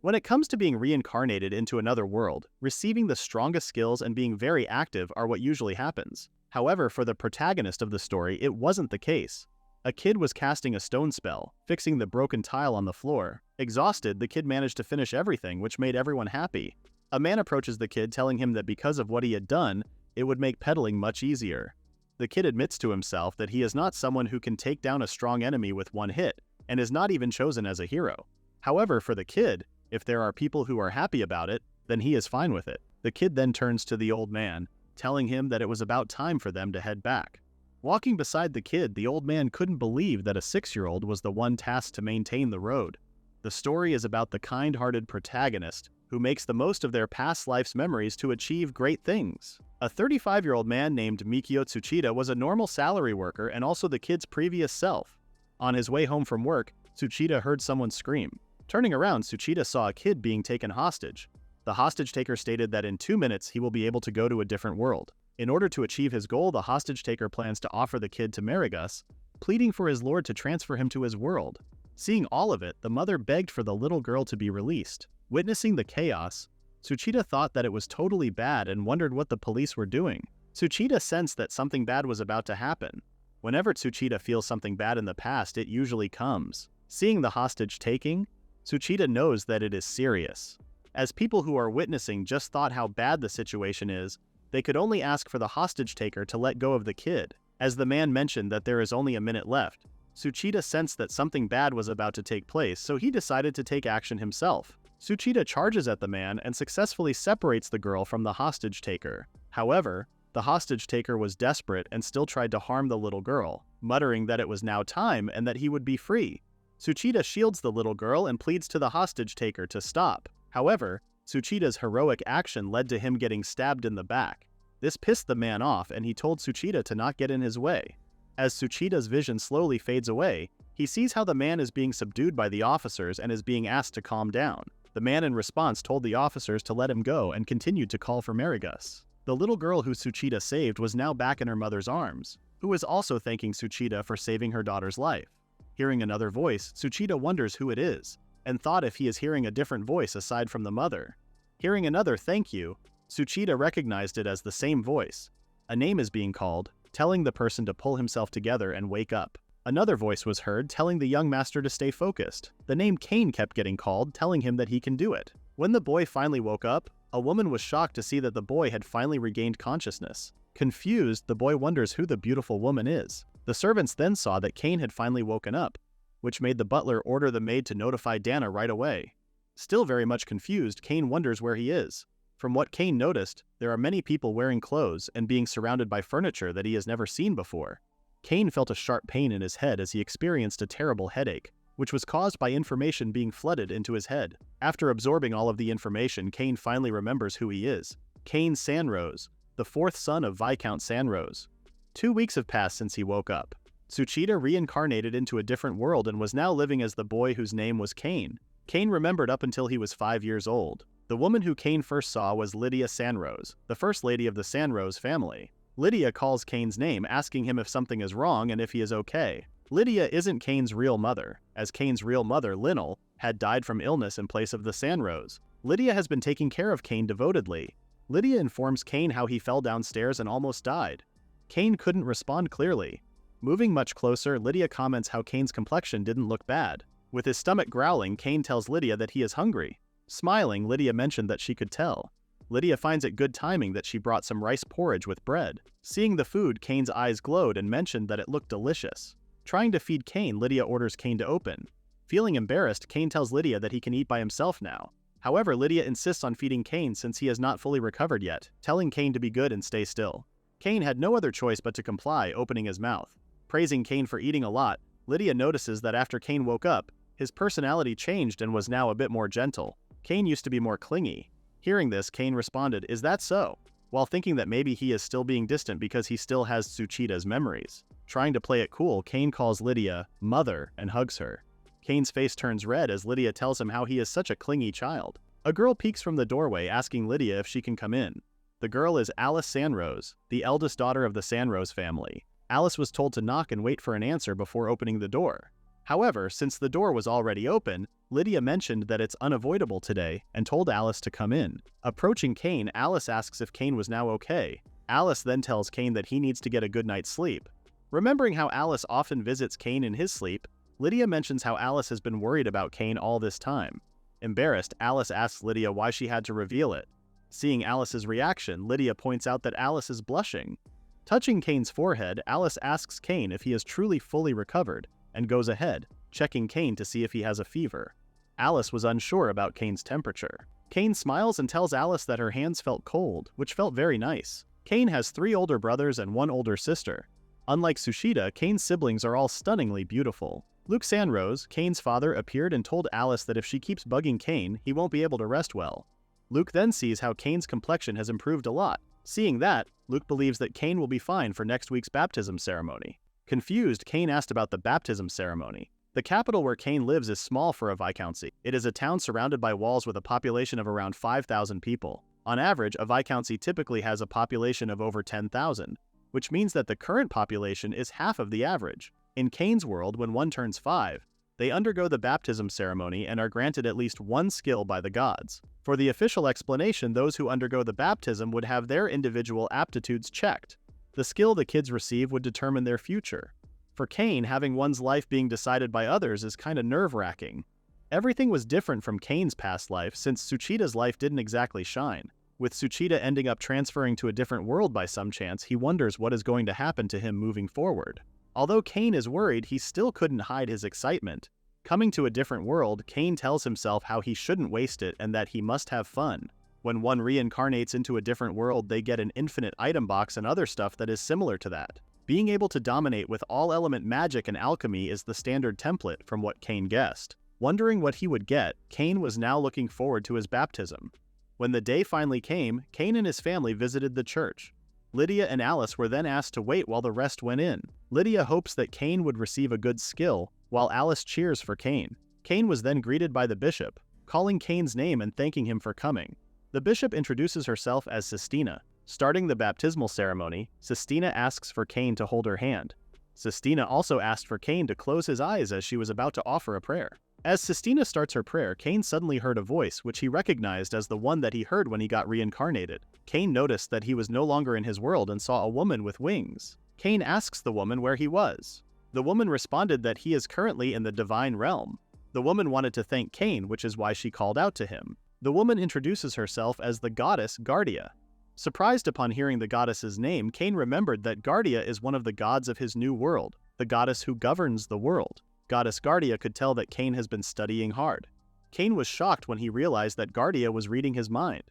When it comes to being reincarnated into another world, receiving the strongest skills and being very active are what usually happens. However, for the protagonist of the story, it wasn't the case. A kid was casting a stone spell, fixing the broken tile on the floor. Exhausted, the kid managed to finish everything, which made everyone happy. A man approaches the kid telling him that because of what he had done, it would make pedaling much easier. The kid admits to himself that he is not someone who can take down a strong enemy with one hit, and is not even chosen as a hero. However, for the kid, if there are people who are happy about it, then he is fine with it. The kid then turns to the old man, telling him that it was about time for them to head back. Walking beside the kid, the old man couldn't believe that a 6-year-old was the one tasked to maintain the road. The story is about the kind-hearted protagonist who makes the most of their past life's memories to achieve great things. A 35-year-old man named Michio Tsuchida was a normal salary worker and also the kid's previous self. On his way home from work, Tsuchida heard someone scream. Turning around, Tsuchida saw a kid being taken hostage. The hostage taker stated that in 2 minutes he will be able to go to a different world. In order to achieve his goal, the hostage taker plans to offer the kid to Marigus, pleading for his lord to transfer him to his world. Seeing all of it, the mother begged for the little girl to be released. Witnessing the chaos, Tsuchida thought that it was totally bad and wondered what the police were doing. Tsuchida sensed that something bad was about to happen. Whenever Tsuchida feels something bad in the past, it usually comes. Seeing the hostage taking, Tsuchida knows that it is serious. As people who are witnessing just thought how bad the situation is, they could only ask for the hostage taker to let go of the kid. As the man mentioned that there is only a minute left, Tsuchida sensed that something bad was about to take place, so he decided to take action himself. Tsuchida charges at the man and successfully separates the girl from the hostage taker. However, the hostage taker was desperate and still tried to harm the little girl, muttering that it was now time and that he would be free. Tsuchida shields the little girl and pleads to the hostage taker to stop. However, Tsuchida's heroic action led to him getting stabbed in the back. This pissed the man off and he told Tsuchida to not get in his way. As Tsuchida's vision slowly fades away, he sees how the man is being subdued by the officers and is being asked to calm down. The man in response told the officers to let him go and continued to call for Marigus. The little girl who Tsuchida saved was now back in her mother's arms, who was also thanking Tsuchida for saving her daughter's life. Hearing another voice, Tsuchida wonders who it is, and thought if he is hearing a different voice aside from the mother. Hearing another thank you, Tsuchida recognized it as the same voice. A name is being called, telling the person to pull himself together and wake up. Another voice was heard telling the young master to stay focused. The name Cain kept getting called, telling him that he can do it. When the boy finally woke up, a woman was shocked to see that the boy had finally regained consciousness. Confused, the boy wonders who the beautiful woman is. The servants then saw that Cain had finally woken up, which made the butler order the maid to notify Dana right away. Still very much confused, Cain wonders where he is. From what Cain noticed, there are many people wearing clothes and being surrounded by furniture that he has never seen before. Cain felt a sharp pain in his head as he experienced a terrible headache, which was caused by information being flooded into his head. After absorbing all of the information, Cain finally remembers who he is. Cain Sanroze, the fourth son of Viscount Sanroze. 2 weeks have passed since he woke up. Tsuchida reincarnated into a different world and was now living as the boy whose name was Cain. Cain remembered up until he was 5 years old. The woman who Cain first saw was Lydia Sanroze, the first lady of the Sanroze family. Lydia calls Cain's name, asking him if something is wrong and if he is okay. Lydia isn't Cain's real mother, as Cain's real mother, Linnell, had died from illness in place of the Sanroze. Lydia has been taking care of Cain devotedly. Lydia informs Cain how he fell downstairs and almost died. Cain couldn't respond clearly. Moving much closer, Lydia comments how Cain's complexion didn't look bad. With his stomach growling, Cain tells Lydia that he is hungry. Smiling, Lydia mentioned that she could tell. Lydia finds it good timing that she brought some rice porridge with bread. Seeing the food, Cain's eyes glowed and mentioned that it looked delicious. Trying to feed Cain, Lydia orders Cain to open. Feeling embarrassed, Cain tells Lydia that he can eat by himself now. However, Lydia insists on feeding Cain since he has not fully recovered yet, telling Cain to be good and stay still. Cain had no other choice but to comply, opening his mouth. Praising Cain for eating a lot, Lydia notices that after Cain woke up, his personality changed and was now a bit more gentle. Cain used to be more clingy. Hearing this, Cain responded, "Is that so?" while thinking that maybe he is still being distant because he still has Tsuchida's memories. Trying to play it cool, Cain calls Lydia "mother" and hugs her. Cain's face turns red as Lydia tells him how he is such a clingy child. A girl peeks from the doorway asking Lydia if she can come in. The girl is Alice Sanroze, the eldest daughter of the Sanroze family. Alice was told to knock and wait for an answer before opening the door. However, since the door was already open, Lydia mentioned that it's unavoidable today and told Alice to come in. Approaching Cain, Alice asks if Cain was now okay. Alice then tells Cain that he needs to get a good night's sleep. Remembering how Alice often visits Cain in his sleep, Lydia mentions how Alice has been worried about Cain all this time. Embarrassed, Alice asks Lydia why she had to reveal it. Seeing Alice's reaction, Lydia points out that Alice is blushing. Touching Cain's forehead, Alice asks Cain if he is truly fully recovered, and goes ahead, checking Cain to see if he has a fever. Alice was unsure about Cain's temperature. Cain smiles and tells Alice that her hands felt cold, which felt very nice. Cain has 3 older brothers and 1 older sister. Unlike Tsuchida, Cain's siblings are all stunningly beautiful. Cain Sanroze, Cain's father, appeared and told Alice that if she keeps bugging Cain, he won't be able to rest well. Luke then sees how Cain's complexion has improved a lot. Seeing that, Luke believes that Cain will be fine for next week's baptism ceremony. Confused, Cain asked about the baptism ceremony. The capital where Cain lives is small for a viscountcy. It is a town surrounded by walls with a population of around 5,000 people. On average, a viscountcy typically has a population of over 10,000, which means that the current population is half of the average. In Cain's world, when one turns 5, they undergo the baptism ceremony and are granted at least 1 skill by the gods. For the official explanation, those who undergo the baptism would have their individual aptitudes checked. The skill the kids receive would determine their future. For Cain, having one's life being decided by others is kinda nerve-wracking. Everything was different from Cain's past life since Tsuchida's life didn't exactly shine. With Tsuchida ending up transferring to a different world by some chance, he wonders what is going to happen to him moving forward. Although Cain is worried, he still couldn't hide his excitement. Coming to a different world, Cain tells himself how he shouldn't waste it and that he must have fun. When one reincarnates into a different world, they get an infinite item box and other stuff that is similar to that. Being able to dominate with all-element magic and alchemy is the standard template from what Cain guessed. Wondering what he would get, Cain was now looking forward to his baptism. When the day finally came, Cain and his family visited the church. Lydia and Alice were then asked to wait while the rest went in. Lydia hopes that Cain would receive a good skill, while Alice cheers for Cain. Cain was then greeted by the bishop, calling Cain's name and thanking him for coming. The bishop introduces herself as Sistina. Starting the baptismal ceremony, Sistina asks for Cain to hold her hand. Sistina also asked for Cain to close his eyes as she was about to offer a prayer. As Sistina starts her prayer, Cain suddenly heard a voice which he recognized as the one that he heard when he got reincarnated. Cain noticed that he was no longer in his world and saw a woman with wings. Cain asks the woman where he was. The woman responded that he is currently in the divine realm. The woman wanted to thank Cain, which is why she called out to him. The woman introduces herself as the goddess Guardia. Surprised upon hearing the goddess's name, Cain remembered that Guardia is one of the gods of his new world, the goddess who governs the world. Goddess Guardia could tell that Cain has been studying hard. Cain was shocked when he realized that Guardia was reading his mind.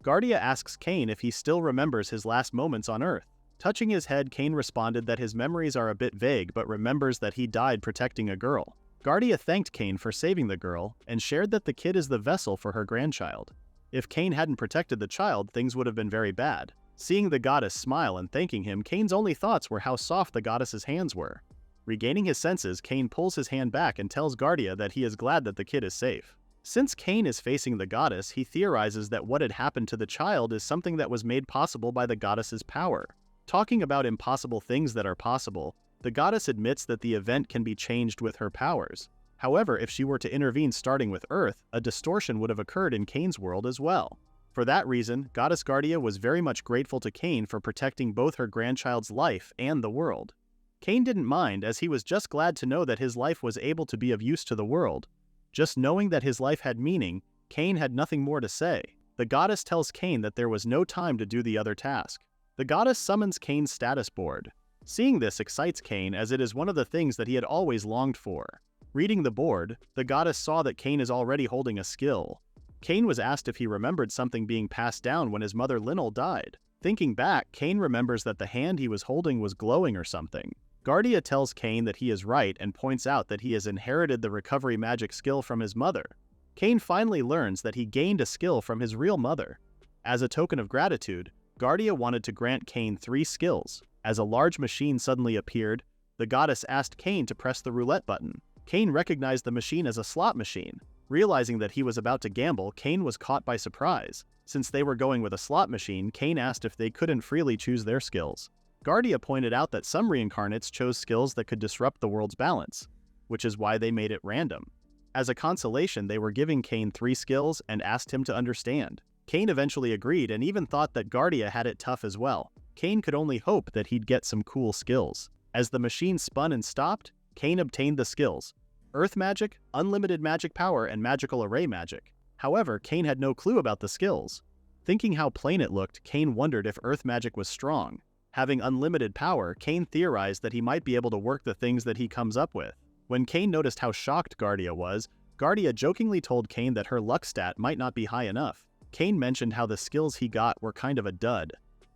Guardia asks Cain if he still remembers his last moments on Earth. Touching his head, Cain responded that his memories are a bit vague but remembers that he died protecting a girl. Guardia thanked Cain for saving the girl and shared that the kid is the vessel for her grandchild. If Cain hadn't protected the child, things would have been very bad. Seeing the goddess smile and thanking him, Cain's only thoughts were how soft the goddess's hands were. Regaining his senses, Cain pulls his hand back and tells Guardia that he is glad that the kid is safe. Since Cain is facing the goddess, he theorizes that what had happened to the child is something that was made possible by the goddess's power. Talking about impossible things that are possible, the goddess admits that the event can be changed with her powers. However, if she were to intervene starting with Earth, a distortion would have occurred in Cain's world as well. For that reason, Goddess Guardia was very much grateful to Cain for protecting both her grandchild's life and the world. Cain didn't mind, as he was just glad to know that his life was able to be of use to the world. Just knowing that his life had meaning, Cain had nothing more to say. The goddess tells Cain that there was no time to do the other task. The goddess summons Cain's status board. Seeing this excites Cain, as it is one of the things that he had always longed for. Reading the board, the goddess saw that Cain is already holding a skill. Cain was asked if he remembered something being passed down when his mother Linnell died. Thinking back, Cain remembers that the hand he was holding was glowing or something. Guardia tells Cain that he is right and points out that he has inherited the recovery magic skill from his mother. Cain finally learns that he gained a skill from his real mother. As a token of gratitude, Guardia wanted to grant Cain 3 skills. As a large machine suddenly appeared, the goddess asked Cain to press the roulette button. Cain recognized the machine as a slot machine. Realizing that he was about to gamble, Cain was caught by surprise. Since they were going with a slot machine, Cain asked if they couldn't freely choose their skills. Guardia pointed out that some reincarnates chose skills that could disrupt the world's balance. which is why they made it random. As a consolation, they were giving Cain 3 skills and asked him to understand. Cain eventually agreed and even thought that Guardia had it tough as well. Cain could only hope that he'd get some cool skills. As the machine spun and stopped, Cain obtained the skills: Earth Magic, Unlimited Magic Power, and Magical Array Magic. However, Cain had no clue about the skills. Thinking how plain it looked, Cain wondered if Earth Magic was strong. Having unlimited power, Cain theorized that he might be able to work the things that he comes up with. When Cain noticed how shocked Guardia was, Guardia jokingly told Cain that her luck stat might not be high enough. Cain mentioned how the skills he got were kind of a dud.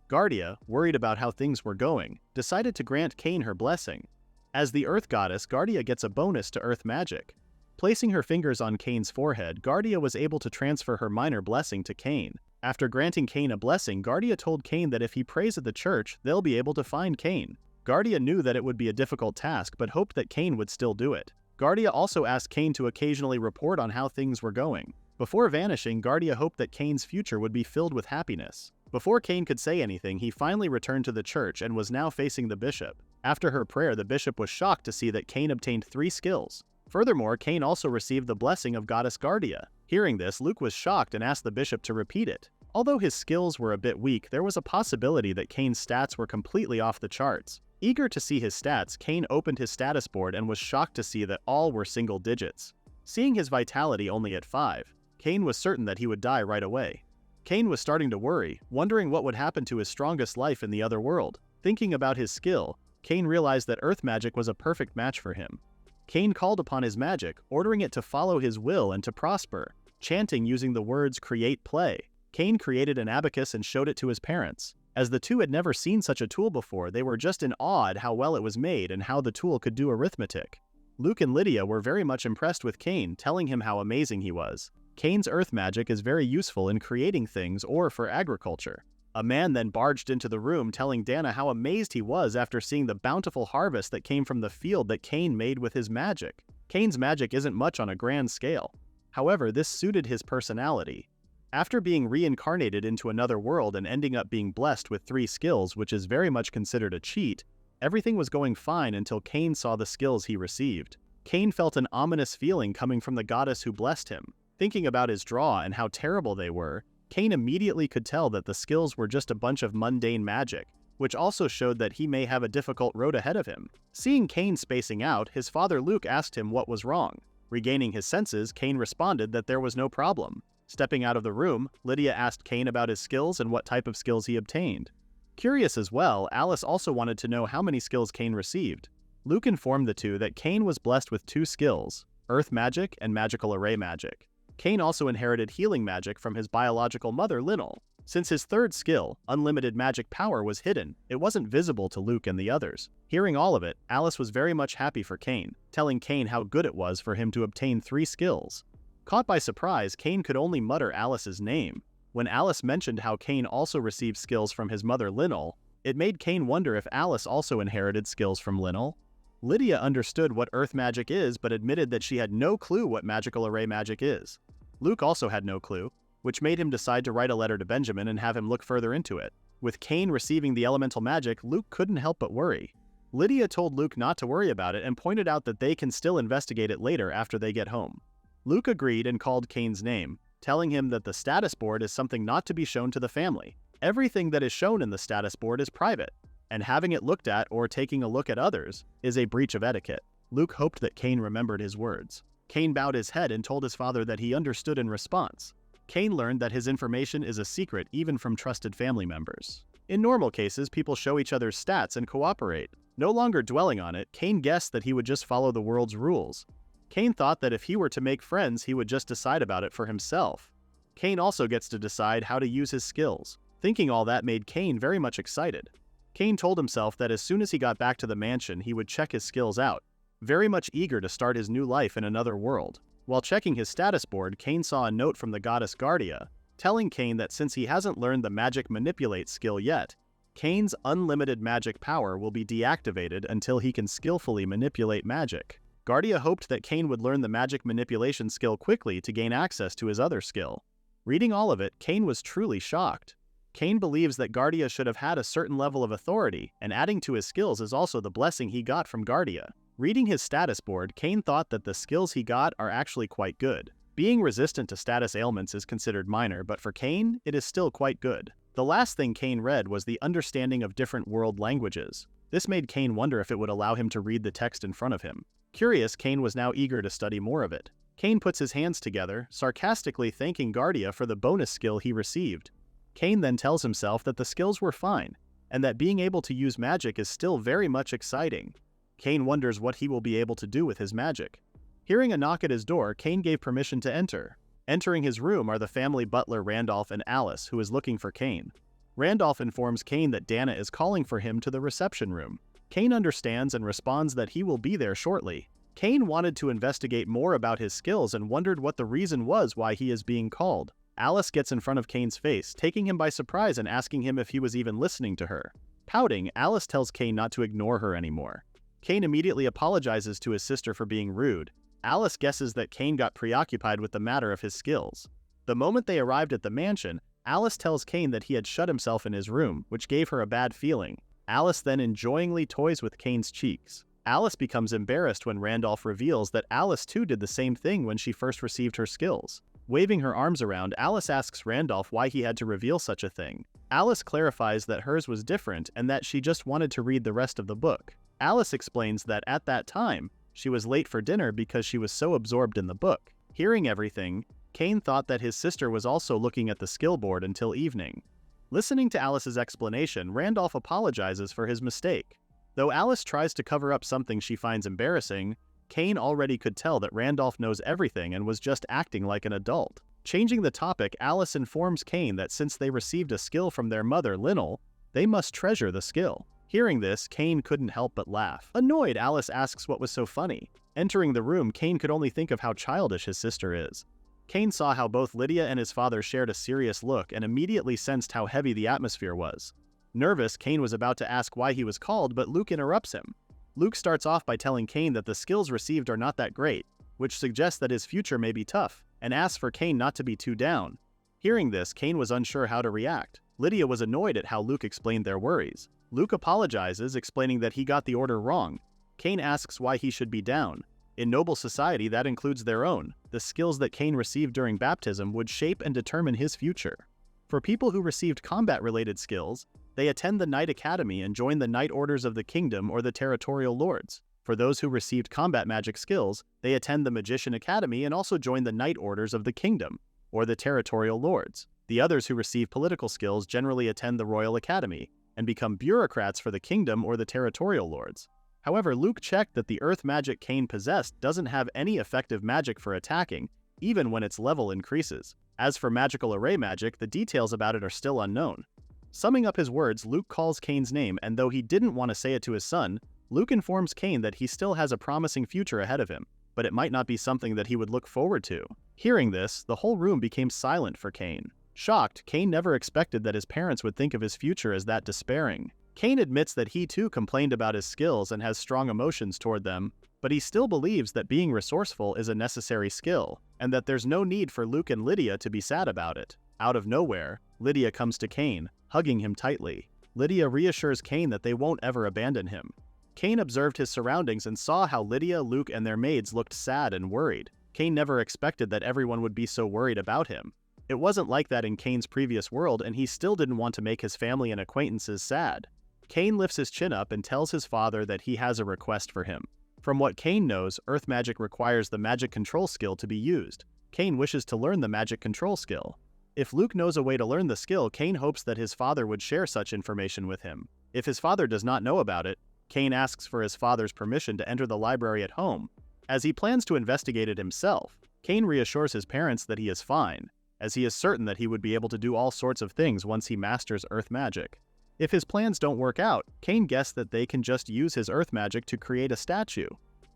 Guardia, worried about how things were going, decided to grant Cain her blessing. As the Earth Goddess, Guardia gets a bonus to Earth Magic. Placing her fingers on Cain's forehead, Guardia was able to transfer her minor blessing to Cain. After granting Cain a blessing, Guardia told Cain that if he prays at the church, they'll be able to find Cain. Guardia knew that it would be a difficult task but hoped that Cain would still do it. Guardia also asked Cain to occasionally report on how things were going. Before vanishing, Guardia hoped that Cain's future would be filled with happiness. Before Cain could say anything, he finally returned to the church and was now facing the bishop. After her prayer, the bishop was shocked to see that Cain obtained 3 skills. Furthermore, Cain also received the blessing of Goddess Guardia. Hearing this, Luke was shocked and asked the bishop to repeat it. Although his skills were a bit weak, there was a possibility that Cain's stats were completely off the charts. Eager to see his stats, Cain opened his status board and was shocked to see that all were single digits. Seeing his vitality only at 5, Cain was certain that he would die right away. Cain was starting to worry, wondering what would happen to his strongest life in the other world. Thinking about his skill, Cain realized that Earth Magic was a perfect match for him. Cain called upon his magic, ordering it to follow his will and to prosper, chanting using the words "create play." Cain created an abacus and showed it to his parents. As the two had never seen such a tool before, they were just in awe at how well it was made and how the tool could do arithmetic. Luke and Lydia were very much impressed with Cain, telling him how amazing he was. Cain's earth magic is very useful in creating things or for agriculture. A man then barged into the room telling Dana how amazed he was after seeing the bountiful harvest that came from the field that Cain made with his magic. Cain's magic isn't much on a grand scale. However, this suited his personality. After being reincarnated into another world and ending up being blessed with 3 skills, which is very much considered a cheat, everything was going fine until Cain saw the skills he received. Cain felt an ominous feeling coming from the goddess who blessed him. Thinking about his draw and how terrible they were, Cain immediately could tell that the skills were just a bunch of mundane magic, which also showed that he may have a difficult road ahead of him. Seeing Cain spacing out, his father Luke asked him what was wrong. Regaining his senses, Cain responded that there was no problem. Stepping out of the room, Lydia asked Cain about his skills and what type of skills he obtained. Curious as well, Alice also wanted to know how many skills Cain received. Luke informed the two that Cain was blessed with 2 skills, Earth Magic and Magical Array Magic. Cain also inherited healing magic from his biological mother, Linnell. Since his 3rd skill, Unlimited Magic Power, was hidden, it wasn't visible to Luke and the others. Hearing all of it, Alice was very much happy for Cain, telling Cain how good it was for him to obtain 3 skills. Caught by surprise, Cain could only mutter Alice's name. When Alice mentioned how Cain also received skills from his mother Linnell, it made Cain wonder if Alice also inherited skills from Linnell. Lydia understood what earth magic is but admitted that she had no clue what magical array magic is. Luke also had no clue, which made him decide to write a letter to Benjamin and have him look further into it. With Cain receiving the elemental magic, Luke couldn't help but worry. Lydia told Luke not to worry about it and pointed out that they can still investigate it later after they get home. Luke agreed and called Cain's name, telling him that the status board is something not to be shown to the family. Everything that is shown in the status board is private, and having it looked at or taking a look at others is a breach of etiquette. Luke hoped that Cain remembered his words. Cain bowed his head and told his father that he understood in response. Cain learned that his information is a secret even from trusted family members. In normal cases, people show each other's stats and cooperate. No longer dwelling on it, Cain guessed that he would just follow the world's rules. Cain thought that if he were to make friends, he would just decide about it for himself. Cain also gets to decide how to use his skills. Thinking all that made Cain very much excited. Cain told himself that as soon as he got back to the mansion, he would check his skills out, very much eager to start his new life in another world. While checking his status board, Cain saw a note from the goddess Guardia, telling Cain that since he hasn't learned the magic manipulate skill yet, Cain's unlimited magic power will be deactivated until he can skillfully manipulate magic. Guardia hoped that Cain would learn the magic manipulation skill quickly to gain access to his other skill. Reading all of it, Cain was truly shocked. Cain believes that Guardia should have had a certain level of authority, and adding to his skills is also the blessing he got from Guardia. Reading his status board, Cain thought that the skills he got are actually quite good. Being resistant to status ailments is considered minor, but for Cain, it is still quite good. The last thing Cain read was the understanding of different world languages. This made Cain wonder if it would allow him to read the text in front of him. Curious, Cain was now eager to study more of it. Cain puts his hands together, sarcastically thanking Guardia for the bonus skill he received. Cain then tells himself that the skills were fine, and that being able to use magic is still very much exciting. Cain wonders what he will be able to do with his magic. Hearing a knock at his door, Cain gave permission to enter. Entering his room are the family butler Randolph and Alice, who is looking for Cain. Randolph informs Cain that Dana is calling for him to the reception room. Cain understands and responds that he will be there shortly. Cain wanted to investigate more about his skills and wondered what the reason was why he is being called. Alice gets in front of Cain's face, taking him by surprise and asking him if he was even listening to her. Pouting, Alice tells Cain not to ignore her anymore. Cain immediately apologizes to his sister for being rude. Alice guesses that Cain got preoccupied with the matter of his skills. The moment they arrived at the mansion, Alice tells Cain that he had shut himself in his room, which gave her a bad feeling. Alice then enjoyingly toys with Cain's cheeks. Alice becomes embarrassed when Randolph reveals that Alice too did the same thing when she first received her skills. Waving her arms around, Alice asks Randolph why he had to reveal such a thing. Alice clarifies that hers was different and that she just wanted to read the rest of the book. Alice explains that at that time, she was late for dinner because she was so absorbed in the book. Hearing everything, Cain thought that his sister was also looking at the skill board until evening. Listening to Alice's explanation, Randolph apologizes for his mistake. Though Alice tries to cover up something she finds embarrassing, Cain already could tell that Randolph knows everything and was just acting like an adult. Changing the topic, Alice informs Cain that since they received a skill from their mother, Linnell, they must treasure the skill. Hearing this, Cain couldn't help but laugh. Annoyed, Alice asks what was so funny. Entering the room, Cain could only think of how childish his sister is. Cain saw how both Lydia and his father shared a serious look and immediately sensed how heavy the atmosphere was. Nervous, Cain was about to ask why he was called, but Luke interrupts him. Luke starts off by telling Cain that the skills received are not that great, which suggests that his future may be tough, and asks for Cain not to be too down. Hearing this, Cain was unsure how to react. Lydia was annoyed at how Luke explained their worries. Luke apologizes, explaining that he got the order wrong. Cain asks why he should be down. In noble society, that includes their own. The skills that Cain received during baptism would shape and determine his future. For people who received combat-related skills, they attend the Knight Academy and join the Knight Orders of the Kingdom or the Territorial Lords. For those who received combat magic skills, they attend the Magician Academy and also join the Knight Orders of the Kingdom or the Territorial Lords. The others who receive political skills generally attend the Royal Academy and become bureaucrats for the Kingdom or the Territorial Lords. However, Luke checked that the earth magic Cain possessed doesn't have any effective magic for attacking, even when its level increases. As for magical array magic, the details about it are still unknown. Summing up his words, Luke calls Cain's name, and though he didn't want to say it to his son, Luke informs Cain that he still has a promising future ahead of him, but it might not be something that he would look forward to. Hearing this, the whole room became silent for Cain. Shocked, Cain never expected that his parents would think of his future as that despairing. Cain admits that he too complained about his skills and has strong emotions toward them, but he still believes that being resourceful is a necessary skill, and that there's no need for Luke and Lydia to be sad about it. Out of nowhere, Lydia comes to Cain, hugging him tightly. Lydia reassures Cain that they won't ever abandon him. Cain observed his surroundings and saw how Lydia, Luke, and their maids looked sad and worried. Cain never expected that everyone would be so worried about him. It wasn't like that in Cain's previous world, and he still didn't want to make his family and acquaintances sad. Cain lifts his chin up and tells his father that he has a request for him. From what Cain knows, earth magic requires the magic control skill to be used. Cain wishes to learn the magic control skill. If Luke knows a way to learn the skill, Cain hopes that his father would share such information with him. If his father does not know about it, Cain asks for his father's permission to enter the library at home. As he plans to investigate it himself, Cain reassures his parents that he is fine, as he is certain that he would be able to do all sorts of things once he masters earth magic. If his plans don't work out, Cain guessed that they can just use his earth magic to create a statue.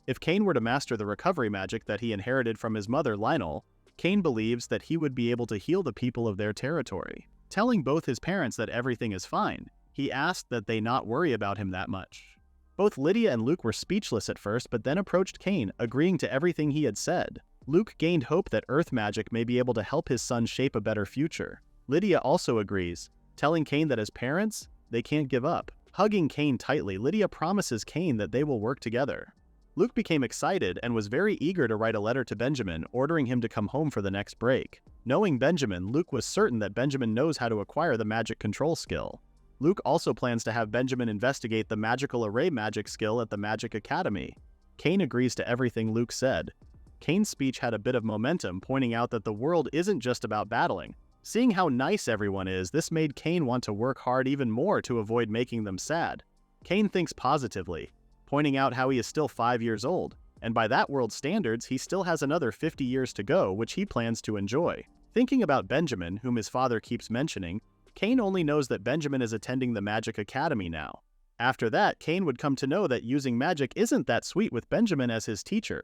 If Cain were to master the recovery magic that he inherited from his mother, Lionel, Cain believes that he would be able to heal the people of their territory. Telling both his parents that everything is fine, he asked that they not worry about him that much. Both Lydia and Luke were speechless at first, but then approached Cain, agreeing to everything he had said. Luke gained hope that earth magic may be able to help his son shape a better future. Lydia also agrees, telling Cain that as parents, they can't give up. Hugging Cain tightly, Lydia promises Cain that they will work together. Luke became excited and was very eager to write a letter to Benjamin, ordering him to come home for the next break. Knowing Benjamin, Luke was certain that Benjamin knows how to acquire the magic control skill. Luke also plans to have Benjamin investigate the magical array magic skill at the Magic Academy. Cain agrees to everything Luke said. Cain's speech had a bit of momentum, pointing out that the world isn't just about battling. Seeing how nice everyone is, this made Cain want to work hard even more to avoid making them sad. Cain thinks positively, pointing out how he is still 5 years old, and by that world's standards, he still has another 50 years to go, which he plans to enjoy. Thinking about Benjamin, whom his father keeps mentioning, Cain only knows that Benjamin is attending the Magic Academy now. After that, Cain would come to know that using magic isn't that sweet with Benjamin as his teacher.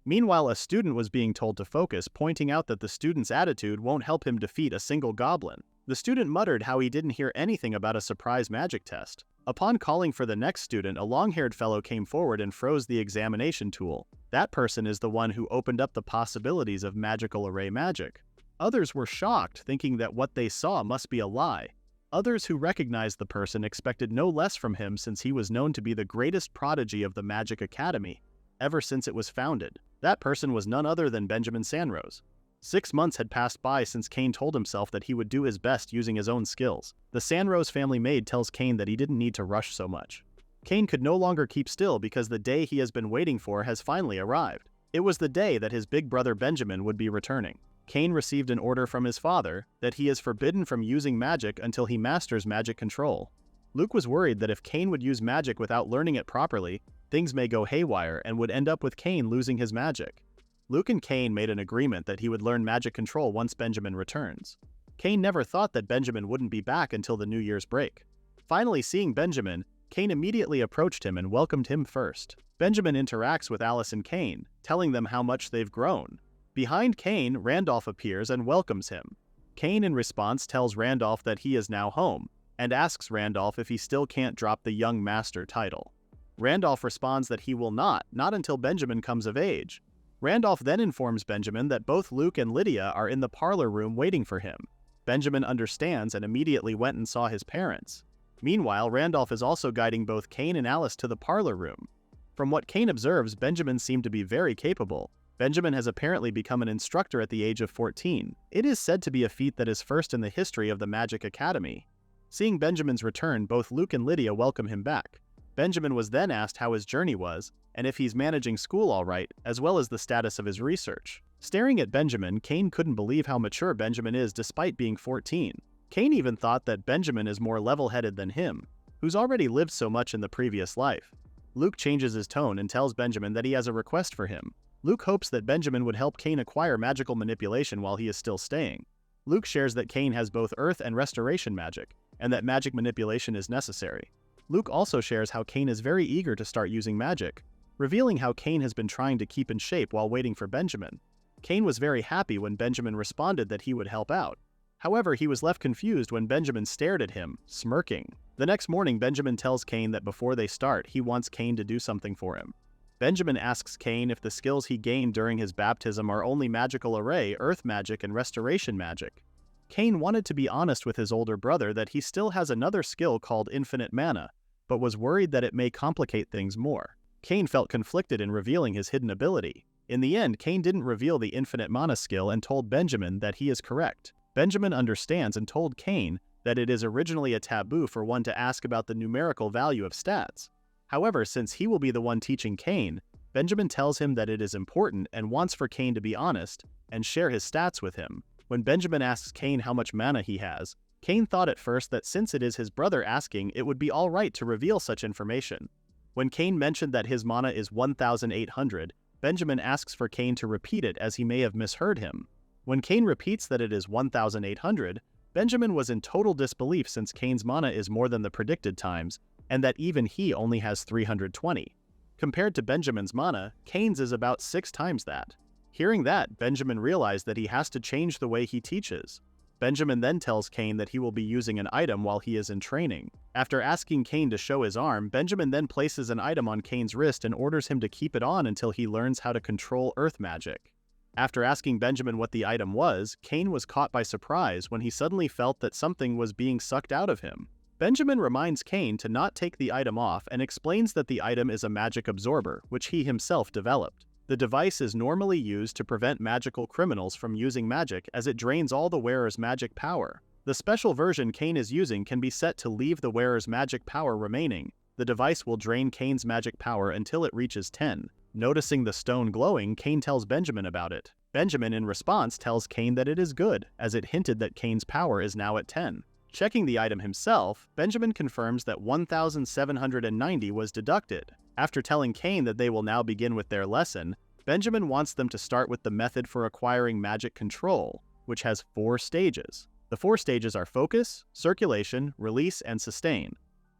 Meanwhile, a student was being told to focus, pointing out that the student's attitude won't help him defeat a single goblin. The student muttered how he didn't hear anything about a surprise magic test. Upon calling for the next student, a long-haired fellow came forward and froze the examination tool. That person is the one who opened up the possibilities of magical array magic. Others were shocked, thinking that what they saw must be a lie. Others who recognized the person expected no less from him, since he was known to be the greatest prodigy of the Magic Academy ever since it was founded. That person was none other than Benjamin Sanroze. 6 months had passed by since Cain told himself that he would do his best using his own skills. The Sanroze family maid tells Cain that he didn't need to rush so much. Cain could no longer keep still because the day he has been waiting for has finally arrived. It was the day that his big brother Benjamin would be returning. Cain received an order from his father that he is forbidden from using magic until he masters magic control. Luke was worried that if Cain would use magic without learning it properly, things may go haywire and would end up with Cain losing his magic. Luke and Cain made an agreement that he would learn magic control once Benjamin returns. Cain never thought that Benjamin wouldn't be back until the New Year's break. Finally seeing Benjamin, Cain immediately approached him and welcomed him first. Benjamin interacts with Alice and Cain, telling them how much they've grown. Behind Cain, Randolph appears and welcomes him. Cain in response tells Randolph that he is now home, and asks Randolph if he still can't drop the young master title. Randolph responds that he will not until Benjamin comes of age. Randolph then informs Benjamin that both Luke and Lydia are in the parlor room waiting for him. Benjamin understands and immediately went and saw his parents. Meanwhile, Randolph is also guiding both Cain and Alice to the parlor room. From what Cain observes, Benjamin seemed to be very capable. Benjamin has apparently become an instructor at the age of 14. It is said to be a feat that is first in the history of the Magic Academy. Seeing Benjamin's return, both Luke and Lydia welcome him back. Benjamin was then asked how his journey was, and if he's managing school all right, as well as the status of his research. Staring at Benjamin, Cain couldn't believe how mature Benjamin is despite being 14. Cain even thought that Benjamin is more level-headed than him, who's already lived so much in the previous life. Luke changes his tone and tells Benjamin that he has a request for him. Luke hopes that Benjamin would help Cain acquire magical manipulation while he is still staying. Luke shares that Cain has both earth and restoration magic, and that magic manipulation is necessary. Luke also shares how Cain is very eager to start using magic, revealing how Cain has been trying to keep in shape while waiting for Benjamin. Cain was very happy when Benjamin responded that he would help out. However, he was left confused when Benjamin stared at him, smirking. The next morning, Benjamin tells Cain that before they start, he wants Cain to do something for him. Benjamin asks Cain if the skills he gained during his baptism are only magical array, earth magic, and restoration magic. Cain wanted to be honest with his older brother that he still has another skill called infinite mana, but was worried that it may complicate things more. Cain felt conflicted in revealing his hidden ability. In the end, Cain didn't reveal the infinite mana skill and told Benjamin that he is correct. Benjamin understands and told Cain that it is originally a taboo for one to ask about the numerical value of stats. However, since he will be the one teaching Cain, Benjamin tells him that it is important and wants for Cain to be honest and share his stats with him. When Benjamin asks Cain how much mana he has, Cain thought at first that since it is his brother asking, it would be alright to reveal such information. When Cain mentioned that his mana is 1,800, Benjamin asks for Cain to repeat it as he may have misheard him. When Cain repeats that it is 1,800, Benjamin was in total disbelief since Cain's mana is more than the predicted times, and that even he only has 320. Compared to Benjamin's mana, Cain's is about 6 times that. Hearing that, Benjamin realized that he has to change the way he teaches. Benjamin then tells Cain that he will be using an item while he is in training. After asking Cain to show his arm, Benjamin then places an item on Cain's wrist and orders him to keep it on until he learns how to control earth magic. After asking Benjamin what the item was, Cain was caught by surprise when he suddenly felt that something was being sucked out of him. Benjamin reminds Cain to not take the item off and explains that the item is a magic absorber, which he himself developed. The device is normally used to prevent magical criminals from using magic as it drains all the wearer's magic power. The special version Cain is using can be set to leave the wearer's magic power remaining. The device will drain Cain's magic power until it reaches 10. Noticing the stone glowing, Cain tells Benjamin about it. Benjamin in response tells Cain that it is good, as it hinted that Cain's power is now at 10. Checking the item himself, Benjamin confirms that 1,790 was deducted. After telling Cain that they will now begin with their lesson, Benjamin wants them to start with the method for acquiring magic control, which has 4 stages. The 4 stages are focus, circulation, release, and sustain.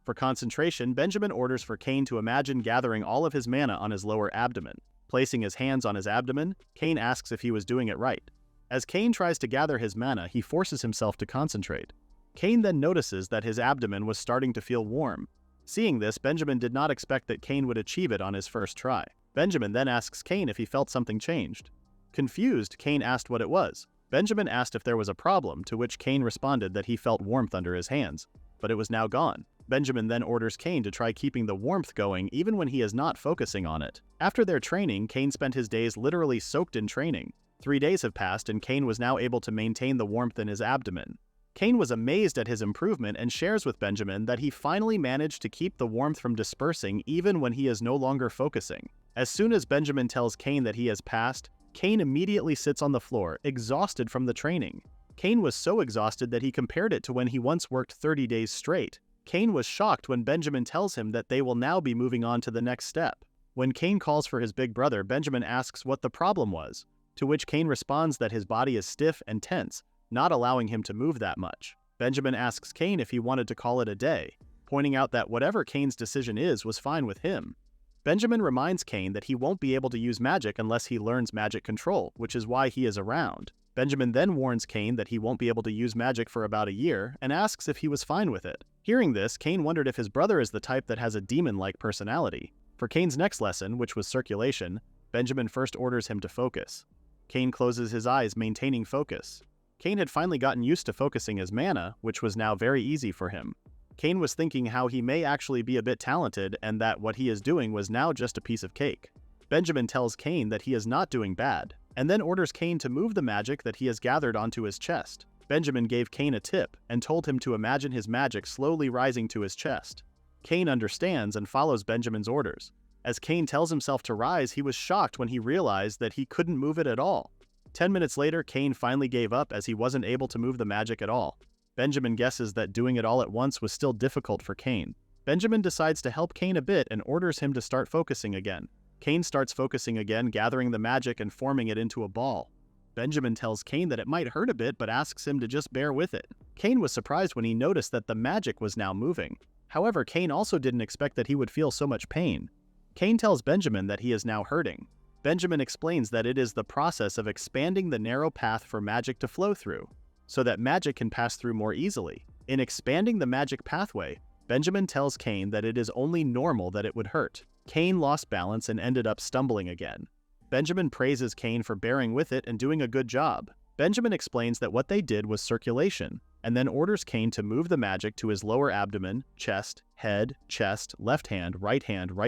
For concentration, Benjamin orders for Cain to imagine gathering all of his mana on his lower abdomen. Placing his hands on his abdomen, Cain asks if he was doing it right. As Cain tries to gather his mana, he forces himself to concentrate. Cain then notices that his abdomen was starting to feel warm. Seeing this, Benjamin did not expect that Cain would achieve it on his first try. Benjamin then asks Cain if he felt something changed. Confused, Cain asked what it was. Benjamin asked if there was a problem, to which Cain responded that he felt warmth under his hands, but it was now gone. Benjamin then orders Cain to try keeping the warmth going even when he is not focusing on it. After their training, Cain spent his days literally soaked in training. 3 days have passed and Cain was now able to maintain the warmth in his abdomen. Cain was amazed at his improvement and shares with Benjamin that he finally managed to keep the warmth from dispersing even when he is no longer focusing. As soon as Benjamin tells Cain that he has passed, Cain immediately sits on the floor, exhausted from the training. Cain was so exhausted that he compared it to when he once worked 30 days straight. Cain was shocked when Benjamin tells him that they will now be moving on to the next step. When Cain calls for his big brother, Benjamin asks what the problem was, to which Cain responds that his body is stiff and tense, not allowing him to move that much. Benjamin asks Cain if he wanted to call it a day, pointing out that whatever Cain's decision is was fine with him. Benjamin reminds Cain that he won't be able to use magic unless he learns magic control, which is why he is around. Benjamin then warns Cain that he won't be able to use magic for about a year and asks if he was fine with it. Hearing this, Cain wondered if his brother is the type that has a demon-like personality. For Cain's next lesson, which was circulation, Benjamin first orders him to focus. Cain closes his eyes, maintaining focus. Cain had finally gotten used to focusing his mana, which was now very easy for him. Cain was thinking how he may actually be a bit talented and that what he is doing was now just a piece of cake. Benjamin tells Cain that he is not doing bad, and then orders Cain to move the magic that he has gathered onto his chest. Benjamin gave Cain a tip and told him to imagine his magic slowly rising to his chest. Cain understands and follows Benjamin's orders. As Cain tells himself to rise, he was shocked when he realized that he couldn't move it at all. 10 minutes later, Cain finally gave up as he wasn't able to move the magic at all. Benjamin guesses that doing it all at once was still difficult for Cain. Benjamin decides to help Cain a bit and orders him to start focusing again. Cain starts focusing again, gathering the magic and forming it into a ball. Benjamin tells Cain that it might hurt a bit but asks him to just bear with it. Cain was surprised when he noticed that the magic was now moving. However, Cain also didn't expect that he would feel so much pain. Cain tells Benjamin that he is now hurting. Benjamin explains that it is the process of expanding the narrow path for magic to flow through, so that magic can pass through more easily. In expanding the magic pathway, Benjamin tells Cain that it is only normal that it would hurt. Cain lost balance and ended up stumbling again. Benjamin praises Cain for bearing with it and doing a good job. Benjamin explains that what they did was circulation, and then orders Cain to move the magic to his lower abdomen, chest, head, chest, left hand, right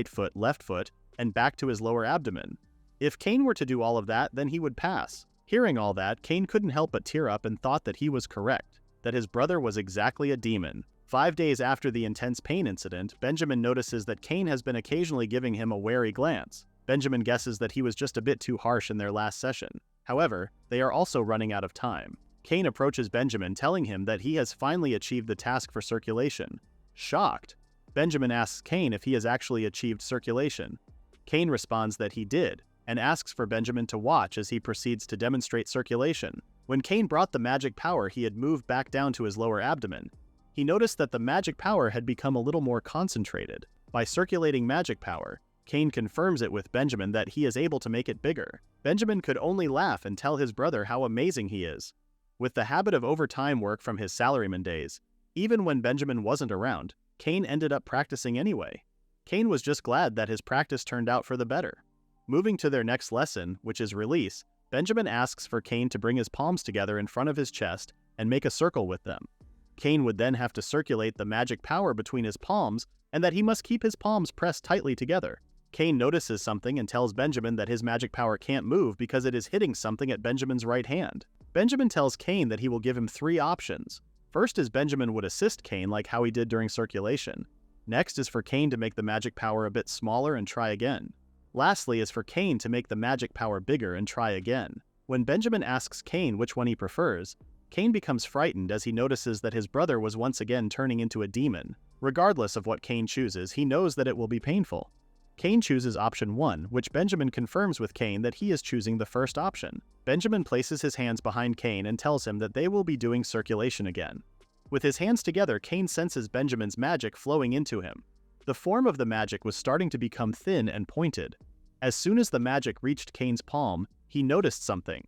foot, left foot, and back to his lower abdomen. If Cain were to do all of that, then he would pass. Hearing all that, Cain couldn't help but tear up and thought that he was correct, that his brother was exactly a demon. 5 days after the intense pain incident, Benjamin notices that Cain has been occasionally giving him a wary glance. Benjamin guesses that he was just a bit too harsh in their last session. However, they are also running out of time. Cain approaches Benjamin, telling him that he has finally achieved the task for circulation. Shocked, Benjamin asks Cain if he has actually achieved circulation. Cain responds that he did, and asks for Benjamin to watch as he proceeds to demonstrate circulation. When Cain brought the magic power he had moved back down to his lower abdomen, he noticed that the magic power had become a little more concentrated. By circulating magic power, Cain confirms it with Benjamin that he is able to make it bigger. Benjamin could only laugh and tell his brother how amazing he is. With the habit of overtime work from his salaryman days, even when Benjamin wasn't around, Cain ended up practicing anyway. Cain was just glad that his practice turned out for the better. Moving to their next lesson, which is release, Benjamin asks for Cain to bring his palms together in front of his chest and make a circle with them. Cain would then have to circulate the magic power between his palms and that he must keep his palms pressed tightly together. Cain notices something and tells Benjamin that his magic power can't move because it is hitting something at Benjamin's right hand. Benjamin tells Cain that he will give him 3 options. First is Benjamin would assist Cain like how he did during circulation. Next is for Cain to make the magic power a bit smaller and try again. Lastly is for Cain to make the magic power bigger and try again. When Benjamin asks Cain which one he prefers, Cain becomes frightened as he notices that his brother was once again turning into a demon. Regardless of what Cain chooses, he knows that it will be painful. Cain chooses option 1, which Benjamin confirms with Cain that he is choosing the first option. Benjamin places his hands behind Cain and tells him that they will be doing circulation again. With his hands together, Cain senses Benjamin's magic flowing into him. The form of the magic was starting to become thin and pointed. As soon as the magic reached Cain's palm, he noticed something.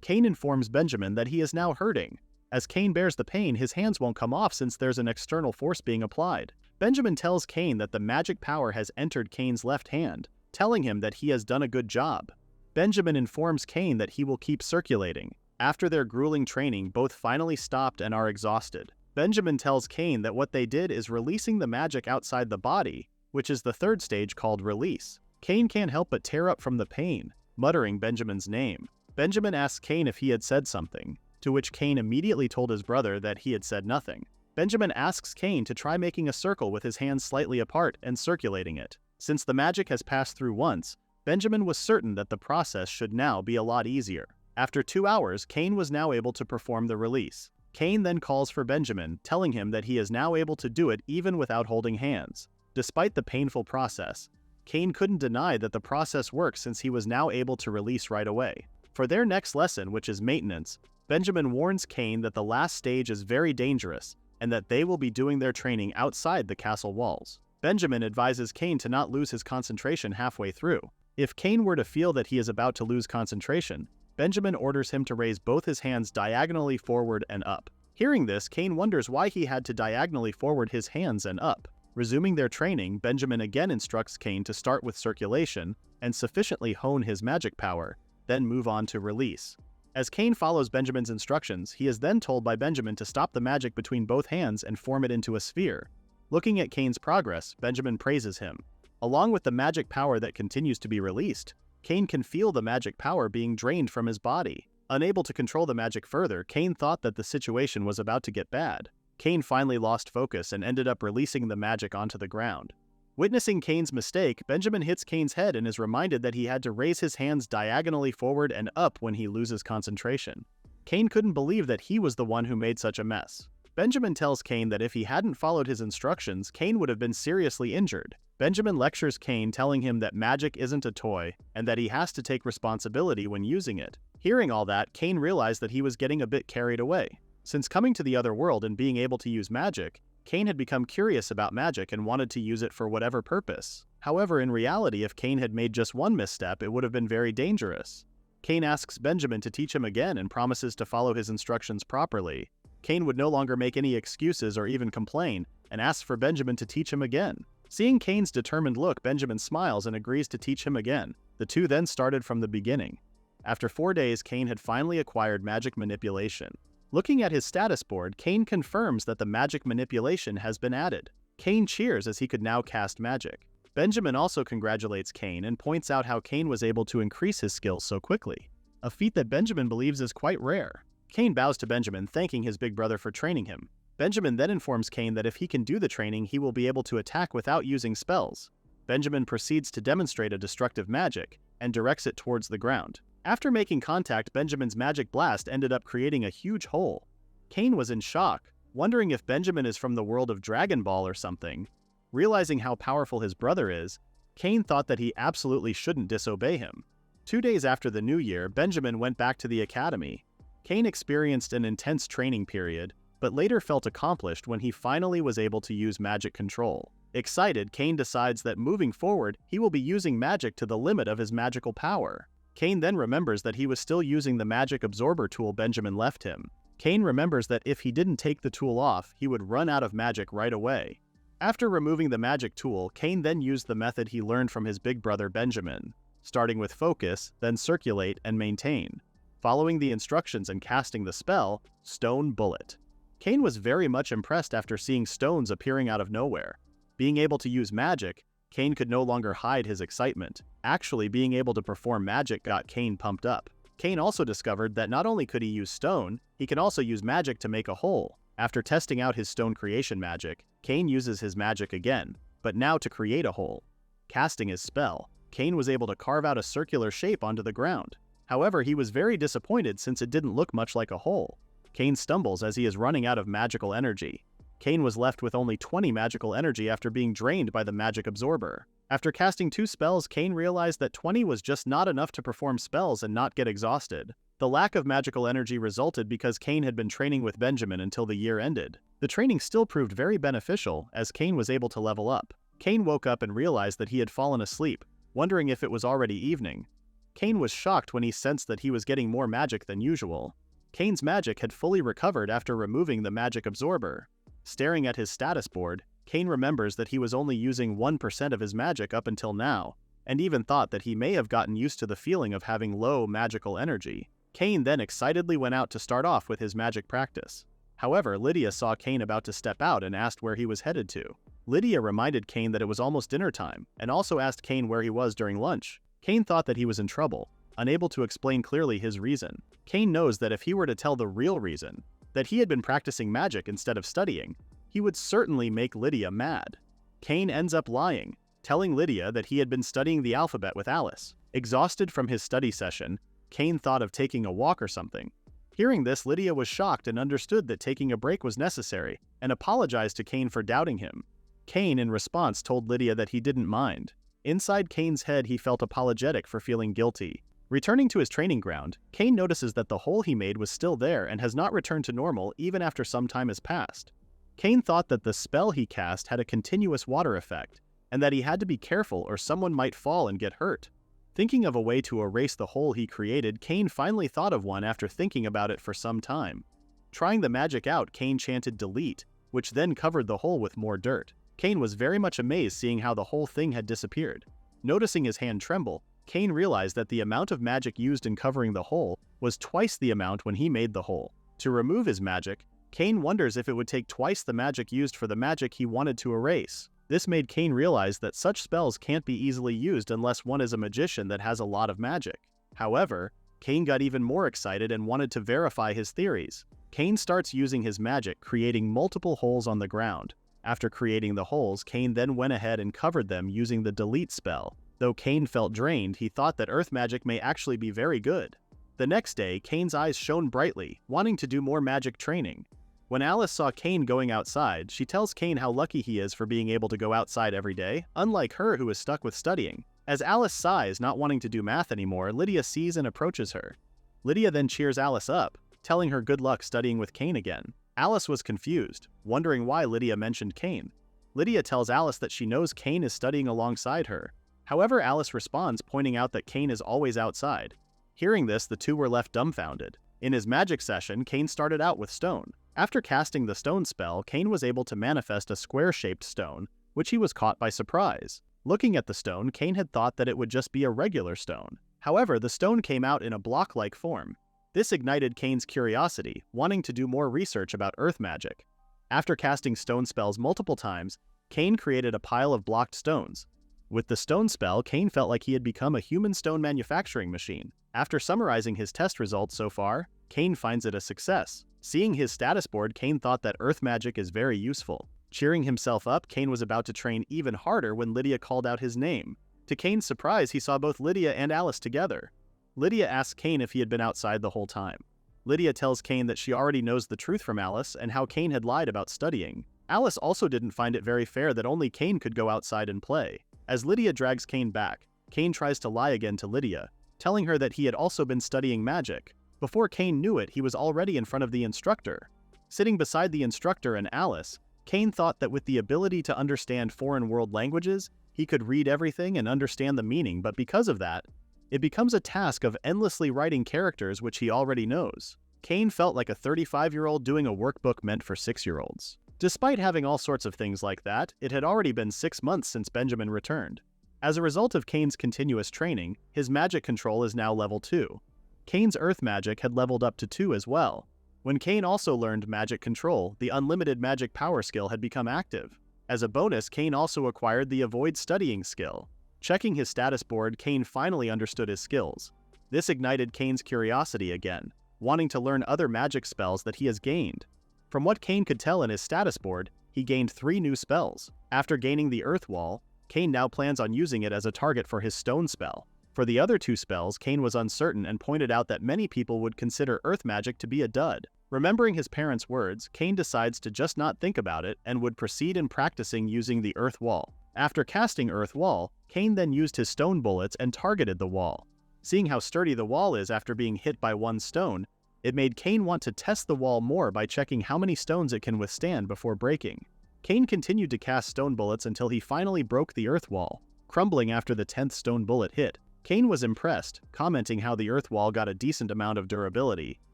Cain informs Benjamin that he is now hurting. As Cain bears the pain, his hands won't come off since there's an external force being applied. Benjamin tells Cain that the magic power has entered Cain's left hand, telling him that he has done a good job. Benjamin informs Cain that he will keep circulating. After their grueling training, both finally stopped and are exhausted. Benjamin tells Cain that what they did is releasing the magic outside the body, which is the 3rd stage called release. Cain can't help but tear up from the pain, muttering Benjamin's name. Benjamin asks Cain if he had said something, to which Cain immediately told his brother that he had said nothing. Benjamin asks Cain to try making a circle with his hands slightly apart and circulating it. Since the magic has passed through once, Benjamin was certain that the process should now be a lot easier. After 2 hours, Cain was now able to perform the release. Cain then calls for Benjamin, telling him that he is now able to do it even without holding hands. Despite the painful process, Cain couldn't deny that the process works since he was now able to release right away. For their next lesson, which is maintenance, Benjamin warns Cain that the last stage is very dangerous and that they will be doing their training outside the castle walls. Benjamin advises Cain to not lose his concentration halfway through. If Cain were to feel that he is about to lose concentration, Benjamin orders him to raise both his hands diagonally forward and up. Hearing this, Cain wonders why he had to diagonally forward his hands and up. Resuming their training, Benjamin again instructs Cain to start with circulation and sufficiently hone his magic power, then move on to release. As Cain follows Benjamin's instructions, he is then told by Benjamin to stop the magic between both hands and form it into a sphere. Looking at Cain's progress, Benjamin praises him. Along with the magic power that continues to be released, Cain can feel the magic power being drained from his body. Unable to control the magic further, Cain thought that the situation was about to get bad. Cain finally lost focus and ended up releasing the magic onto the ground. Witnessing Cain's mistake, Benjamin hits Cain's head and is reminded that he had to raise his hands diagonally forward and up when he loses concentration. Cain couldn't believe that he was the one who made such a mess. Benjamin tells Cain that if he hadn't followed his instructions, Cain would have been seriously injured. Benjamin lectures Cain, telling him that magic isn't a toy and that he has to take responsibility when using it. Hearing all that, Cain realized that he was getting a bit carried away. Since coming to the other world and being able to use magic, Cain had become curious about magic and wanted to use it for whatever purpose. However, in reality, if Cain had made just one misstep, it would have been very dangerous. Cain asks Benjamin to teach him again and promises to follow his instructions properly. Cain would no longer make any excuses or even complain, and asks for Benjamin to teach him again. Seeing Cain's determined look, Benjamin smiles and agrees to teach him again. The two then started from the beginning. After 4 days, Cain had finally acquired magic manipulation. Looking at his status board, Cain confirms that the magic manipulation has been added. Cain cheers as he could now cast magic. Benjamin also congratulates Cain and points out how Cain was able to increase his skills so quickly, a feat that Benjamin believes is quite rare. Cain bows to Benjamin, thanking his big brother for training him. Benjamin then informs Cain that if he can do the training, he will be able to attack without using spells. Benjamin proceeds to demonstrate a destructive magic and directs it towards the ground. After making contact, Benjamin's magic blast ended up creating a huge hole. Cain was in shock, wondering if Benjamin is from the world of Dragon Ball or something. Realizing how powerful his brother is, Cain thought that he absolutely shouldn't disobey him. 2 days after the new year, Benjamin went back to the academy. Cain experienced an intense training period, but later felt accomplished when he finally was able to use magic control. Excited, Cain decides that moving forward, he will be using magic to the limit of his magical power. Cain then remembers that he was still using the magic absorber tool Benjamin left him. Cain remembers that if he didn't take the tool off, he would run out of magic right away. After removing the magic tool, Cain then used the method he learned from his big brother Benjamin, starting with focus, then circulate and maintain, following the instructions and casting the spell, Stone Bullet. Cain was very much impressed after seeing stones appearing out of nowhere. Being able to use magic, Cain could no longer hide his excitement. Actually, being able to perform magic got Cain pumped up. Cain also discovered that not only could he use stone, he can also use magic to make a hole. After testing out his stone creation magic, Cain uses his magic again, but now to create a hole. Casting his spell, Cain was able to carve out a circular shape onto the ground. However, he was very disappointed since it didn't look much like a hole. Cain stumbles as he is running out of magical energy. Cain was left with only 20 magical energy after being drained by the magic absorber. After casting 2 spells, Cain realized that 20 was just not enough to perform spells and not get exhausted. The lack of magical energy resulted because Cain had been training with Benjamin until the year ended. The training still proved very beneficial as Cain was able to level up. Cain woke up and realized that he had fallen asleep, wondering if it was already evening. Cain was shocked when he sensed that he was getting more magic than usual. Cain's magic had fully recovered after removing the magic absorber. Staring at his status board, Cain remembers that he was only using 1% of his magic up until now, and even thought that he may have gotten used to the feeling of having low magical energy. Cain then excitedly went out to start off with his magic practice. However, Lydia saw Cain about to step out and asked where he was headed to. Lydia reminded Cain that it was almost dinner time, and also asked Cain where he was during lunch. Cain thought that he was in trouble, unable to explain clearly his reason. Cain knows that if he were to tell the real reason, that he had been practicing magic instead of studying, he would certainly make Lydia mad. Cain ends up lying, telling Lydia that he had been studying the alphabet with Alice. Exhausted from his study session, Cain thought of taking a walk or something. Hearing this, Lydia was shocked and understood that taking a break was necessary, and apologized to Cain for doubting him. Cain, in response, told Lydia that he didn't mind. Inside Cain's head, he felt apologetic for feeling guilty. Returning to his training ground, Cain notices that the hole he made was still there and has not returned to normal even after some time has passed. Cain thought that the spell he cast had a continuous water effect, and that he had to be careful or someone might fall and get hurt. Thinking of a way to erase the hole he created, Cain finally thought of one after thinking about it for some time. Trying the magic out, Cain chanted delete, which then covered the hole with more dirt. Cain was very much amazed seeing how the whole thing had disappeared. Noticing his hand tremble, Cain realized that the amount of magic used in covering the hole was twice the amount when he made the hole. To remove his magic, Cain wonders if it would take twice the magic used for the magic he wanted to erase. This made Cain realize that such spells can't be easily used unless one is a magician that has a lot of magic. However, Cain got even more excited and wanted to verify his theories. Cain starts using his magic, creating multiple holes on the ground. After creating the holes, Cain then went ahead and covered them using the delete spell. Though Cain felt drained, he thought that earth magic may actually be very good. The next day, Cain's eyes shone brightly, wanting to do more magic training. When Alice saw Cain going outside, she tells Cain how lucky he is for being able to go outside every day, unlike her who is stuck with studying. As Alice sighs, not wanting to do math anymore, Lydia sees and approaches her. Lydia then cheers Alice up, telling her good luck studying with Cain again. Alice was confused, wondering why Lydia mentioned Cain. Lydia tells Alice that she knows Cain is studying alongside her. However, Alice responds, pointing out that Cain is always outside. Hearing this, the two were left dumbfounded. In his magic session, Cain started out with stone. After casting the stone spell, Cain was able to manifest a square-shaped stone, which he was caught by surprise. Looking at the stone, Cain had thought that it would just be a regular stone. However, the stone came out in a block-like form. This ignited Cain's curiosity, wanting to do more research about earth magic. After casting stone spells multiple times, Cain created a pile of blocked stones. With the stone spell, Cain felt like he had become a human stone manufacturing machine. After summarizing his test results so far, Cain finds it a success. Seeing his status board, Cain thought that earth magic is very useful. Cheering himself up, Cain was about to train even harder when Lydia called out his name. To Cain's surprise, he saw both Lydia and Alice together. Lydia asks Cain if he had been outside the whole time. Lydia tells Cain that she already knows the truth from Alice and how Cain had lied about studying. Alice also didn't find it very fair that only Cain could go outside and play. As Lydia drags Cain back, Cain tries to lie again to Lydia, telling her that he had also been studying magic. Before Cain knew it, he was already in front of the instructor. Sitting beside the instructor and Alice, Cain thought that with the ability to understand foreign world languages, he could read everything and understand the meaning, but because of that, it becomes a task of endlessly writing characters which he already knows. Cain felt like a 35-year-old doing a workbook meant for 6-year-olds. Despite having all sorts of things like that, it had already been 6 months since Benjamin returned. As a result of Cain's continuous training, his magic control is now level 2. Cain's earth magic had leveled up to 2 as well. When Cain also learned magic control, the unlimited magic power skill had become active. As a bonus, Cain also acquired the avoid studying skill. Checking his status board, Cain finally understood his skills. This ignited Cain's curiosity again, wanting to learn other magic spells that he has gained. From what Cain could tell in his status board, he gained 3 new spells. After gaining the Earth Wall, Cain now plans on using it as a target for his stone spell. For the other 2 spells, Cain was uncertain and pointed out that many people would consider earth magic to be a dud. Remembering his parents' words, Cain decides to just not think about it and would proceed in practicing using the Earth Wall. After casting Earth Wall, Cain then used his stone bullets and targeted the wall. Seeing how sturdy the wall is after being hit by 1 stone, it made Cain want to test the wall more by checking how many stones it can withstand before breaking. Cain continued to cast stone bullets until he finally broke the Earth Wall, crumbling after the 10th stone bullet hit. Cain was impressed, commenting how the Earth Wall got a decent amount of durability.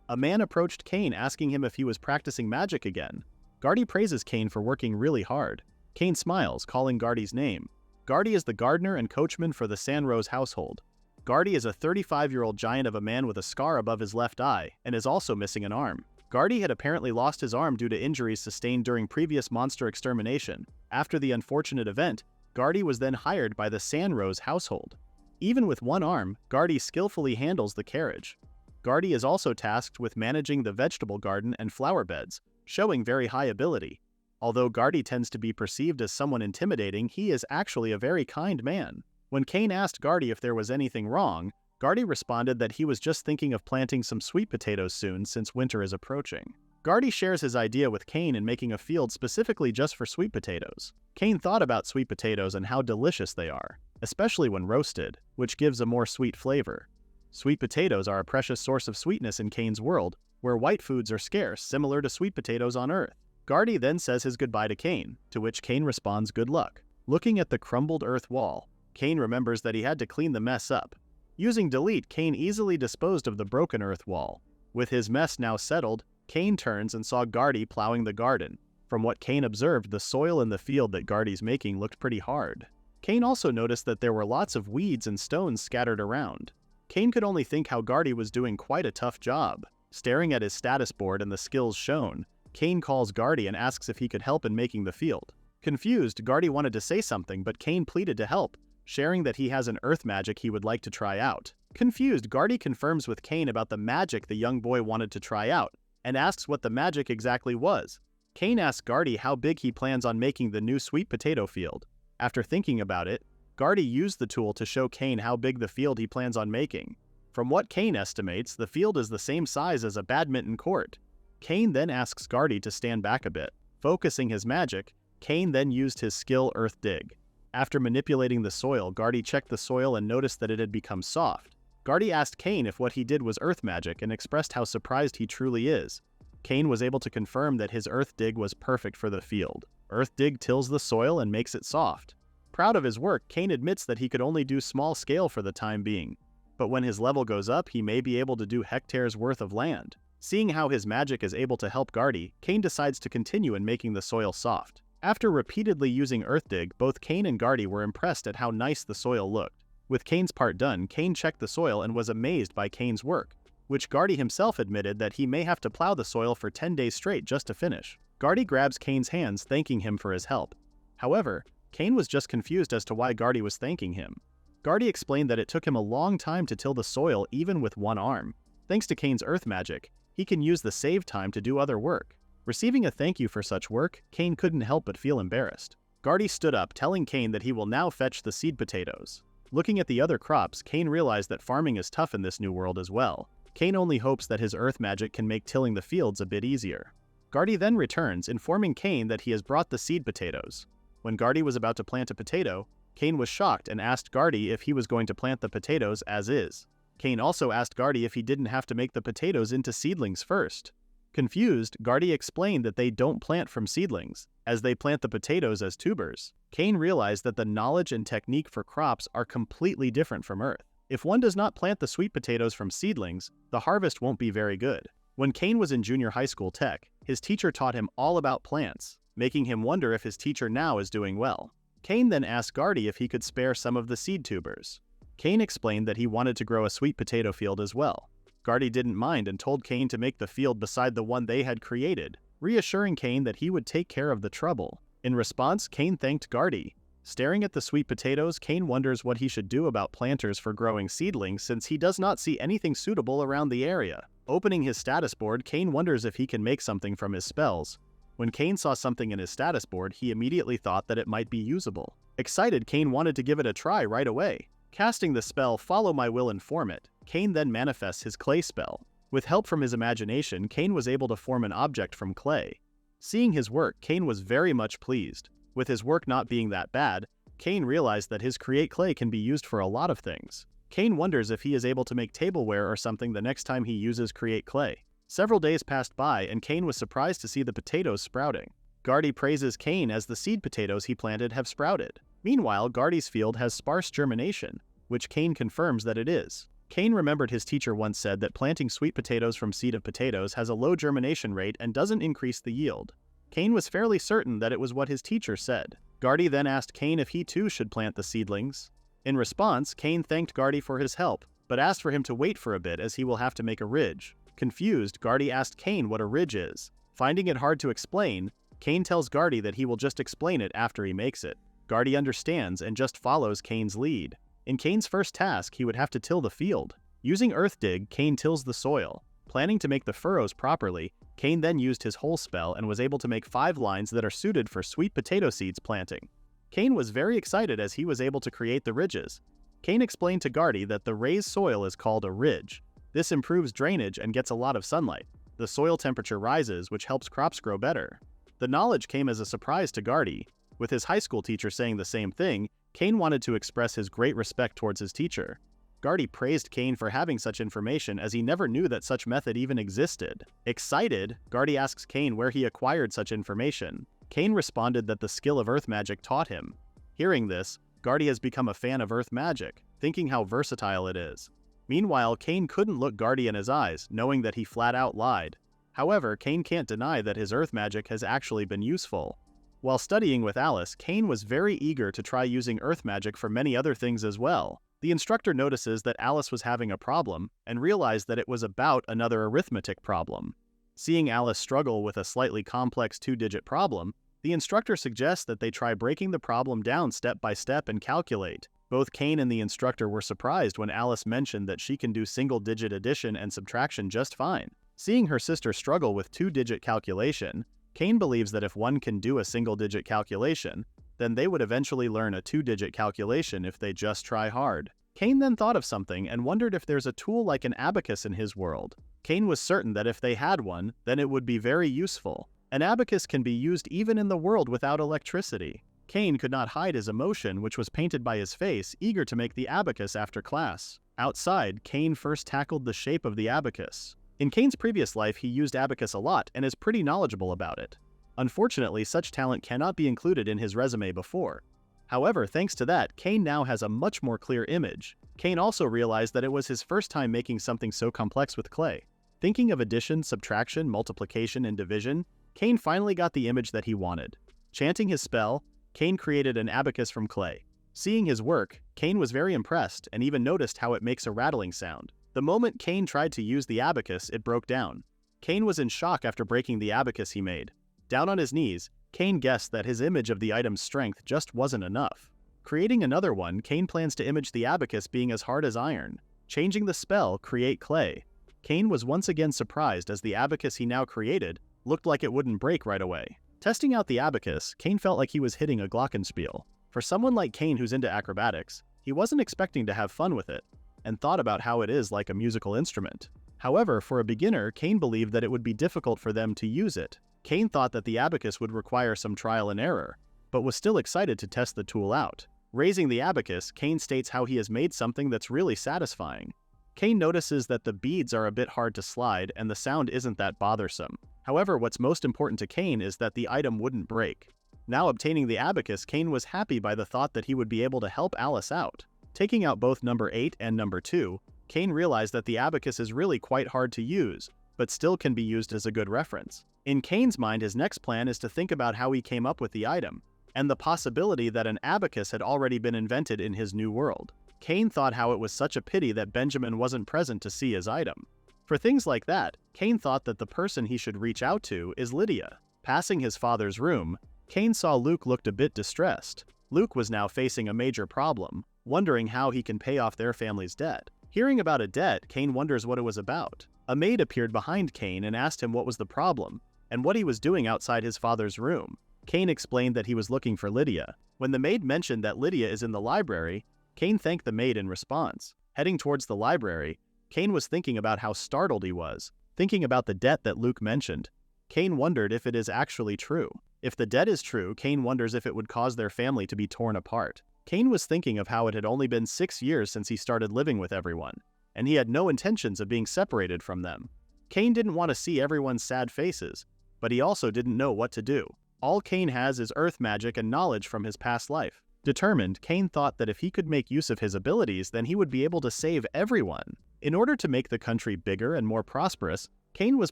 A man approached Cain asking him if he was practicing magic again. Gardy praises Cain for working really hard. Cain smiles, calling Gardy's name. Gardy is the gardener and coachman for the Sanroze household. Gardy is a 35-year-old giant of a man with a scar above his left eye, and is also missing an arm. Gardy had apparently lost his arm due to injuries sustained during previous monster extermination. After the unfortunate event, Gardy was then hired by the Sanroze household. Even with 1 arm, Gardy skillfully handles the carriage. Gardy is also tasked with managing the vegetable garden and flower beds, showing very high ability. Although Gardy tends to be perceived as someone intimidating, he is actually a very kind man. When Cain asked Gardy if there was anything wrong, Gardy responded that he was just thinking of planting some sweet potatoes soon since winter is approaching. Gardy shares his idea with Cain in making a field specifically just for sweet potatoes. Cain thought about sweet potatoes and how delicious they are, especially when roasted, which gives a more sweet flavor. Sweet potatoes are a precious source of sweetness in Cain's world, where white foods are scarce, similar to sweet potatoes on Earth. Gardy then says his goodbye to Cain, to which Cain responds good luck. Looking at the crumbled Earth Wall, Cain remembers that he had to clean the mess up. Using delete, Cain easily disposed of the broken Earth Wall. With his mess now settled, Cain turns and saw Gardy plowing the garden. From what Cain observed, the soil in the field that Gardy's making looked pretty hard. Cain also noticed that there were lots of weeds and stones scattered around. Cain could only think how Gardy was doing quite a tough job. Staring at his status board and the skills shown, Cain calls Gardy and asks if he could help in making the field. Confused, Gardy wanted to say something, but Cain pleaded to help, sharing that he has an earth magic he would like to try out. Confused, Gardy confirms with Cain about the magic the young boy wanted to try out, and asks what the magic exactly was. Cain asks Gardy how big he plans on making the new sweet potato field. After thinking about it, Gardy used the tool to show Cain how big the field he plans on making. From what Cain estimates, the field is the same size as a badminton court. Cain then asks Gardy to stand back a bit. Focusing his magic, Cain then used his skill Earth Dig. After manipulating the soil, Gardy checked the soil and noticed that it had become soft. Gardy asked Cain if what he did was earth magic and expressed how surprised he truly is. Cain was able to confirm that his Earth Dig was perfect for the field. Earth Dig tills the soil and makes it soft. Proud of his work, Cain admits that he could only do small scale for the time being. But when his level goes up, he may be able to do hectares worth of land. Seeing how his magic is able to help Gardy, Cain decides to continue in making the soil soft. After repeatedly using Earth Dig, both Cain and Gardy were impressed at how nice the soil looked. With Cain's part done, Cain checked the soil and was amazed by Cain's work, which Gardy himself admitted that he may have to plow the soil for 10 days straight just to finish. Gardy grabs Cain's hands, thanking him for his help. However, Cain was just confused as to why Gardy was thanking him. Gardy explained that it took him a long time to till the soil even with 1 arm. Thanks to Cain's earth magic, he can use the saved time to do other work. Receiving a thank you for such work, Cain couldn't help but feel embarrassed. Gardy stood up, telling Cain that he will now fetch the seed potatoes. Looking at the other crops, Cain realized that farming is tough in this new world as well. Cain only hopes that his earth magic can make tilling the fields a bit easier. Gardy then returns, informing Cain that he has brought the seed potatoes. When Gardy was about to plant a potato, Cain was shocked and asked Gardy if he was going to plant the potatoes as is. Cain also asked Gardy if he didn't have to make the potatoes into seedlings first. Confused, Gardy explained that they don't plant from seedlings, as they plant the potatoes as tubers. Cain realized that the knowledge and technique for crops are completely different from Earth. If one does not plant the sweet potatoes from seedlings, the harvest won't be very good. When Cain was in junior high school tech, his teacher taught him all about plants, making him wonder if his teacher now is doing well. Cain then asked Gardy if he could spare some of the seed tubers. Cain explained that he wanted to grow a sweet potato field as well. Gardy didn't mind and told Cain to make the field beside the one they had created, reassuring Cain that he would take care of the trouble. In response, Cain thanked Gardy. Staring at the sweet potatoes, Cain wonders what he should do about planters for growing seedlings since he does not see anything suitable around the area. Opening his status board, Cain wonders if he can make something from his spells. When Cain saw something in his status board, he immediately thought that it might be usable. Excited, Cain wanted to give it a try right away. Casting the spell Follow My Will and Form It, Cain then manifests his clay spell. With help from his imagination, Cain was able to form an object from clay. Seeing his work, Cain was very much pleased. With his work not being that bad, Cain realized that his create clay can be used for a lot of things. Cain wonders if he is able to make tableware or something the next time he uses create clay. Several days passed by and Cain was surprised to see the potatoes sprouting. Gardy praises Cain as the seed potatoes he planted have sprouted. Meanwhile, Gardy's field has sparse germination, which Cain confirms that it is. Cain remembered his teacher once said that planting sweet potatoes from seed of potatoes has a low germination rate and doesn't increase the yield. Cain was fairly certain that it was what his teacher said. Gardy then asked Cain if he too should plant the seedlings. In response, Cain thanked Gardy for his help, but asked for him to wait for a bit as he will have to make a ridge. Confused, Gardy asked Cain what a ridge is. Finding it hard to explain, Cain tells Gardy that he will just explain it after he makes it. Gardy understands and just follows Cain's lead. In Cain's first task, he would have to till the field. Using Earth Dig, Cain tills the soil. Planning to make the furrows properly, Cain then used his whole spell and was able to make 5 lines that are suited for sweet potato seeds planting. Cain was very excited as he was able to create the ridges. Cain explained to Gardy that the raised soil is called a ridge. This improves drainage and gets a lot of sunlight. The soil temperature rises, which helps crops grow better. The knowledge came as a surprise to Gardy. With his high school teacher saying the same thing, Cain wanted to express his great respect towards his teacher. Gardy praised Cain for having such information as he never knew that such method even existed. Excited, Gardy asks Cain where he acquired such information. Cain responded that the skill of earth magic taught him. Hearing this, Gardy has become a fan of earth magic, thinking how versatile it is. Meanwhile, Cain couldn't look Gardy in his eyes, knowing that he flat out lied. However, Cain can't deny that his earth magic has actually been useful. While studying with Alice, Cain was very eager to try using earth magic for many other things as well. The instructor notices that Alice was having a problem and realized that it was about another arithmetic problem. Seeing Alice struggle with a slightly complex 2-digit problem, the instructor suggests that they try breaking the problem down step by step and calculate. Both Cain and the instructor were surprised when Alice mentioned that she can do single-digit addition and subtraction just fine. Seeing her sister struggle with 2-digit calculation, Cain believes that if one can do a single-digit calculation, then they would eventually learn a 2-digit calculation if they just try hard. Cain then thought of something and wondered if there's a tool like an abacus in his world. Cain was certain that if they had one, then it would be very useful. An abacus can be used even in the world without electricity. Cain could not hide his emotion, which was painted by his face, eager to make the abacus after class. Outside, Cain first tackled the shape of the abacus. In Cain's previous life, he used abacus a lot and is pretty knowledgeable about it. Unfortunately, such talent cannot be included in his resume before. However, thanks to that, Cain now has a much more clear image. Cain also realized that it was his first time making something so complex with clay. Thinking of addition, subtraction, multiplication, and division, Cain finally got the image that he wanted. Chanting his spell, Cain created an abacus from clay. Seeing his work, Cain was very impressed and even noticed how it makes a rattling sound. The moment Cain tried to use the abacus, it broke down. Cain was in shock after breaking the abacus he made. Down on his knees, Cain guessed that his image of the item's strength just wasn't enough. Creating another one, Cain plans to image the abacus being as hard as iron. Changing the spell, create clay. Cain was once again surprised as the abacus he now created looked like it wouldn't break right away. Testing out the abacus, Cain felt like he was hitting a glockenspiel. For someone like Cain who's into acrobatics, he wasn't expecting to have fun with it, and thought about how it is like a musical instrument. However, for a beginner, Cain believed that it would be difficult for them to use it. Cain thought that the abacus would require some trial and error, but was still excited to test the tool out. Raising the abacus, Cain states how he has made something that's really satisfying. Cain notices that the beads are a bit hard to slide and the sound isn't that bothersome. However, what's most important to Cain is that the item wouldn't break. Now obtaining the abacus, Cain was happy by the thought that he would be able to help Alice out. Taking out both number 8 and number 2, Cain realized that the abacus is really quite hard to use, but still can be used as a good reference. In Cain's mind, his next plan is to think about how he came up with the item, and the possibility that an abacus had already been invented in his new world. Cain thought how it was such a pity that Benjamin wasn't present to see his item. For things like that, Cain thought that the person he should reach out to is Lydia. Passing his father's room, Cain saw Luke looked a bit distressed. Luke was now facing a major problem, wondering how he can pay off their family's debt. Hearing about a debt, Cain wonders what it was about. A maid appeared behind Cain and asked him what was the problem, and what he was doing outside his father's room. Cain explained that he was looking for Lydia. When the maid mentioned that Lydia is in the library, Cain thanked the maid in response. Heading towards the library, Cain was thinking about how startled he was. Thinking about the debt that Luke mentioned, Cain wondered if it is actually true. If the debt is true, Cain wonders if it would cause their family to be torn apart. Cain was thinking of how it had only been 6 years since he started living with everyone, and he had no intentions of being separated from them. Cain didn't want to see everyone's sad faces, but he also didn't know what to do. All Cain has is earth magic and knowledge from his past life. Determined, Cain thought that if he could make use of his abilities, then he would be able to save everyone. In order to make the country bigger and more prosperous, Cain was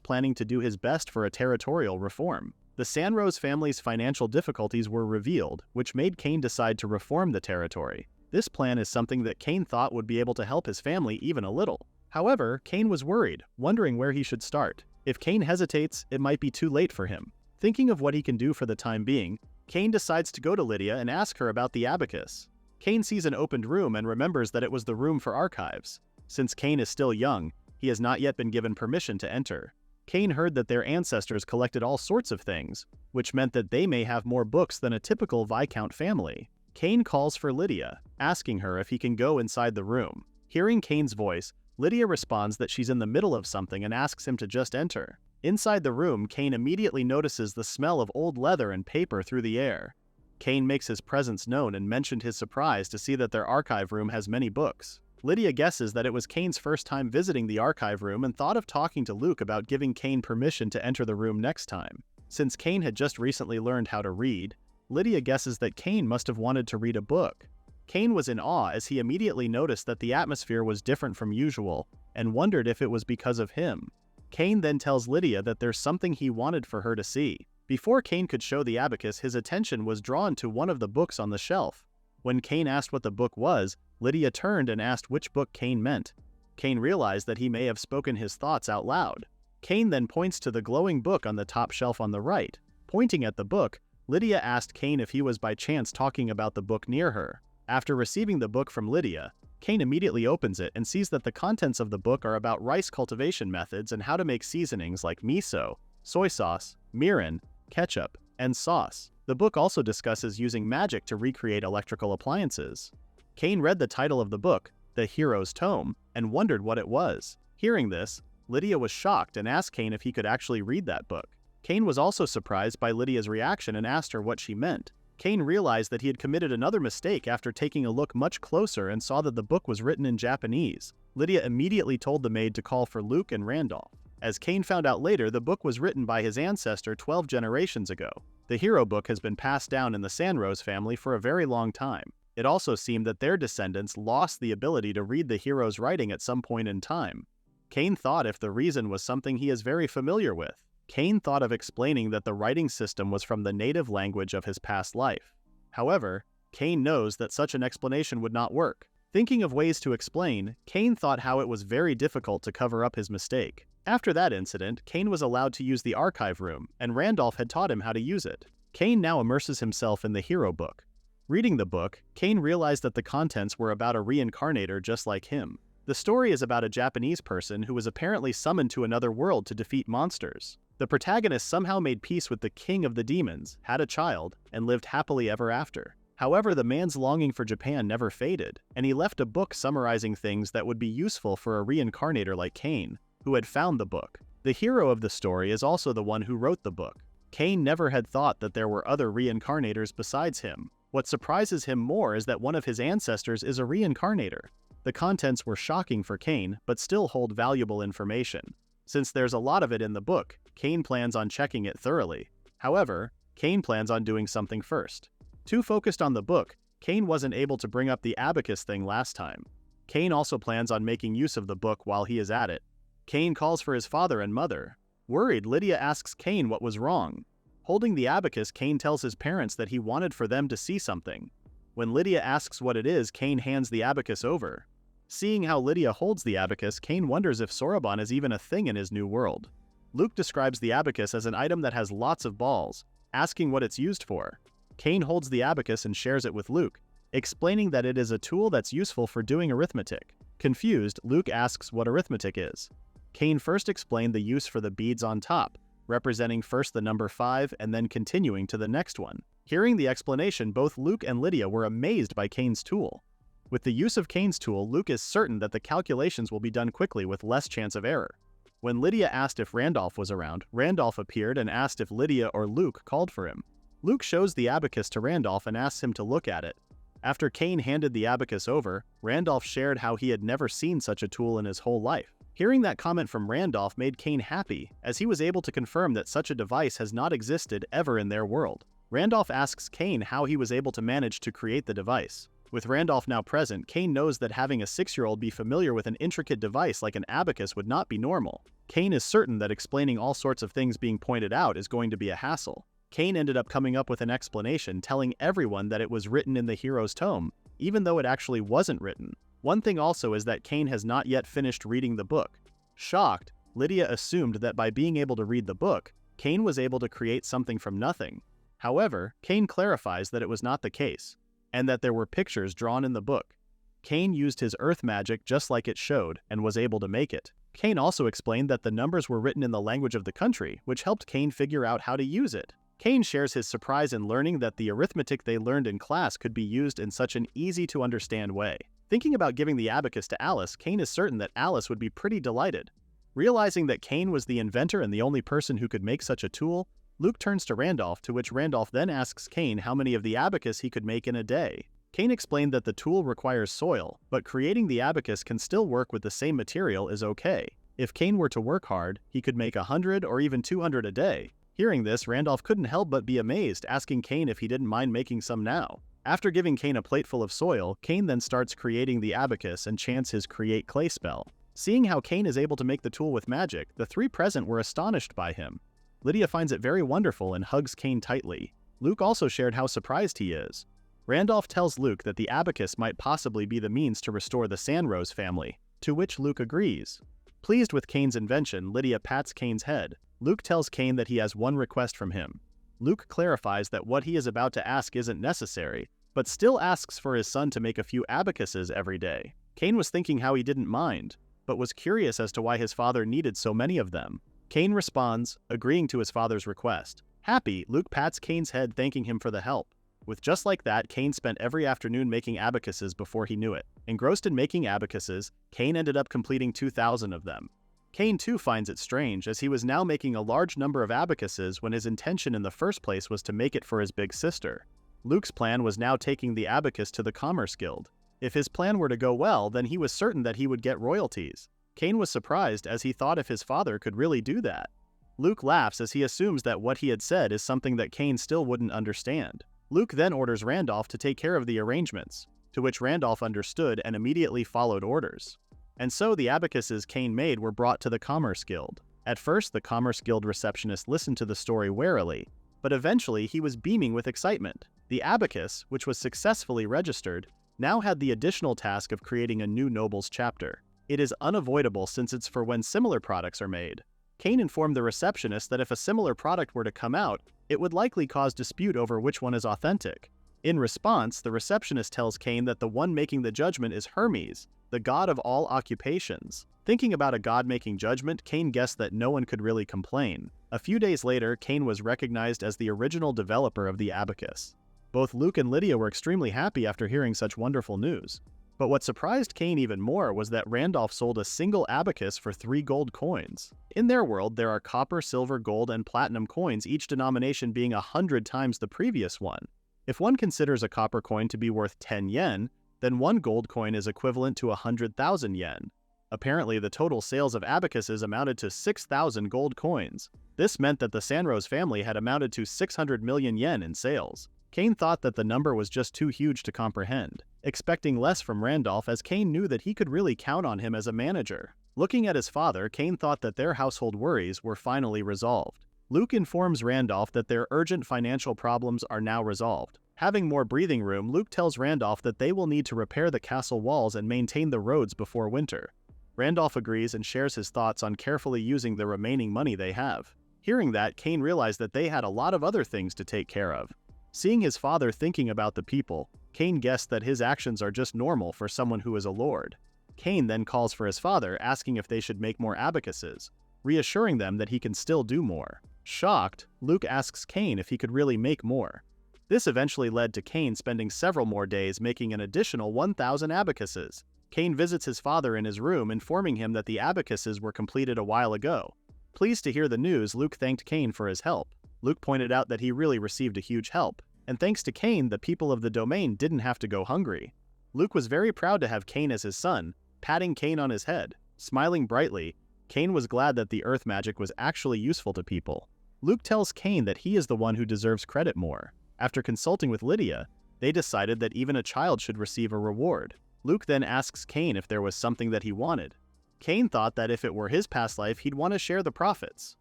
planning to do his best for a territorial reform. The Sanroze family's financial difficulties were revealed, which made Cain decide to reform the territory. This plan is something that Cain thought would be able to help his family even a little. However, Cain was worried, wondering where he should start. If Cain hesitates, it might be too late for him. Thinking of what he can do for the time being, Cain decides to go to Lydia and ask her about the abacus. Cain sees an opened room and remembers that it was the room for archives. Since Cain is still young, he has not yet been given permission to enter. Cain heard that their ancestors collected all sorts of things, which meant that they may have more books than a typical Viscount family. Cain calls for Lydia, asking her if he can go inside the room. Hearing Cain's voice, Lydia responds that she's in the middle of something and asks him to just enter. Inside the room, Cain immediately notices the smell of old leather and paper through the air. Cain makes his presence known and mentioned his surprise to see that their archive room has many books. Lydia guesses that it was Cain's first time visiting the archive room and thought of talking to Luke about giving Cain permission to enter the room next time. Since Cain had just recently learned how to read, Lydia guesses that Cain must have wanted to read a book. Cain was in awe as he immediately noticed that the atmosphere was different from usual and wondered if it was because of him. Cain then tells Lydia that there's something he wanted for her to see. Before Cain could show the abacus, his attention was drawn to one of the books on the shelf. When Cain asked what the book was, Lydia turned and asked which book Cain meant. Cain realized that he may have spoken his thoughts out loud. Cain then points to the glowing book on the top shelf on the right. Pointing at the book, Lydia asked Cain if he was by chance talking about the book near her. After receiving the book from Lydia, Cain immediately opens it and sees that the contents of the book are about rice cultivation methods and how to make seasonings like miso, soy sauce, mirin, ketchup, and sauce. The book also discusses using magic to recreate electrical appliances. Cain read the title of the book, The Hero's Tome, and wondered what it was. Hearing this, Lydia was shocked and asked Cain if he could actually read that book. Cain was also surprised by Lydia's reaction and asked her what she meant. Cain realized that he had committed another mistake after taking a look much closer and saw that the book was written in Japanese. Lydia immediately told the maid to call for Luke and Randolph. As Cain found out later, the book was written by his ancestor 12 generations ago. The hero book has been passed down in the Sanroze family for a very long time. It also seemed that their descendants lost the ability to read the hero's writing at some point in time. Cain thought if the reason was something he is very familiar with. Cain thought of explaining that the writing system was from the native language of his past life. However, Cain knows that such an explanation would not work. Thinking of ways to explain, Cain thought how it was very difficult to cover up his mistake. After that incident, Cain was allowed to use the archive room, and Randolph had taught him how to use it. Cain now immerses himself in the hero book. Reading the book, Cain realized that the contents were about a reincarnator just like him. The story is about a Japanese person who was apparently summoned to another world to defeat monsters. The protagonist somehow made peace with the king of the demons, had a child, and lived happily ever after. However, the man's longing for Japan never faded, and he left a book summarizing things that would be useful for a reincarnator like Cain, who had found the book. The hero of the story is also the one who wrote the book. Cain never had thought that there were other reincarnators besides him. What surprises him more is that one of his ancestors is a reincarnator. The contents were shocking for Cain, but still hold valuable information. Since there's a lot of it in the book, Cain plans on checking it thoroughly. However, Cain plans on doing something first. Too focused on the book, Cain wasn't able to bring up the abacus thing last time. Cain also plans on making use of the book while he is at it. Cain calls for his father and mother. Worried, Lydia asks Cain what was wrong. Holding the abacus, Cain tells his parents that he wanted for them to see something. When Lydia asks what it is, Cain hands the abacus over. Seeing how Lydia holds the abacus, Cain wonders if Soroban is even a thing in his new world. Luke describes the abacus as an item that has lots of balls, asking what it's used for. Cain holds the abacus and shares it with Luke, explaining that it is a tool that's useful for doing arithmetic. Confused, Luke asks what arithmetic is. Cain first explained the use for the beads on top, representing first the number 5 and then continuing to the next one. Hearing the explanation, both Luke and Lydia were amazed by Cain's tool. With the use of Cain's tool, Luke is certain that the calculations will be done quickly with less chance of error. When Lydia asked if Randolph was around, Randolph appeared and asked if Lydia or Luke called for him. Luke shows the abacus to Randolph and asks him to look at it. After Cain handed the abacus over, Randolph shared how he had never seen such a tool in his whole life. Hearing that comment from Randolph made Cain happy, as he was able to confirm that such a device has not existed ever in their world. Randolph asks Cain how he was able to manage to create the device. With Randolph now present, Cain knows that having a 6-year-old be familiar with an intricate device like an abacus would not be normal. Cain is certain that explaining all sorts of things being pointed out is going to be a hassle. Cain ended up coming up with an explanation, telling everyone that it was written in the hero's tome, even though it actually wasn't written. One thing also is that Cain has not yet finished reading the book. Shocked, Lydia assumed that by being able to read the book, Cain was able to create something from nothing. However, Cain clarifies that it was not the case, and that there were pictures drawn in the book. Cain used his earth magic just like it showed, and was able to make it. Cain also explained that the numbers were written in the language of the country, which helped Cain figure out how to use it. Cain shares his surprise in learning that the arithmetic they learned in class could be used in such an easy-to-understand way. Thinking about giving the abacus to Alice, Cain is certain that Alice would be pretty delighted. Realizing that Cain was the inventor and the only person who could make such a tool, Luke turns to Randolph, to which Randolph then asks Cain how many of the abacus he could make in a day. Cain explained that the tool requires soil, but creating the abacus can still work with the same material is okay. If Cain were to work hard, he could make 100 or even 200 a day. Hearing this, Randolph couldn't help but be amazed, asking Cain if he didn't mind making some now. After giving Cain a plate full of soil, Cain then starts creating the abacus and chants his create clay spell. Seeing how Cain is able to make the tool with magic, the three present were astonished by him. Lydia finds it very wonderful and hugs Cain tightly. Luke also shared how surprised he is. Randolph tells Luke that the abacus might possibly be the means to restore the Sanroze family, to which Luke agrees. Pleased with Cain's invention, Lydia pats Cain's head. Luke tells Cain that he has one request from him. Luke clarifies that what he is about to ask isn't necessary, but still asks for his son to make a few abacuses every day. Cain was thinking how he didn't mind, but was curious as to why his father needed so many of them. Cain responds, agreeing to his father's request. Happy, Luke pats Cain's head, thanking him for the help. With just like that, Cain spent every afternoon making abacuses before he knew it. Engrossed in making abacuses, Cain ended up completing 2,000 of them. Cain too finds it strange, as he was now making a large number of abacuses when his intention in the first place was to make it for his big sister. Luke's plan was now taking the abacus to the Commerce Guild. If his plan were to go well, then he was certain that he would get royalties. Cain was surprised, as he thought if his father could really do that. Luke laughs as he assumes that what he had said is something that Cain still wouldn't understand. Luke then orders Randolph to take care of the arrangements, to which Randolph understood and immediately followed orders. And so the abacuses Cain made were brought to the Commerce Guild. At first, the Commerce Guild receptionist listened to the story warily, but eventually he was beaming with excitement. The abacus, which was successfully registered, now had the additional task of creating a new nobles chapter. It is unavoidable since it's for when similar products are made. Cain informed the receptionist that if a similar product were to come out, it would likely cause dispute over which one is authentic. In response, the receptionist tells Cain that the one making the judgment is Hermes, the god of all occupations. Thinking about a god making judgment, Cain guessed that no one could really complain. A few days later, Cain was recognized as the original developer of the abacus. Both Luke and Lydia were extremely happy after hearing such wonderful news. But what surprised Cain even more was that Randolph sold a single abacus for 3 gold coins. In their world, there are copper, silver, gold, and platinum coins, each denomination being 100 times the previous one. If one considers a copper coin to be worth 10 yen, then 1 gold coin is equivalent to 100,000 yen. Apparently, the total sales of abacuses amounted to 6,000 gold coins. This meant that the Sanroze family had amounted to 600 million yen in sales. Cain thought that the number was just too huge to comprehend, expecting less from Randolph, as Cain knew that he could really count on him as a manager. Looking at his father, Cain thought that their household worries were finally resolved. Luke informs Randolph that their urgent financial problems are now resolved. Having more breathing room, Luke tells Randolph that they will need to repair the castle walls and maintain the roads before winter. Randolph agrees and shares his thoughts on carefully using the remaining money they have. Hearing that, Cain realized that they had a lot of other things to take care of. Seeing his father thinking about the people, Cain guessed that his actions are just normal for someone who is a lord. Cain then calls for his father, asking if they should make more abacuses, reassuring them that he can still do more. Shocked, Luke asks Cain if he could really make more. This eventually led to Cain spending several more days making an additional 1,000 abacuses. Cain visits his father in his room, informing him that the abacuses were completed a while ago. Pleased to hear the news, Luke thanked Cain for his help. Luke pointed out that he really received a huge help, and thanks to Cain, the people of the domain didn't have to go hungry. Luke was very proud to have Cain as his son, patting Cain on his head. Smiling brightly, Cain was glad that the earth magic was actually useful to people. Luke tells Cain that he is the one who deserves credit more. After consulting with Lydia, they decided that even a child should receive a reward. Luke then asks Cain if there was something that he wanted. Cain thought that if it were his past life, he'd want to share the profits.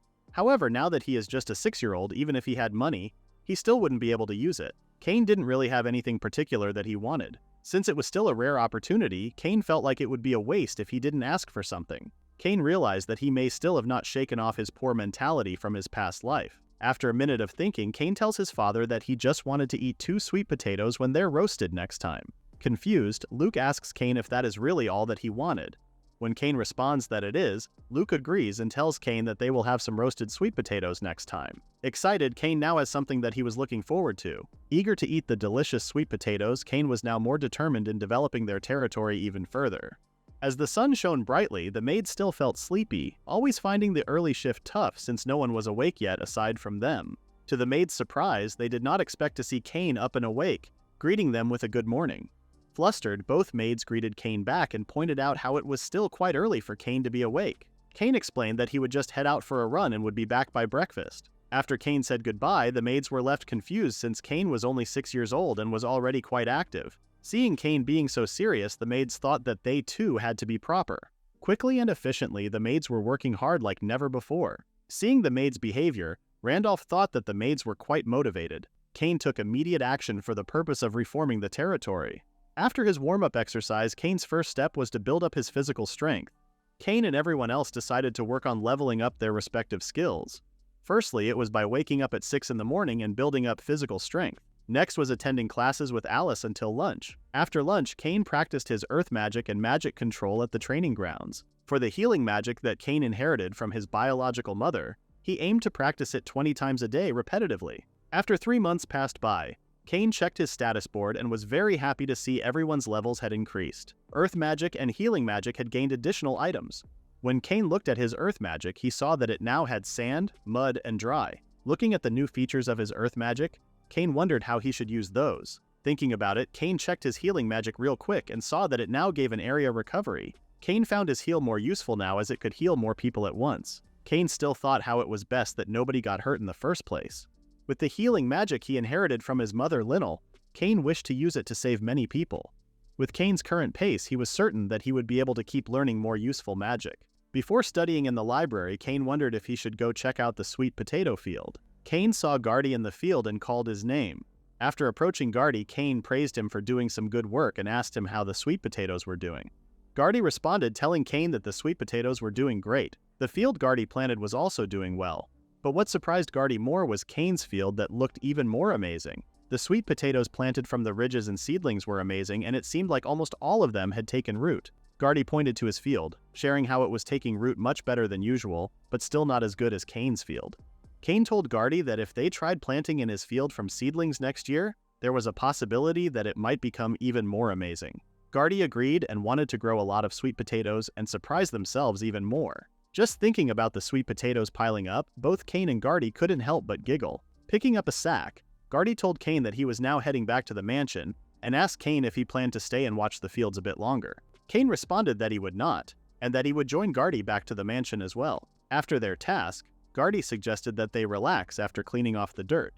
However, now that he is just a 6-year-old, even if he had money, he still wouldn't be able to use it. Cain didn't really have anything particular that he wanted. Since it was still a rare opportunity, Cain felt like it would be a waste if he didn't ask for something. Cain realized that he may still have not shaken off his poor mentality from his past life. After a minute of thinking, Cain tells his father that he just wanted to eat 2 sweet potatoes when they're roasted next time. Confused, Luke asks Cain if that is really all that he wanted. When Cain responds that it is, Luke agrees and tells Cain that they will have some roasted sweet potatoes next time. Excited, Cain now has something that he was looking forward to. Eager to eat the delicious sweet potatoes, Cain was now more determined in developing their territory even further. As the sun shone brightly, the maids still felt sleepy, always finding the early shift tough since no one was awake yet aside from them. To the maids' surprise, they did not expect to see Cain up and awake, greeting them with a good morning. Flustered, both maids greeted Cain back and pointed out how it was still quite early for Cain to be awake. Cain explained that he would just head out for a run and would be back by breakfast. After Cain said goodbye, the maids were left confused since Cain was only 6 years old and was already quite active. Seeing Cain being so serious, the maids thought that they too had to be proper. Quickly and efficiently, the maids were working hard like never before. Seeing the maids' behavior, Randolph thought that the maids were quite motivated. Cain took immediate action for the purpose of reforming the territory. After his warm-up exercise, Cain's first step was to build up his physical strength. Cain and everyone else decided to work on leveling up their respective skills. Firstly, it was by waking up at 6 in the morning and building up physical strength. Next was attending classes with Alice until lunch. After lunch, Cain practiced his earth magic and magic control at the training grounds. For the healing magic that Cain inherited from his biological mother, he aimed to practice it 20 times a day repetitively. After 3 months passed by, Cain checked his status board and was very happy to see everyone's levels had increased. Earth magic and healing magic had gained additional items. When Cain looked at his earth magic, he saw that it now had sand, mud, and dry. Looking at the new features of his earth magic, Cain wondered how he should use those. Thinking about it, Cain checked his healing magic real quick and saw that it now gave an area recovery. Cain found his heal more useful now as it could heal more people at once. Cain still thought how it was best that nobody got hurt in the first place. With the healing magic he inherited from his mother Linnell, Cain wished to use it to save many people. With Cain's current pace, he was certain that he would be able to keep learning more useful magic. Before studying in the library, Cain wondered if he should go check out the sweet potato field. Cain saw Gardy in the field and called his name. After approaching Gardy, Cain praised him for doing some good work and asked him how the sweet potatoes were doing. Gardy responded, telling Cain that the sweet potatoes were doing great. The field Gardy planted was also doing well. But what surprised Gardy more was Cain's field that looked even more amazing. The sweet potatoes planted from the ridges and seedlings were amazing, and it seemed like almost all of them had taken root. Gardy pointed to his field, sharing how it was taking root much better than usual, but still not as good as Cain's field. Cain told Gardy that if they tried planting in his field from seedlings next year, there was a possibility that it might become even more amazing. Gardy agreed and wanted to grow a lot of sweet potatoes and surprise themselves even more. Just thinking about the sweet potatoes piling up, both Cain and Gardy couldn't help but giggle. Picking up a sack, Gardy told Cain that he was now heading back to the mansion and asked Cain if he planned to stay and watch the fields a bit longer. Cain responded that he would not, and that he would join Gardy back to the mansion as well. After their task, Gardy suggested that they relax after cleaning off the dirt,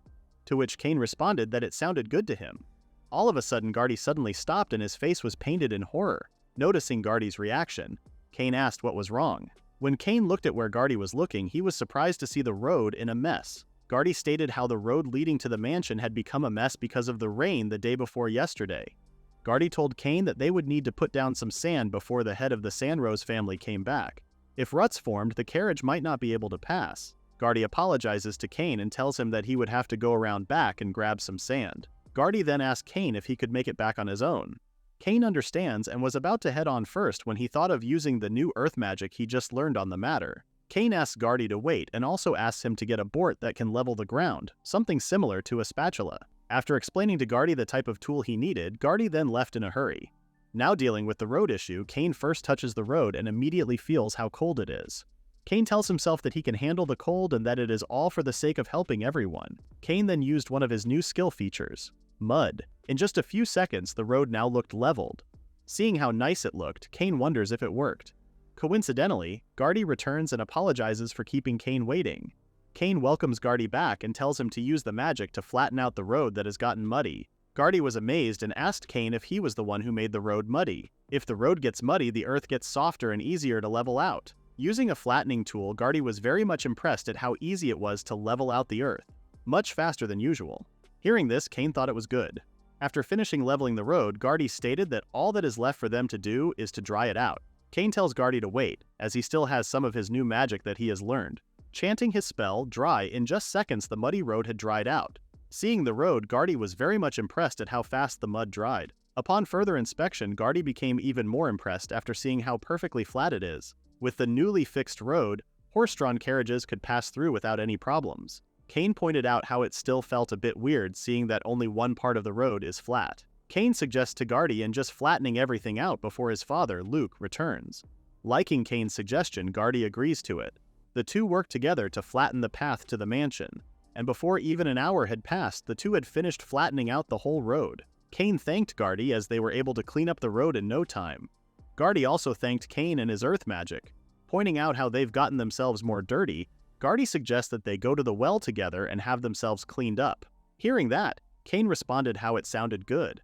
to which Cain responded that it sounded good to him. All of a sudden, Gardy suddenly stopped and his face was painted in horror. Noticing Gardy's reaction, Cain asked what was wrong. When Cain looked at where Gardy was looking, he was surprised to see the road in a mess. Gardy stated how the road leading to the mansion had become a mess because of the rain the day before yesterday. Gardy told Cain that they would need to put down some sand before the head of the Sanroze family came back. If ruts formed, the carriage might not be able to pass. Gardy apologizes to Cain and tells him that he would have to go around back and grab some sand. Gardy then asks Cain if he could make it back on his own. Cain understands and was about to head on first when he thought of using the new earth magic he just learned on the matter. Cain asks Gardy to wait and also asks him to get a board that can level the ground, something similar to a spatula. After explaining to Gardy the type of tool he needed, Gardy then left in a hurry. Now dealing with the road issue, Cain first touches the road and immediately feels how cold it is. Cain tells himself that he can handle the cold and that it is all for the sake of helping everyone. Cain then used one of his new skill features, mud. In just a few seconds, the road now looked leveled. Seeing how nice it looked, Cain wonders if it worked. Coincidentally, Gardy returns and apologizes for keeping Cain waiting. Cain welcomes Gardy back and tells him to use the magic to flatten out the road that has gotten muddy. Gardy was amazed and asked Cain if he was the one who made the road muddy. If the road gets muddy, the earth gets softer and easier to level out. Using a flattening tool, Gardy was very much impressed at how easy it was to level out the earth, much faster than usual. Hearing this, Cain thought it was good. After finishing leveling the road, Gardy stated that all that is left for them to do is to dry it out. Cain tells Gardy to wait, as he still has some of his new magic that he has learned. Chanting his spell, dry, in just seconds the muddy road had dried out. Seeing the road, Gardy was very much impressed at how fast the mud dried. Upon further inspection, Gardy became even more impressed after seeing how perfectly flat it is. With the newly fixed road, horse-drawn carriages could pass through without any problems. Cain pointed out how it still felt a bit weird seeing that only one part of the road is flat. Cain suggests to Gardy in just flattening everything out before his father, Luke, returns. Liking Cain's suggestion, Gardy agrees to it. The two work together to flatten the path to the mansion, and before even an hour had passed, the two had finished flattening out the whole road. Cain thanked Gardy as they were able to clean up the road in no time. Gardy also thanked Cain and his earth magic. Pointing out how they've gotten themselves more dirty, Gardy suggests that they go to the well together and have themselves cleaned up. Hearing that, Cain responded how it sounded good.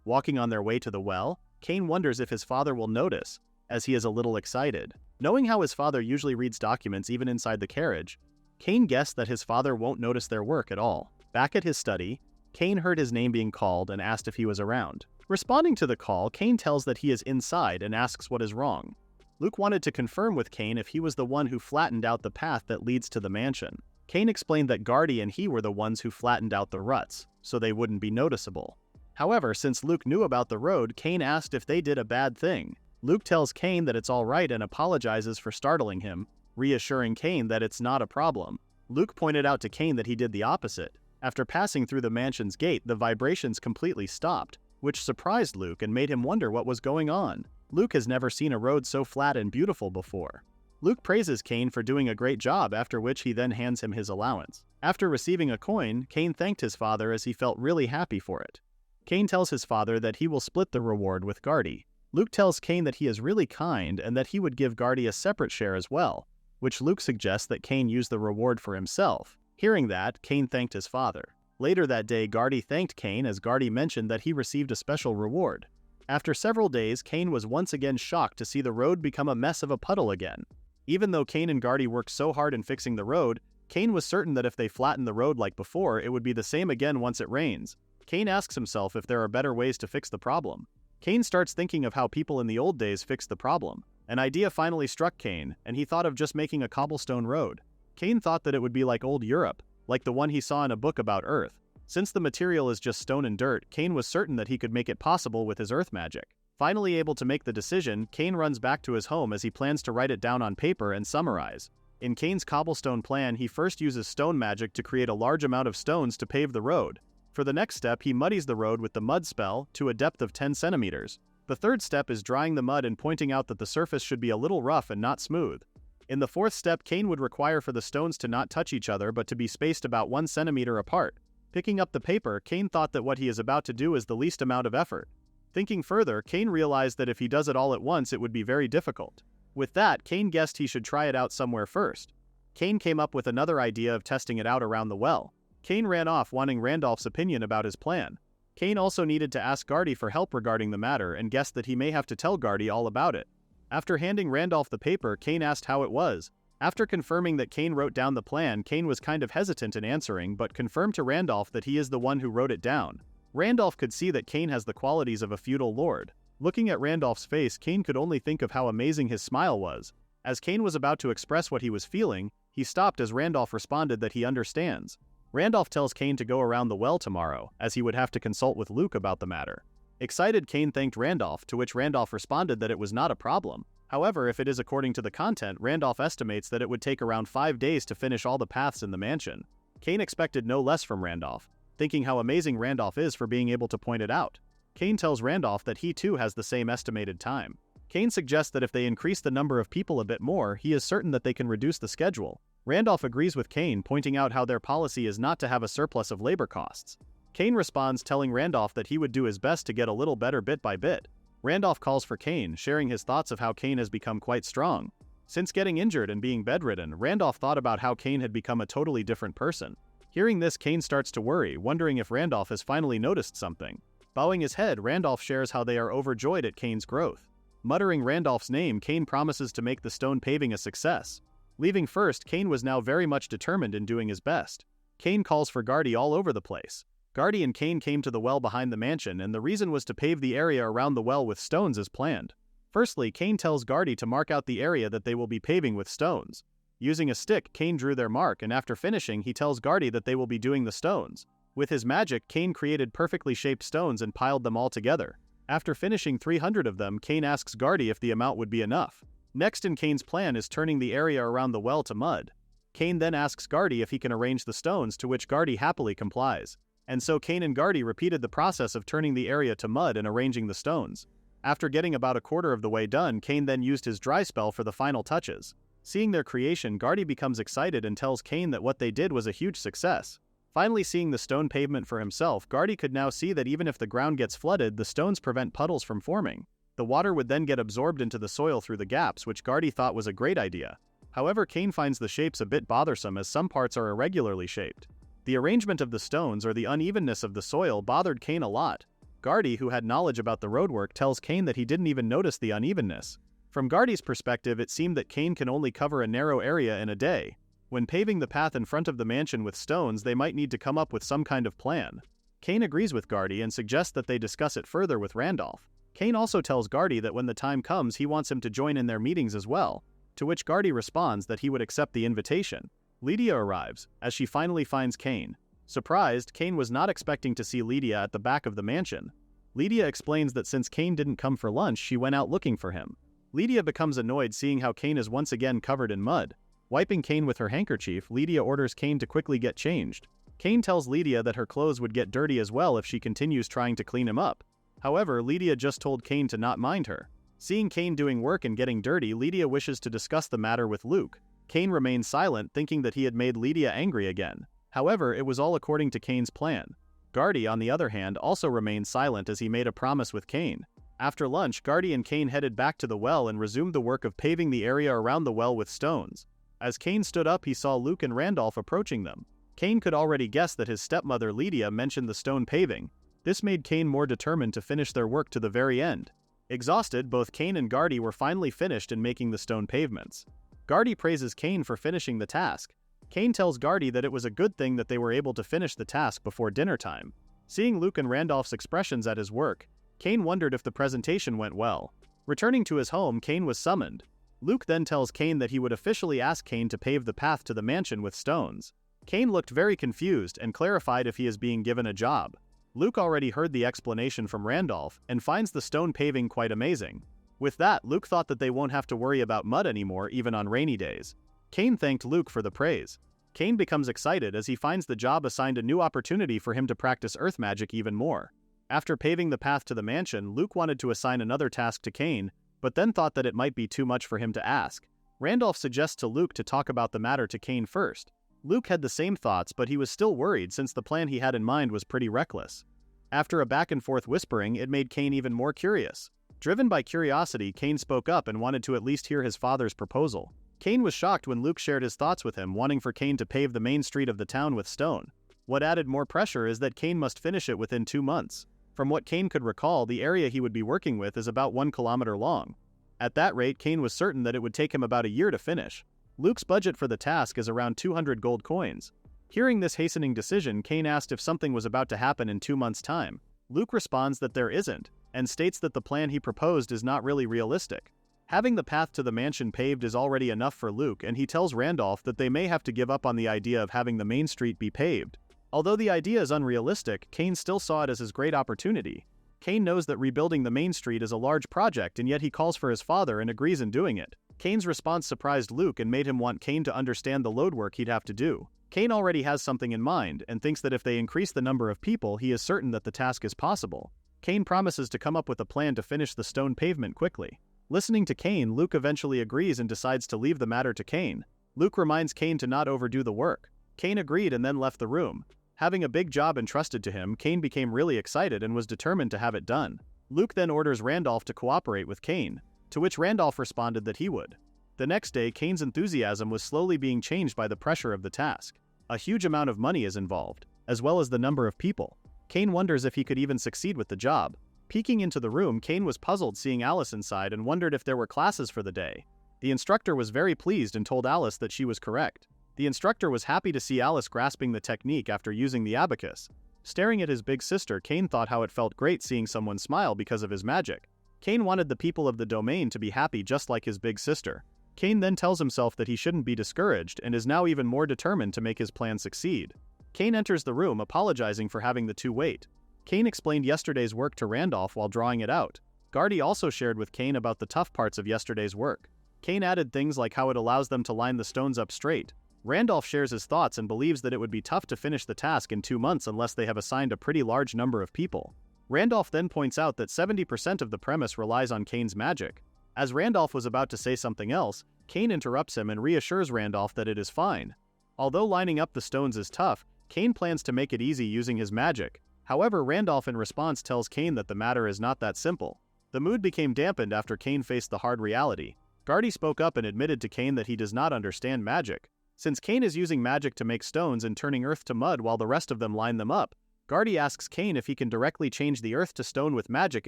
Walking on their way to the well, Cain wonders if his father will notice, as he is a little excited. Knowing how his father usually reads documents even inside the carriage, Cain guessed that his father won't notice their work at all. Back at his study, Cain heard his name being called and asked if he was around. Responding to the call, Cain tells that he is inside and asks what is wrong. Luke wanted to confirm with Cain if he was the one who flattened out the path that leads to the mansion. Cain explained that Gardy and he were the ones who flattened out the ruts, so they wouldn't be noticeable. However, since Luke knew about the road, Cain asked if they did a bad thing. Luke tells Cain that it's alright and apologizes for startling him, reassuring Cain that it's not a problem. Luke pointed out to Cain that he did the opposite. After passing through the mansion's gate, the vibrations completely stopped, which surprised Luke and made him wonder what was going on. Luke has never seen a road so flat and beautiful before. Luke praises Cain for doing a great job, after which he then hands him his allowance. After receiving a coin, Cain thanked his father as he felt really happy for it. Cain tells his father that he will split the reward with Gardy. Luke tells Cain that he is really kind and that he would give Gardy a separate share as well, which Luke suggests that Cain use the reward for himself. Hearing that, Cain thanked his father. Later that day, Gardy thanked Cain as Gardy mentioned that he received a special reward. After several days, Cain was once again shocked to see the road become a mess of a puddle again. Even though Cain and Gardy worked so hard in fixing the road, Cain was certain that if they flattened the road like before, it would be the same again once it rains. Cain asks himself if there are better ways to fix the problem. Cain starts thinking of how people in the old days fixed the problem. An idea finally struck Cain, and he thought of just making a cobblestone road. Cain thought that it would be like old Europe, like the one he saw in a book about Earth. Since the material is just stone and dirt, Cain was certain that he could make it possible with his earth magic. Finally able to make the decision, Cain runs back to his home as he plans to write it down on paper and summarize. In Cain's cobblestone plan, he first uses stone magic to create a large amount of stones to pave the road. For the next step, he muddies the road with the mud spell to a depth of 10 centimeters. The third step is drying the mud and pointing out that the surface should be a little rough and not smooth. In the fourth step, Cain would require for the stones to not touch each other but to be spaced about 1 centimeter apart. Picking up the paper, Cain thought that what he is about to do is the least amount of effort. Thinking further, Cain realized that if he does it all at once, it would be very difficult. With that, Cain guessed he should try it out somewhere first. Cain came up with another idea of testing it out around the well. Cain ran off wanting Randolph's opinion about his plan. Cain also needed to ask Gardy for help regarding the matter and guessed that he may have to tell Gardy all about it. After handing Randolph the paper, Cain asked how it was. After confirming that Cain wrote down the plan, Cain was kind of hesitant in answering but confirmed to Randolph that he is the one who wrote it down. Randolph could see that Cain has the qualities of a feudal lord. Looking at Randolph's face, Cain could only think of how amazing his smile was. As Cain was about to express what he was feeling, he stopped as Randolph responded that he understands. Randolph tells Cain to go around the well tomorrow, as he would have to consult with Luke about the matter. Excited, Cain thanked Randolph, to which Randolph responded that it was not a problem. However, if it is according to the content, Randolph estimates that it would take around 5 days to finish all the paths in the mansion. Cain expected no less from Randolph, thinking how amazing Randolph is for being able to point it out. Cain tells Randolph that he too has the same estimated time. Cain suggests that if they increase the number of people a bit more, he is certain that they can reduce the schedule. Randolph agrees with Cain, pointing out how their policy is not to have a surplus of labor costs. Cain responds, telling Randolph that he would do his best to get a little better bit by bit. Randolph calls for Cain, sharing his thoughts of how Cain has become quite strong. Since getting injured and being bedridden, Randolph thought about how Cain had become a totally different person. Hearing this, Cain starts to worry, wondering if Randolph has finally noticed something. Bowing his head, Randolph shares how they are overjoyed at Cain's growth. Muttering Randolph's name, Cain promises to make the stone paving a success. Leaving first, Cain was now very much determined in doing his best. Cain calls for Gardy all over the place. Gardy and Cain came to the well behind the mansion, and the reason was to pave the area around the well with stones as planned. Firstly, Cain tells Gardy to mark out the area that they will be paving with stones. Using a stick, Cain drew their mark, and after finishing, he tells Gardy that they will be doing the stones. With his magic, Cain created perfectly shaped stones and piled them all together. After finishing 300 of them, Cain asks Gardy if the amount would be enough. Next in Cain's plan is turning the area around the well to mud. Cain then asks Gardy if he can arrange the stones, to which Gardy happily complies. And so Cain and Gardy repeated the process of turning the area to mud and arranging the stones. After getting about a quarter of the way done, Cain then used his dry spell for the final touches. Seeing their creation, Gardy becomes excited and tells Cain that what they did was a huge success. Finally seeing the stone pavement for himself, Gardy could now see that even if the ground gets flooded, the stones prevent puddles from forming. The water would then get absorbed into the soil through the gaps, which Gardy thought was a great idea. However, Cain finds the shapes a bit bothersome as some parts are irregularly shaped. The arrangement of the stones or the unevenness of the soil bothered Cain a lot. Gardy, who had knowledge about the roadwork, tells Cain that he didn't even notice the unevenness. From Gardy's perspective, it seemed that Cain can only cover a narrow area in a day. When paving the path in front of the mansion with stones, they might need to come up with some kind of plan. Cain agrees with Gardy and suggests that they discuss it further with Randolph. Cain also tells Gardy that when the time comes, he wants him to join in their meetings as well, to which Gardy responds that he would accept the invitation. Lydia arrives, as she finally finds Cain. Surprised, Cain was not expecting to see Lydia at the back of the mansion. Lydia explains that since Cain didn't come for lunch, she went out looking for him. Lydia becomes annoyed seeing how Cain is once again covered in mud. Wiping Cain with her handkerchief, Lydia orders Cain to quickly get changed. Cain tells Lydia that her clothes would get dirty as well if she continues trying to clean him up. However, Lydia just told Cain to not mind her. Seeing Cain doing work and getting dirty, Lydia wishes to discuss the matter with Luke. Cain remains silent, thinking that he had made Lydia angry again. However, it was all according to Cain's plan. Gardy, on the other hand, also remained silent as he made a promise with Cain. After lunch, Gardy and Cain headed back to the well and resumed the work of paving the area around the well with stones. As Cain stood up, he saw Luke and Randolph approaching them. Cain could already guess that his stepmother Lydia mentioned the stone paving. This made Cain more determined to finish their work to the very end. Exhausted, both Cain and Gardy were finally finished in making the stone pavements. Gardy praises Cain for finishing the task. Cain tells Gardy that it was a good thing that they were able to finish the task before dinner time. Seeing Luke and Randolph's expressions at his work, Cain wondered if the presentation went well. Returning to his home, Cain was summoned. Luke then tells Cain that he would officially ask Cain to pave the path to the mansion with stones. Cain looked very confused and clarified if he is being given a job. Luke already heard the explanation from Randolph and finds the stone paving quite amazing. With that, Luke thought that they won't have to worry about mud anymore even on rainy days. Cain thanked Luke for the praise. Cain becomes excited as he finds the job assigned a new opportunity for him to practice earth magic even more. After paving the path to the mansion, Luke wanted to assign another task to Cain, but then thought that it might be too much for him to ask. Randolph suggests to Luke to talk about the matter to Cain first. Luke had the same thoughts, but he was still worried since the plan he had in mind was pretty reckless. After a back-and-forth whispering, it made Cain even more curious. Driven by curiosity, Cain spoke up and wanted to at least hear his father's proposal. Cain was shocked when Luke shared his thoughts with him, wanting for Cain to pave the main street of the town with stone. What added more pressure is that Cain must finish it within 2 months. From what Cain could recall, the area he would be working with is about 1 kilometer long. At that rate, Cain was certain that it would take him about a year to finish. Luke's budget for the task is around 200 gold coins. Hearing this hastening decision, Cain asked if something was about to happen in 2 months' time. Luke responds that there isn't, and states that the plan he proposed is not really realistic. Having the path to the mansion paved is already enough for Luke, and he tells Randolph that they may have to give up on the idea of having the main street be paved. Although the idea is unrealistic, Cain still saw it as his great opportunity. Cain knows that rebuilding the main street is a large project, and yet he calls for his father and agrees in doing it. Cain's response surprised Luke and made him want Cain to understand the load work he'd have to do. Cain already has something in mind and thinks that if they increase the number of people, he is certain that the task is possible. Cain promises to come up with a plan to finish the stone pavement quickly. Listening to Cain, Luke eventually agrees and decides to leave the matter to Cain. Luke reminds Cain to not overdo the work. Cain agreed and then left the room. Having a big job entrusted to him, Cain became really excited and was determined to have it done. Luke then orders Randolph to cooperate with Cain, to which Randolph responded that he would. The next day, Cain's enthusiasm was slowly being changed by the pressure of the task. A huge amount of money is involved, as well as the number of people. Cain wonders if he could even succeed with the job. Peeking into the room, Cain was puzzled seeing Alice inside and wondered if there were classes for the day. The instructor was very pleased and told Alice that she was correct. The instructor was happy to see Alice grasping the technique after using the abacus. Staring at his big sister, Cain thought how it felt great seeing someone smile because of his magic. Cain wanted the people of the domain to be happy just like his big sister. Cain then tells himself that he shouldn't be discouraged and is now even more determined to make his plan succeed. Cain enters the room apologizing for having the two wait. Cain explained yesterday's work to Randolph while drawing it out. Gardy also shared with Cain about the tough parts of yesterday's work. Cain added things like how it allows them to line the stones up straight. Randolph shares his thoughts and believes that it would be tough to finish the task in 2 months unless they have assigned a pretty large number of people. Randolph then points out that 70% of the premise relies on Cain's magic. As Randolph was about to say something else, Cain interrupts him and reassures Randolph that it is fine. Although lining up the stones is tough, Cain plans to make it easy using his magic. However, Randolph in response tells Cain that the matter is not that simple. The mood became dampened after Cain faced the hard reality. Gardy spoke up and admitted to Cain that he does not understand magic. Since Cain is using magic to make stones and turning earth to mud while the rest of them line them up, Gardy asks Cain if he can directly change the earth to stone with magic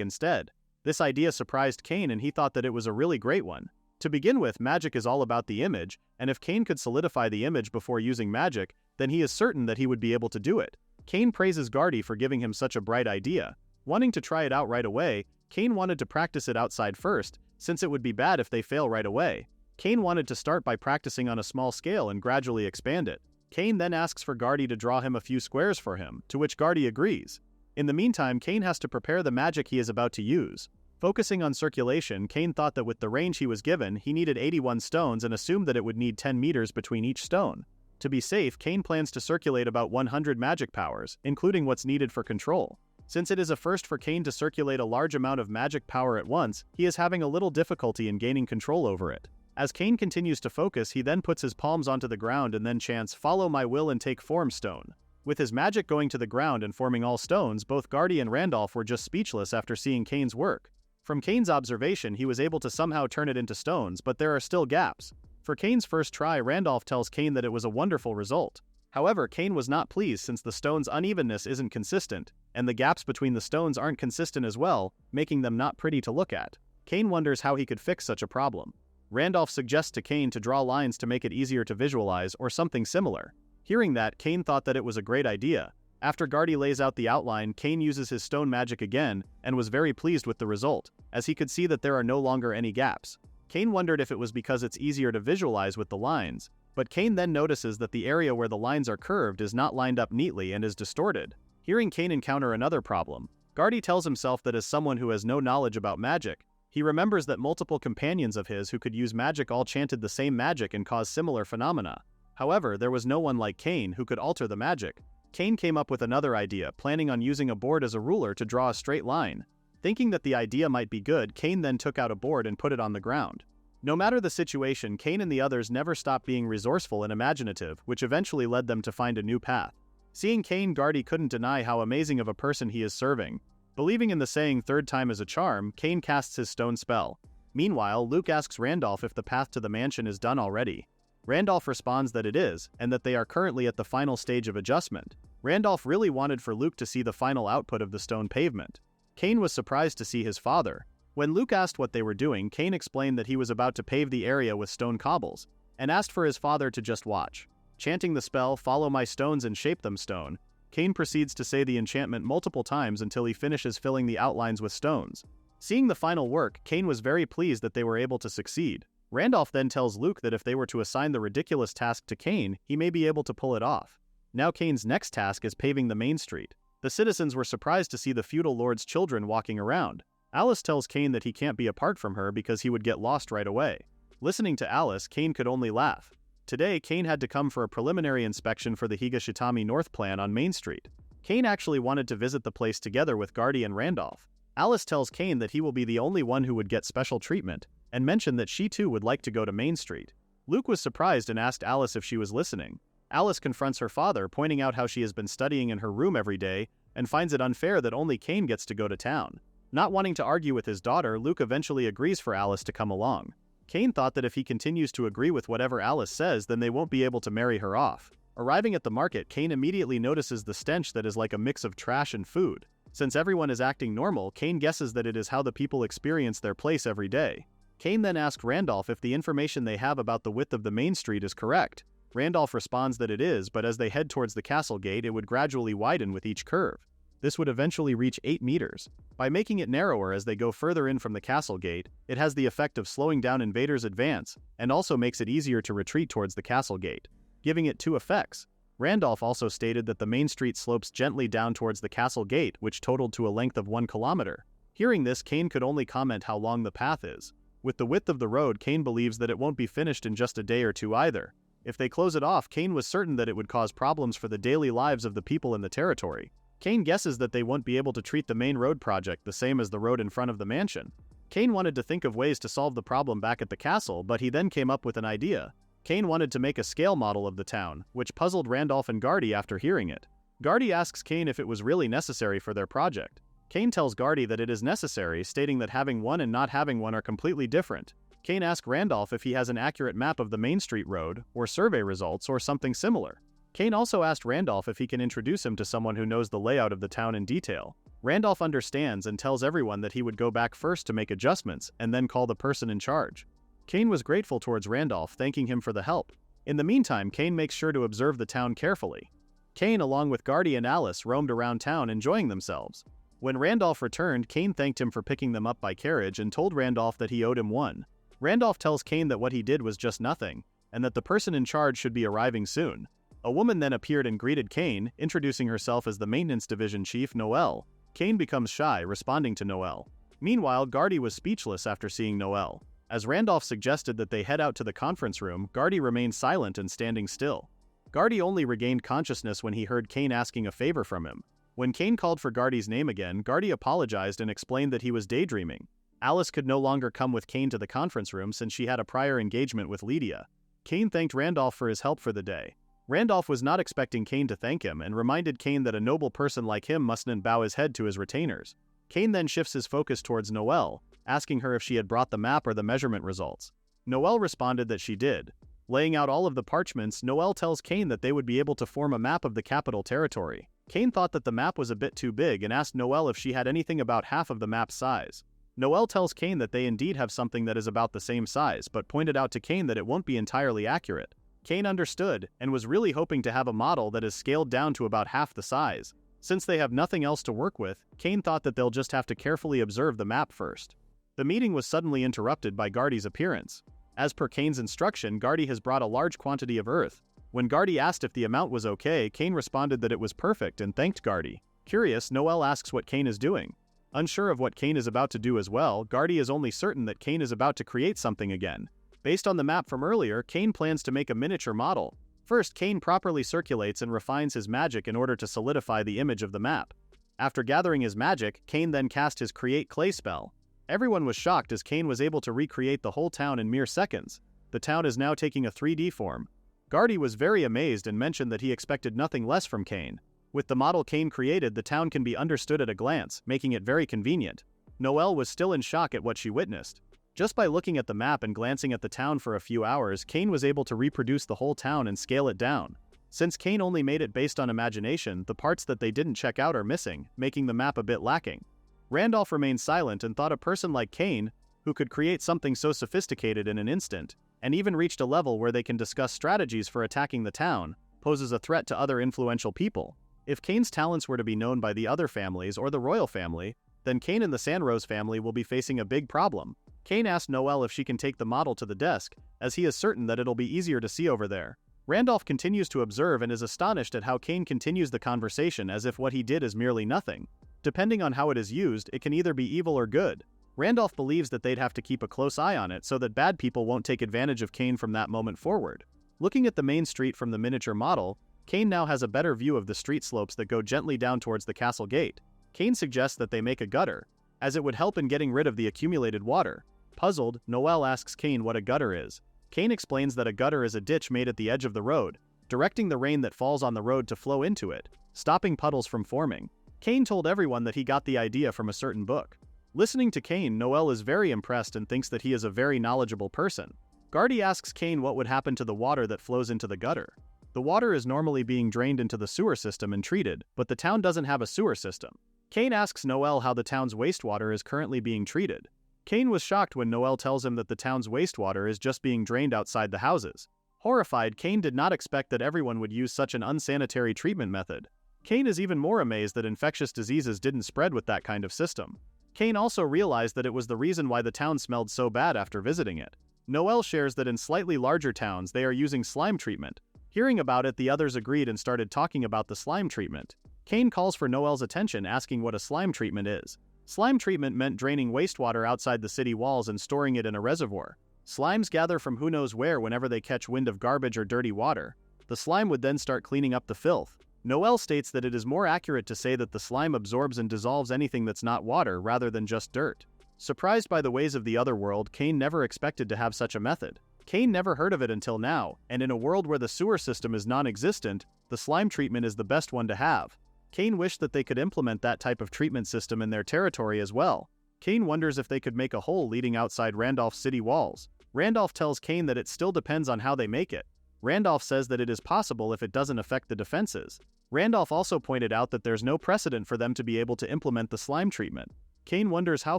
instead. This idea surprised Cain and he thought that it was a really great one. To begin with, magic is all about the image, and if Cain could solidify the image before using magic, then he is certain that he would be able to do it. Cain praises Gardy for giving him such a bright idea. Wanting to try it out right away, Cain wanted to practice it outside first, since it would be bad if they fail right away. Cain wanted to start by practicing on a small scale and gradually expand it. Cain then asks for Gardy to draw him a few squares for him, to which Gardy agrees. In the meantime, Cain has to prepare the magic he is about to use. Focusing on circulation, Cain thought that with the range he was given, he needed 81 stones and assumed that it would need 10 meters between each stone. To be safe, Cain plans to circulate about 100 magic powers, including what's needed for control. Since it is a first for Cain to circulate a large amount of magic power at once, he is having a little difficulty in gaining control over it. As Cain continues to focus, he then puts his palms onto the ground and then chants, "Follow my will and take form, stone." With his magic going to the ground and forming all stones, both Gardy and Randolph were just speechless after seeing Cain's work. From Cain's observation, he was able to somehow turn it into stones, but there are still gaps. For Cain's first try, Randolph tells Cain that it was a wonderful result. However, Cain was not pleased since the stone's unevenness isn't consistent, and the gaps between the stones aren't consistent as well, making them not pretty to look at. Cain wonders how he could fix such a problem. Randolph suggests to Cain to draw lines to make it easier to visualize or something similar. Hearing that, Cain thought that it was a great idea. After Gardy lays out the outline, Cain uses his stone magic again and was very pleased with the result, as he could see that there are no longer any gaps. Cain wondered if it was because it's easier to visualize with the lines, but Cain then notices that the area where the lines are curved is not lined up neatly and is distorted. Hearing Cain encounter another problem, Gardy tells himself that as someone who has no knowledge about magic, he remembers that multiple companions of his who could use magic all chanted the same magic and caused similar phenomena. However, there was no one like Cain who could alter the magic. Cain came up with another idea, planning on using a board as a ruler to draw a straight line. Thinking that the idea might be good, Cain then took out a board and put it on the ground. No matter the situation, Cain and the others never stopped being resourceful and imaginative, which eventually led them to find a new path. Seeing Cain, Gardy couldn't deny how amazing of a person he is serving. Believing in the saying "third time is a charm," Cain casts his stone spell. Meanwhile, Luke asks Randolph if the path to the mansion is done already. Randolph responds that it is, and that they are currently at the final stage of adjustment. Randolph really wanted for Luke to see the final output of the stone pavement. Cain was surprised to see his father. When Luke asked what they were doing, Cain explained that he was about to pave the area with stone cobbles, and asked for his father to just watch. Chanting the spell, "Follow my stones and shape them stone," Cain proceeds to say the enchantment multiple times until he finishes filling the outlines with stones. Seeing the final work, Cain was very pleased that they were able to succeed. Randolph then tells Luke that if they were to assign the ridiculous task to Cain, he may be able to pull it off. Now Cain's next task is paving the main street. The citizens were surprised to see the feudal lord's children walking around. Alice tells Cain that he can't be apart from her because he would get lost right away. Listening to Alice, Cain could only laugh. Today, Cain had to come for a preliminary inspection for the Higashitami North plan on Main Street. Cain actually wanted to visit the place together with Gardy and Randolph. Alice tells Cain that he will be the only one who would get special treatment, and mentioned that she too would like to go to Main Street. Luke was surprised and asked Alice if she was listening. Alice confronts her father, pointing out how she has been studying in her room every day, and finds it unfair that only Cain gets to go to town. Not wanting to argue with his daughter, Luke eventually agrees for Alice to come along. Cain thought that if he continues to agree with whatever Alice says, then they won't be able to marry her off. Arriving at the market, Cain immediately notices the stench that is like a mix of trash and food. Since everyone is acting normal, Cain guesses that it is how the people experience their place every day. Cain then asks Randolph if the information they have about the width of the main street is correct. Randolph responds that it is, but as they head towards the castle gate, it would gradually widen with each curve. This would eventually reach 8 meters. By making it narrower as they go further in from the castle gate, it has the effect of slowing down invaders' advance, and also makes it easier to retreat towards the castle gate, giving it 2 effects. Randolph also stated that the main street slopes gently down towards the castle gate, which totaled to a length of 1 kilometer. Hearing this, Cain could only comment how long the path is. With the width of the road, Cain believes that it won't be finished in just a day or 2 either. If they close it off, Cain was certain that it would cause problems for the daily lives of the people in the territory. Cain guesses that they won't be able to treat the main road project the same as the road in front of the mansion. Cain wanted to think of ways to solve the problem back at the castle, but he then came up with an idea. Cain wanted to make a scale model of the town, which puzzled Randolph and Gardy after hearing it. Gardy asks Cain if it was really necessary for their project. Cain tells Gardy that it is necessary, stating that having one and not having one are completely different. Cain asks Randolph if he has an accurate map of the Main Street Road, or survey results, or something similar. Cain also asked Randolph if he can introduce him to someone who knows the layout of the town in detail. Randolph understands and tells everyone that he would go back first to make adjustments and then call the person in charge. Cain was grateful towards Randolph, thanking him for the help. In the meantime, Cain makes sure to observe the town carefully. Cain, along with Gardy and Alice, roamed around town enjoying themselves. When Randolph returned, Cain thanked him for picking them up by carriage and told Randolph that he owed him one. Randolph tells Cain that what he did was just nothing, and that the person in charge should be arriving soon. A woman then appeared and greeted Cain, introducing herself as the Maintenance Division Chief, Noelle. Cain becomes shy, responding to Noelle. Meanwhile, Gardy was speechless after seeing Noelle. As Randolph suggested that they head out to the conference room, Gardy remained silent and standing still. Gardy only regained consciousness when he heard Cain asking a favor from him. When Cain called for Gardy's name again, Gardy apologized and explained that he was daydreaming. Alice could no longer come with Cain to the conference room since she had a prior engagement with Lydia. Cain thanked Randolph for his help for the day. Randolph was not expecting Cain to thank him and reminded Cain that a noble person like him mustn't bow his head to his retainers. Cain then shifts his focus towards Noelle, asking her if she had brought the map or the measurement results. Noelle responded that she did. Laying out all of the parchments, Noelle tells Cain that they would be able to form a map of the capital territory. Cain thought that the map was a bit too big and asked Noelle if she had anything about half of the map's size. Noelle tells Cain that they indeed have something that is about the same size, but pointed out to Cain that it won't be entirely accurate. Cain understood, and was really hoping to have a model that is scaled down to about half the size. Since they have nothing else to work with, Cain thought that they'll just have to carefully observe the map first. The meeting was suddenly interrupted by Gardy's appearance. As per Cain's instruction, Gardy has brought a large quantity of earth. When Gardy asked if the amount was okay, Cain responded that it was perfect and thanked Gardy. Curious, Noelle asks what Cain is doing. Unsure of what Cain is about to do as well, Gardy is only certain that Cain is about to create something again. Based on the map from earlier, Cain plans to make a miniature model. First, Cain properly circulates and refines his magic in order to solidify the image of the map. After gathering his magic, Cain then cast his Create Clay spell. Everyone was shocked as Cain was able to recreate the whole town in mere seconds. The town is now taking a 3D form. Gardy was very amazed and mentioned that he expected nothing less from Cain. With the model Cain created, the town can be understood at a glance, making it very convenient. Noelle was still in shock at what she witnessed. Just by looking at the map and glancing at the town for a few hours, Cain was able to reproduce the whole town and scale it down. Since Cain only made it based on imagination, the parts that they didn't check out are missing, making the map a bit lacking. Randolph remained silent and thought a person like Cain, who could create something so sophisticated in an instant, and even reached a level where they can discuss strategies for attacking the town, poses a threat to other influential people. If Cain's talents were to be known by the other families or the royal family, then Cain and the Sanroze family will be facing a big problem. Cain asks Noelle if she can take the model to the desk, as he is certain that it'll be easier to see over there. Randolph continues to observe and is astonished at how Cain continues the conversation as if what he did is merely nothing. Depending on how it is used, it can either be evil or good. Randolph believes that they'd have to keep a close eye on it so that bad people won't take advantage of Cain from that moment forward. Looking at the main street from the miniature model, Cain now has a better view of the street slopes that go gently down towards the castle gate. Cain suggests that they make a gutter, as it would help in getting rid of the accumulated water. Puzzled, Noelle asks Cain what a gutter is. Cain explains that a gutter is a ditch made at the edge of the road, directing the rain that falls on the road to flow into it, stopping puddles from forming. Cain told everyone that he got the idea from a certain book. Listening to Cain, Noelle is very impressed and thinks that he is a very knowledgeable person. Gardy asks Cain what would happen to the water that flows into the gutter. The water is normally being drained into the sewer system and treated, but the town doesn't have a sewer system. Cain asks Noelle how the town's wastewater is currently being treated. Cain was shocked when Noelle tells him that the town's wastewater is just being drained outside the houses. Horrified, Cain did not expect that everyone would use such an unsanitary treatment method. Cain is even more amazed that infectious diseases didn't spread with that kind of system. Cain also realized that it was the reason why the town smelled so bad after visiting it. Noelle shares that in slightly larger towns they are using slime treatment. Hearing about it, the others agreed and started talking about the slime treatment. Cain calls for Noelle's attention, asking what a slime treatment is. Slime treatment meant draining wastewater outside the city walls and storing it in a reservoir. Slimes gather from who knows where whenever they catch wind of garbage or dirty water. The slime would then start cleaning up the filth. Noelle states that it is more accurate to say that the slime absorbs and dissolves anything that's not water rather than just dirt. Surprised by the ways of the other world, Cain never expected to have such a method. Cain never heard of it until now, and in a world where the sewer system is non-existent, the slime treatment is the best one to have. Cain wished that they could implement that type of treatment system in their territory as well. Cain wonders if they could make a hole leading outside Randolph's city walls. Randolph tells Cain that it still depends on how they make it. Randolph says that it is possible if it doesn't affect the defenses. Randolph also pointed out that there's no precedent for them to be able to implement the slime treatment. Cain wonders how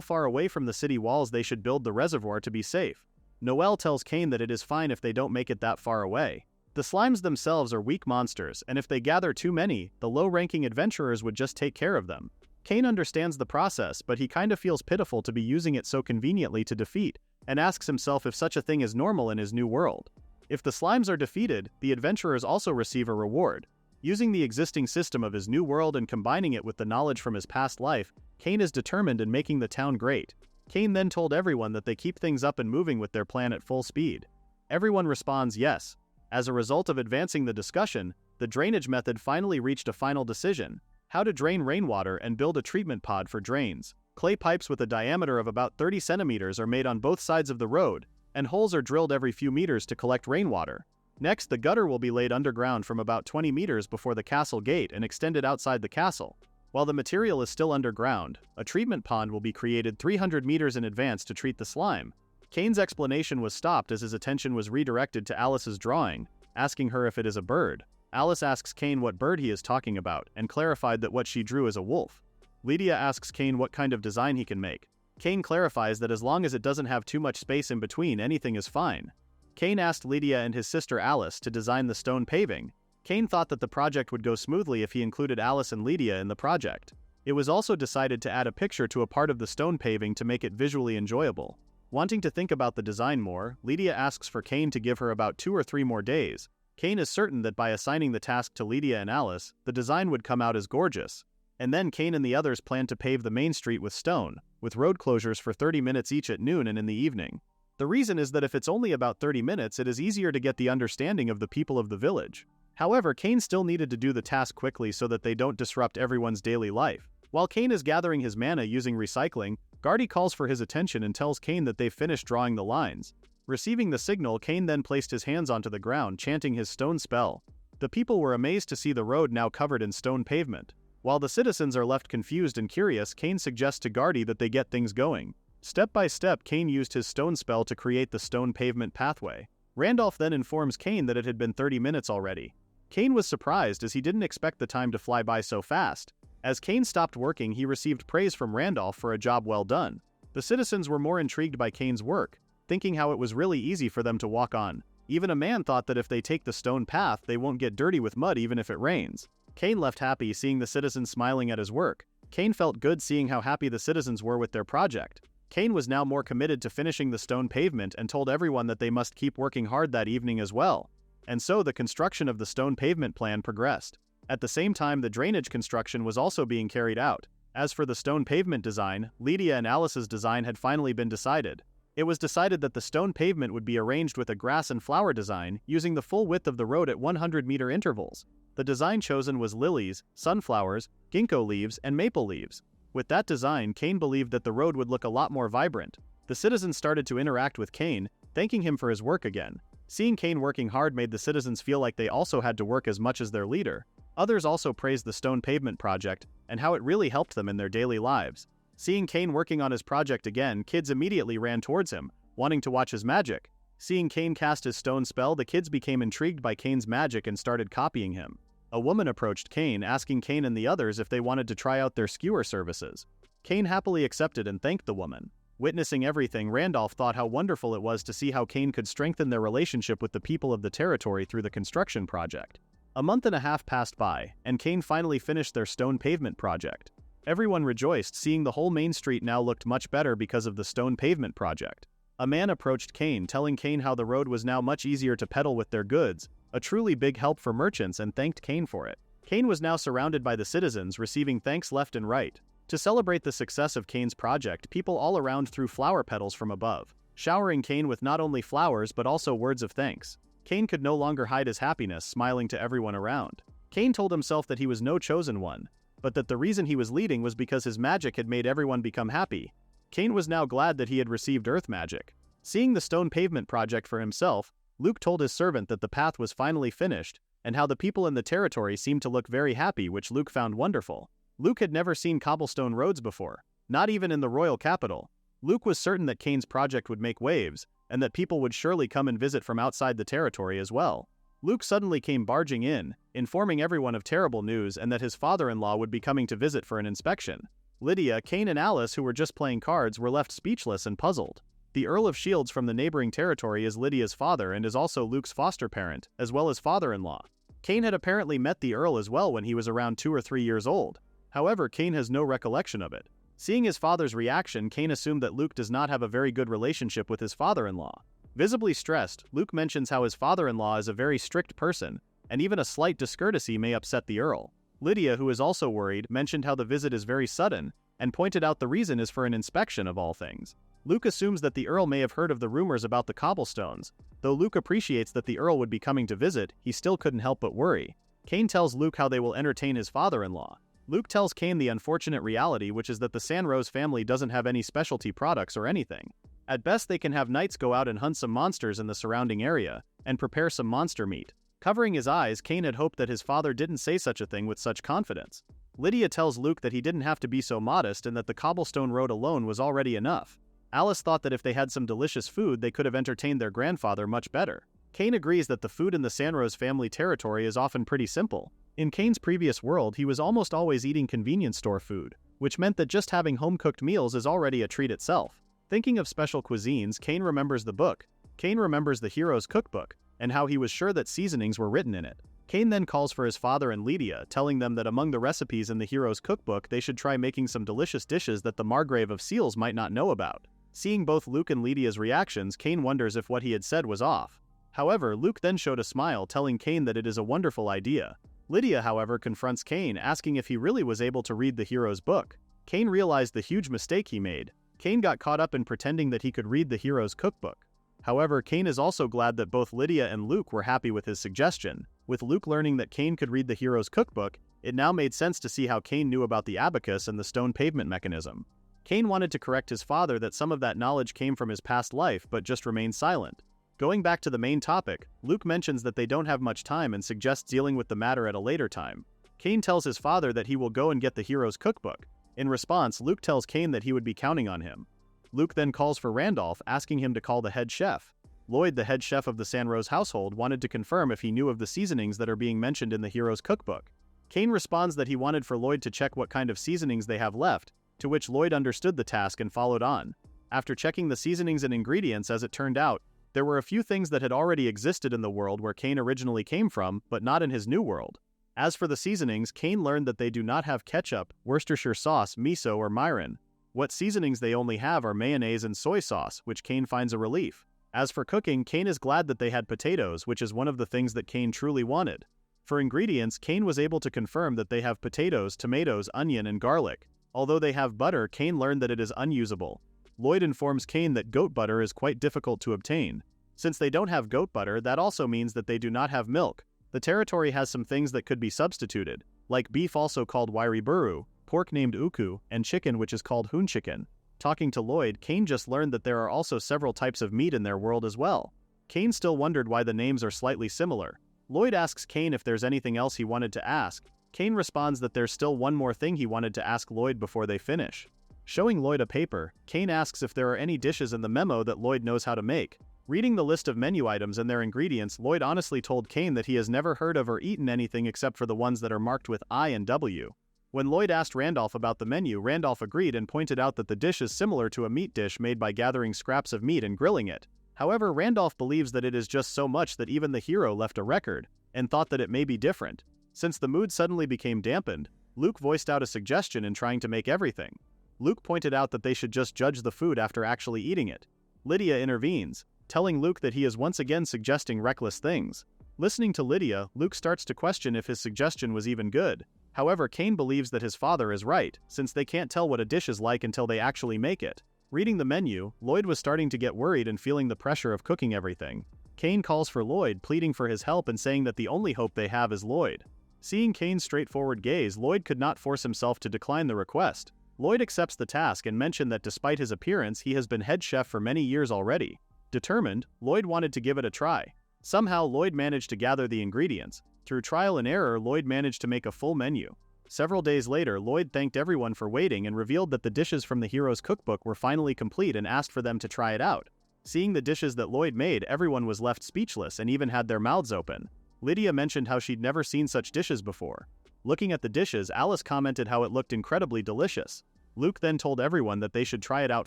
far away from the city walls they should build the reservoir to be safe. Noelle tells Cain that it is fine if they don't make it that far away. The slimes themselves are weak monsters, and if they gather too many, the low-ranking adventurers would just take care of them. Cain understands the process, but he kinda feels pitiful to be using it so conveniently to defeat, and asks himself if such a thing is normal in his new world. If the slimes are defeated, the adventurers also receive a reward. Using the existing system of his new world and combining it with the knowledge from his past life, Cain is determined in making the town great. Cain then told everyone that they keep things up and moving with their plan at full speed. Everyone responds yes. As a result of advancing the discussion, the drainage method finally reached a final decision: how to drain rainwater and build a treatment pod for drains. Clay pipes with a diameter of about 30 centimeters are made on both sides of the road, and holes are drilled every few meters to collect rainwater. Next, the gutter will be laid underground from about 20 meters before the castle gate and extended outside the castle. While the material is still underground, a treatment pond will be created 300 meters in advance to treat the slime. Cain's explanation was stopped as his attention was redirected to Alice's drawing, asking her if it is a bird. Alice asks Cain what bird he is talking about, and clarified that what she drew is a wolf. Lydia asks Cain what kind of design he can make. Cain clarifies that as long as it doesn't have too much space in between, anything is fine. Cain asked Lydia and his sister Alice to design the stone paving. Cain thought that the project would go smoothly if he included Alice and Lydia in the project. It was also decided to add a picture to a part of the stone paving to make it visually enjoyable. Wanting to think about the design more, Lydia asks for Cain to give her about 2 or 3 more days. Cain is certain that by assigning the task to Lydia and Alice, the design would come out as gorgeous. And then Cain and the others plan to pave the main street with stone, with road closures for 30 minutes each at noon and in the evening. The reason is that if it's only about 30 minutes, it is easier to get the understanding of the people of the village. However, Cain still needed to do the task quickly so that they don't disrupt everyone's daily life. While Cain is gathering his mana using recycling, Gardy calls for his attention and tells Cain that they've finished drawing the lines. Receiving the signal, Cain then placed his hands onto the ground, chanting his stone spell. The people were amazed to see the road now covered in stone pavement. While the citizens are left confused and curious, Cain suggests to Gardy that they get things going. Step by step, Cain used his stone spell to create the stone pavement pathway. Randolph then informs Cain that it had been 30 minutes already. Cain was surprised as he didn't expect the time to fly by so fast. As Cain stopped working, he received praise from Randolph for a job well done. The citizens were more intrigued by Cain's work, thinking how it was really easy for them to walk on. Even a man thought that if they take the stone path, they won't get dirty with mud even if it rains. Cain left happy seeing the citizens smiling at his work. Cain felt good seeing how happy the citizens were with their project. Cain was now more committed to finishing the stone pavement and told everyone that they must keep working hard that evening as well. And so the construction of the stone pavement plan progressed. At the same time, the drainage construction was also being carried out. As for the stone pavement design, Lydia and Alice's design had finally been decided. It was decided that the stone pavement would be arranged with a grass and flower design, using the full width of the road at 100-meter intervals. The design chosen was lilies, sunflowers, ginkgo leaves, and maple leaves. With that design, Cain believed that the road would look a lot more vibrant. The citizens started to interact with Cain, thanking him for his work again. Seeing Cain working hard made the citizens feel like they also had to work as much as their leader. Others also praised the stone pavement project and how it really helped them in their daily lives. Seeing Cain working on his project again, kids immediately ran towards him, wanting to watch his magic. Seeing Cain cast his stone spell, the kids became intrigued by Cain's magic and started copying him. A woman approached Cain, asking Cain and the others if they wanted to try out their skewer services. Cain happily accepted and thanked the woman. Witnessing everything, Randolph thought how wonderful it was to see how Cain could strengthen their relationship with the people of the territory through the construction project. A month and a half passed by, and Cain finally finished their stone pavement project. Everyone rejoiced, seeing the whole main street now looked much better because of the stone pavement project. A man approached Cain, telling Cain how the road was now much easier to peddle with their goods, a truly big help for merchants, and thanked Cain for it. Cain was now surrounded by the citizens, receiving thanks left and right. To celebrate the success of Cain's project, people all around threw flower petals from above, showering Cain with not only flowers but also words of thanks. Cain could no longer hide his happiness, smiling to everyone around. Cain told himself that he was no chosen one, but that the reason he was leading was because his magic had made everyone become happy. Cain was now glad that he had received earth magic. Seeing the stone pavement project for himself, Luke told his servant that the path was finally finished, and how the people in the territory seemed to look very happy, which Luke found wonderful. Luke had never seen cobblestone roads before, not even in the royal capital. Luke was certain that Cain's project would make waves, and that people would surely come and visit from outside the territory as well. Luke suddenly came barging in, informing everyone of terrible news and that his father-in-law would be coming to visit for an inspection. Lydia, Cain, and Alice, who were just playing cards, were left speechless and puzzled. The Earl of Shields from the neighboring territory is Lydia's father and is also Luke's foster parent, as well as father-in-law. Cain had apparently met the Earl as well when he was around 2 or 3 years old. However, Cain has no recollection of it. Seeing his father's reaction, Cain assumed that Luke does not have a very good relationship with his father-in-law. Visibly stressed, Luke mentions how his father-in-law is a very strict person, and even a slight discourtesy may upset the Earl. Lydia, who is also worried, mentioned how the visit is very sudden, and pointed out the reason is for an inspection of all things. Luke assumes that the Earl may have heard of the rumors about the cobblestones. Though Luke appreciates that the Earl would be coming to visit, he still couldn't help but worry. Cain tells Luke how they will entertain his father-in-law. Luke tells Cain the unfortunate reality, which is that the Sanroze family doesn't have any specialty products or anything. At best, they can have knights go out and hunt some monsters in the surrounding area, and prepare some monster meat. Covering his eyes, Cain had hoped that his father didn't say such a thing with such confidence. Lydia tells Luke that he didn't have to be so modest and that the cobblestone road alone was already enough. Alice thought that if they had some delicious food, they could have entertained their grandfather much better. Cain agrees that the food in the Sanroze family territory is often pretty simple. In Cain's previous world, he was almost always eating convenience store food, which meant that just having home-cooked meals is already a treat itself. Thinking of special cuisines, Cain remembers the book. Cain remembers the hero's cookbook, and how he was sure that seasonings were written in it. Cain then calls for his father and Lydia, telling them that among the recipes in the hero's cookbook, they should try making some delicious dishes that the Margrave of Seals might not know about. Seeing both Luke and Lydia's reactions, Cain wonders if what he had said was off. However, Luke then showed a smile, telling Cain that it is a wonderful idea. Lydia, however, confronts Cain, asking if he really was able to read the hero's book. Cain realized the huge mistake he made. Cain got caught up in pretending that he could read the hero's cookbook. However, Cain is also glad that both Lydia and Luke were happy with his suggestion. With Luke learning that Cain could read the hero's cookbook, it now made sense to see how Cain knew about the abacus and the stone pavement mechanism. Cain wanted to correct his father that some of that knowledge came from his past life but just remained silent. Going back to the main topic, Luke mentions that they don't have much time and suggests dealing with the matter at a later time. Cain tells his father that he will go and get the hero's cookbook. In response, Luke tells Cain that he would be counting on him. Luke then calls for Randolph, asking him to call the head chef. Lloyd, the head chef of the Sanroze household, wanted to confirm if he knew of the seasonings that are being mentioned in the hero's cookbook. Cain responds that he wanted for Lloyd to check what kind of seasonings they have left, to which Lloyd understood the task and followed on. After checking the seasonings and ingredients, as it turned out, there were a few things that had already existed in the world where Cain originally came from, but not in his new world. As for the seasonings, Cain learned that they do not have ketchup, Worcestershire sauce, miso, or mirin. What seasonings they only have are mayonnaise and soy sauce, which Cain finds a relief. As for cooking, Cain is glad that they had potatoes, which is one of the things that Cain truly wanted. For ingredients, Cain was able to confirm that they have potatoes, tomatoes, onion, and garlic. Although they have butter, Cain learned that it is unusable. Lloyd informs Cain that goat butter is quite difficult to obtain. Since they don't have goat butter, that also means that they do not have milk. The territory has some things that could be substituted, like beef, also called wairiburu, pork named uku, and chicken, which is called hoon chicken. Talking to Lloyd, Cain just learned that there are also several types of meat in their world as well. Cain still wondered why the names are slightly similar. Lloyd asks Cain if there's anything else he wanted to ask. Cain responds that there's still one more thing he wanted to ask Lloyd before they finish. Showing Lloyd a paper, Cain asks if there are any dishes in the memo that Lloyd knows how to make. Reading the list of menu items and their ingredients, Lloyd honestly told Cain that he has never heard of or eaten anything except for the ones that are marked with I and W. When Lloyd asked Randolph about the menu, Randolph agreed and pointed out that the dish is similar to a meat dish made by gathering scraps of meat and grilling it. However, Randolph believes that it is just so much that even the hero left a record, and thought that it may be different. Since the mood suddenly became dampened, Luke voiced out a suggestion in trying to make everything. Luke pointed out that they should just judge the food after actually eating it. Lydia intervenes, telling Luke that he is once again suggesting reckless things. Listening to Lydia, Luke starts to question if his suggestion was even good. However, Cain believes that his father is right, since they can't tell what a dish is like until they actually make it. Reading the menu, Lloyd was starting to get worried and feeling the pressure of cooking everything. Cain calls for Lloyd, pleading for his help and saying that the only hope they have is Lloyd. Seeing Cain's straightforward gaze, Lloyd could not force himself to decline the request. Lloyd accepts the task and mentioned that despite his appearance, he has been head chef for many years already. Determined, Lloyd wanted to give it a try. Somehow, Lloyd managed to gather the ingredients. Through trial and error, Lloyd managed to make a full menu. Several days later, Lloyd thanked everyone for waiting and revealed that the dishes from the hero's cookbook were finally complete and asked for them to try it out. Seeing the dishes that Lloyd made, everyone was left speechless and even had their mouths open. Lydia mentioned how she'd never seen such dishes before. Looking at the dishes, Alice commented how it looked incredibly delicious. Luke then told everyone that they should try it out